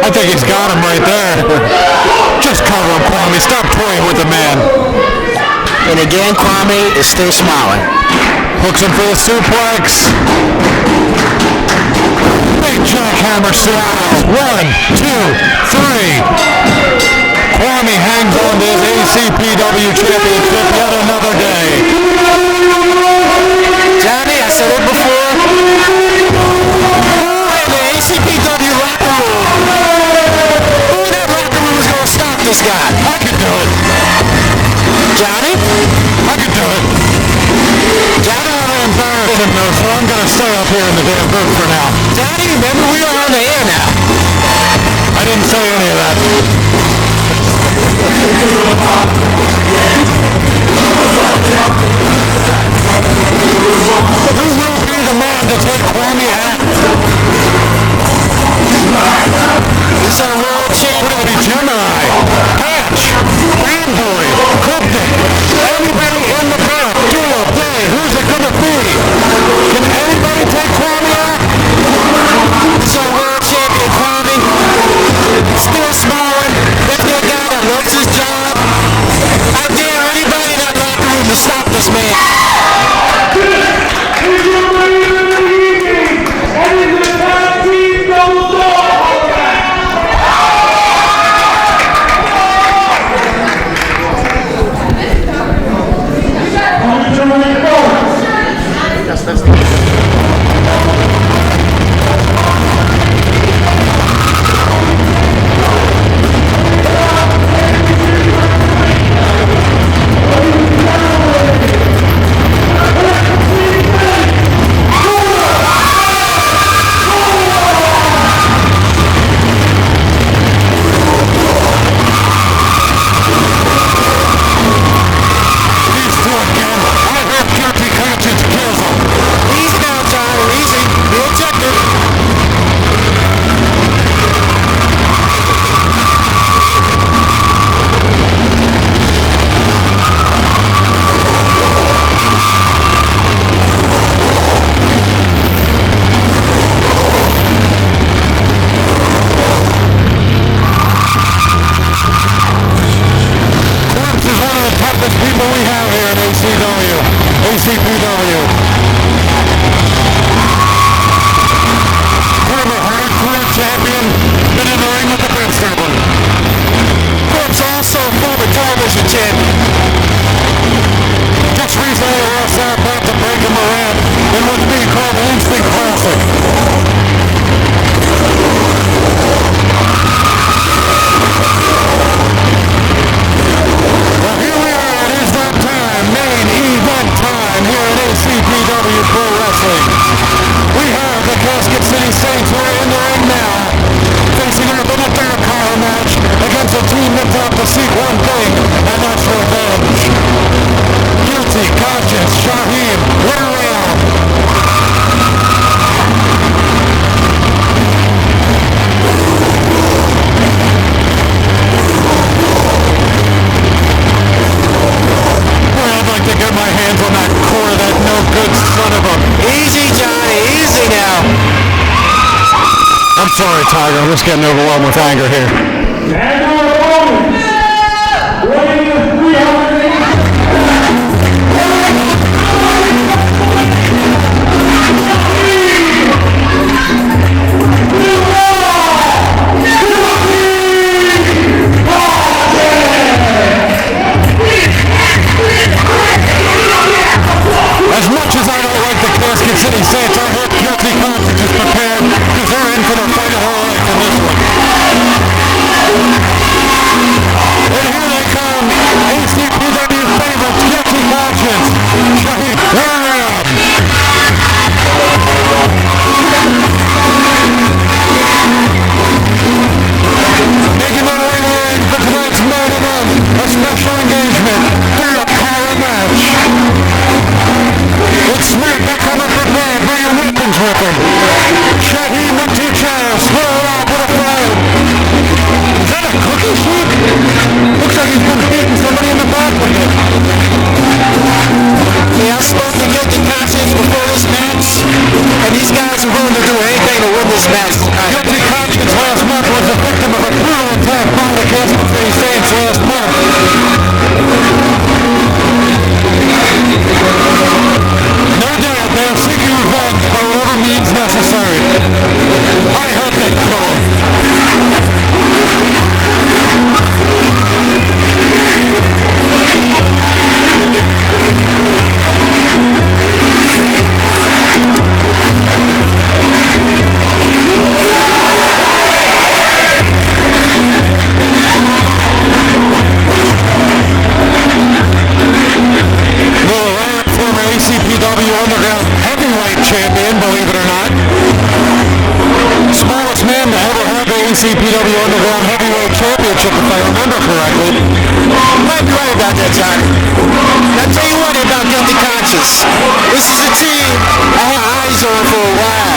I think he's got him right there. Just cover him, Kwame. Stop toying with the man. And again, Kwame is still smiling. Hooks him for the suplex. Big jackhammer slap. 1, 2, 3. Kwame hangs on to his ACPW championship yet another day. Johnny, I said it before. Who in the ACPW locker room? Who in that locker room is going to stop this guy? I can do it. Johnny? I can do it. Johnny, I'm embarrassed him though, so I'm going to stay up here in the damn booth for now. Johnny, remember we are on the air now. I didn't say any of that. what we have here at ACPW. Former hardcore champion, been in the ring with the best of them. Corp's also former television champion. Just recently lost out back to breaking Morant in what's being called the Instinct Classic. Well, here we are. It is that time, main event time here at ACPW Pro Wrestling. We have the Casket City Saints who are in the ring now, facing up in a dark collar match against a team that's out to seek one thing, and that's revenge. Guilty Conscience, Shaheem, Ryme. Boy, I'd like to get my hands on that core, that no good son of a... Easy, Johnny, easy now. I'm sorry, Tiger. I'm just getting overwhelmed with anger here. And our opponent, weighing in 300. As much as I don't like the Casket City Saints, I hope Guilty Conscience is prepared because they're in for the fight of their life in this one. And here they come, ACPW favorites, Guilty Conscience. Shaheem, making their way in for tonight's main event, a special engagement, through a power match. It's Smith back on the prepared, bringing weapons with him. Shaheem with two chairs, throw out with a fire. Is that a cookie sheet? Looks like he's been beating somebody in the back with it. Yeah, I spoke to Guilty Conscience before this match, and these guys are willing to do anything to win this match tonight. Guilty Conscience last month was the victim of a brutal attack by the Casket City Saints last month. No doubt they're seeking revenge by whatever means necessary. I hope they kill him. Former ACPW Underground Heavyweight Champion, believe it or not. Smallest man to ever have the ACPW Underground Heavyweight Championship, if I remember correctly. Might be right about that, Johnny. I'll tell you what about Guilty Conscience. This is a team I had eyes on for a while,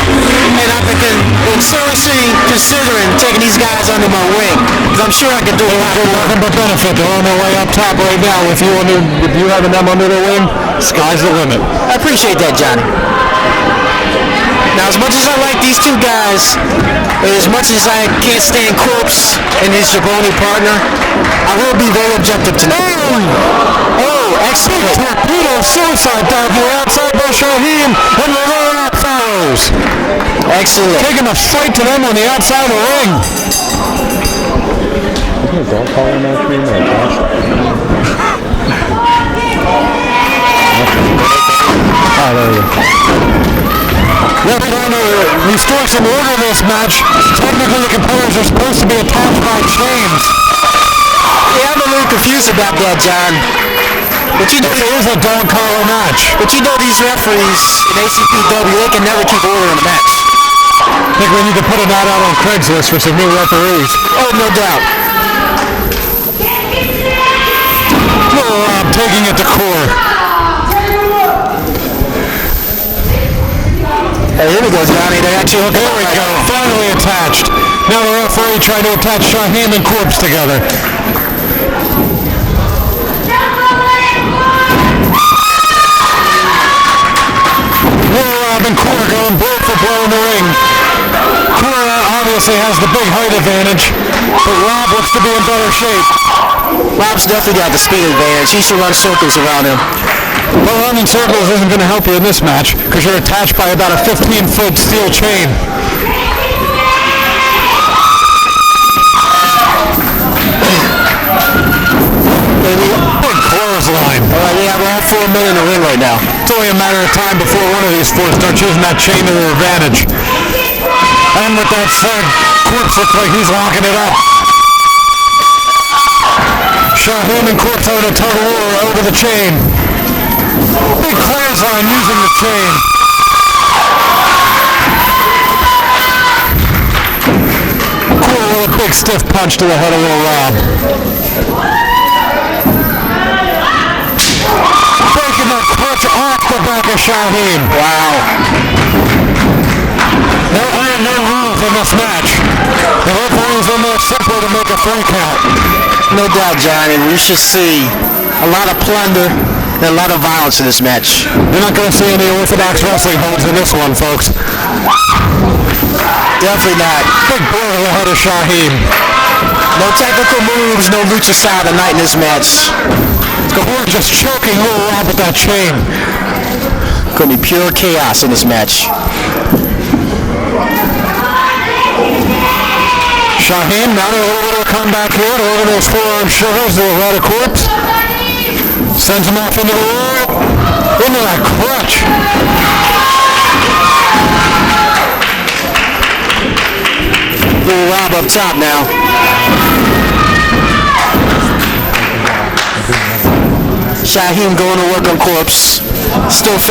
and I've been seriously considering taking these guys under my wing, because I'm sure I can do a lot more. Nothing but benefit. They're on their way up top right now. With you having them under the wing, sky's the limit. I appreciate that, Johnny. Now, as much as I like these two guys, and as much as I can't stand Corpse and his jabroni partner, I will be very objective tonight. Oh, excellent. Torpedo suicide dive here outside by Shaheem and the lower outsiders. Excellent. Taking a fight to them on the outside of the ring. Isn't a dog collar match being attached? Oh, there we go. They're trying to restore some order in this match. Technically, the competitors are supposed to be attached by chains. Yeah, I'm a little confused about that, John. But you know, It is a dog collar match. but you know these referees in ACPW, they can never keep order in a match. I think we need to put an ad out on Craigslist for some new referees. Oh, no doubt. Rob taking it to core. Hey, here we go, Johnny. They actually hook it There we up. go. Finally attached. Now the referee trying to attach Shaheem and Corpse together. Rob and Core going blow for blow in the ring. Core obviously has the big height advantage, but Rob looks to be in better shape. Rob's definitely got the speed advantage. He should run circles around him. Well, running circles isn't going to help you in this match because you're attached by about a 15-foot steel chain. Big clothesline. All right, we have all 4 men in the ring right now. It's only a matter of time before one of these four starts using that chain to their advantage. And with that said, Corpse looks like he's locking it up. Shaheen and Corpse are in a tug of war over the chain. Big clothesline using the chain. Cool with a big stiff punch to the head of Lil Rob. Breaking that clutch off the back of Shaheen. Wow. No iron, no rules in this match. The referees are more simple to make a 3 count. No doubt, Johnny. We should see a lot of plunder and a lot of violence in this match. You're not going to see any orthodox wrestling holds in this one, folks. Definitely not. Big blow to the head of Shaheen. No technical moves, no lucha style tonight in this match. Gahor just choking Lil Rob with that chain. Gonna be pure chaos in this match. Shaheen not a little comeback here to over those forearm sugars to the right of Corpse. Sends him off into the wall. Into that crutch. Lil Rob up top now. Shaheen going to work on Corpse. Still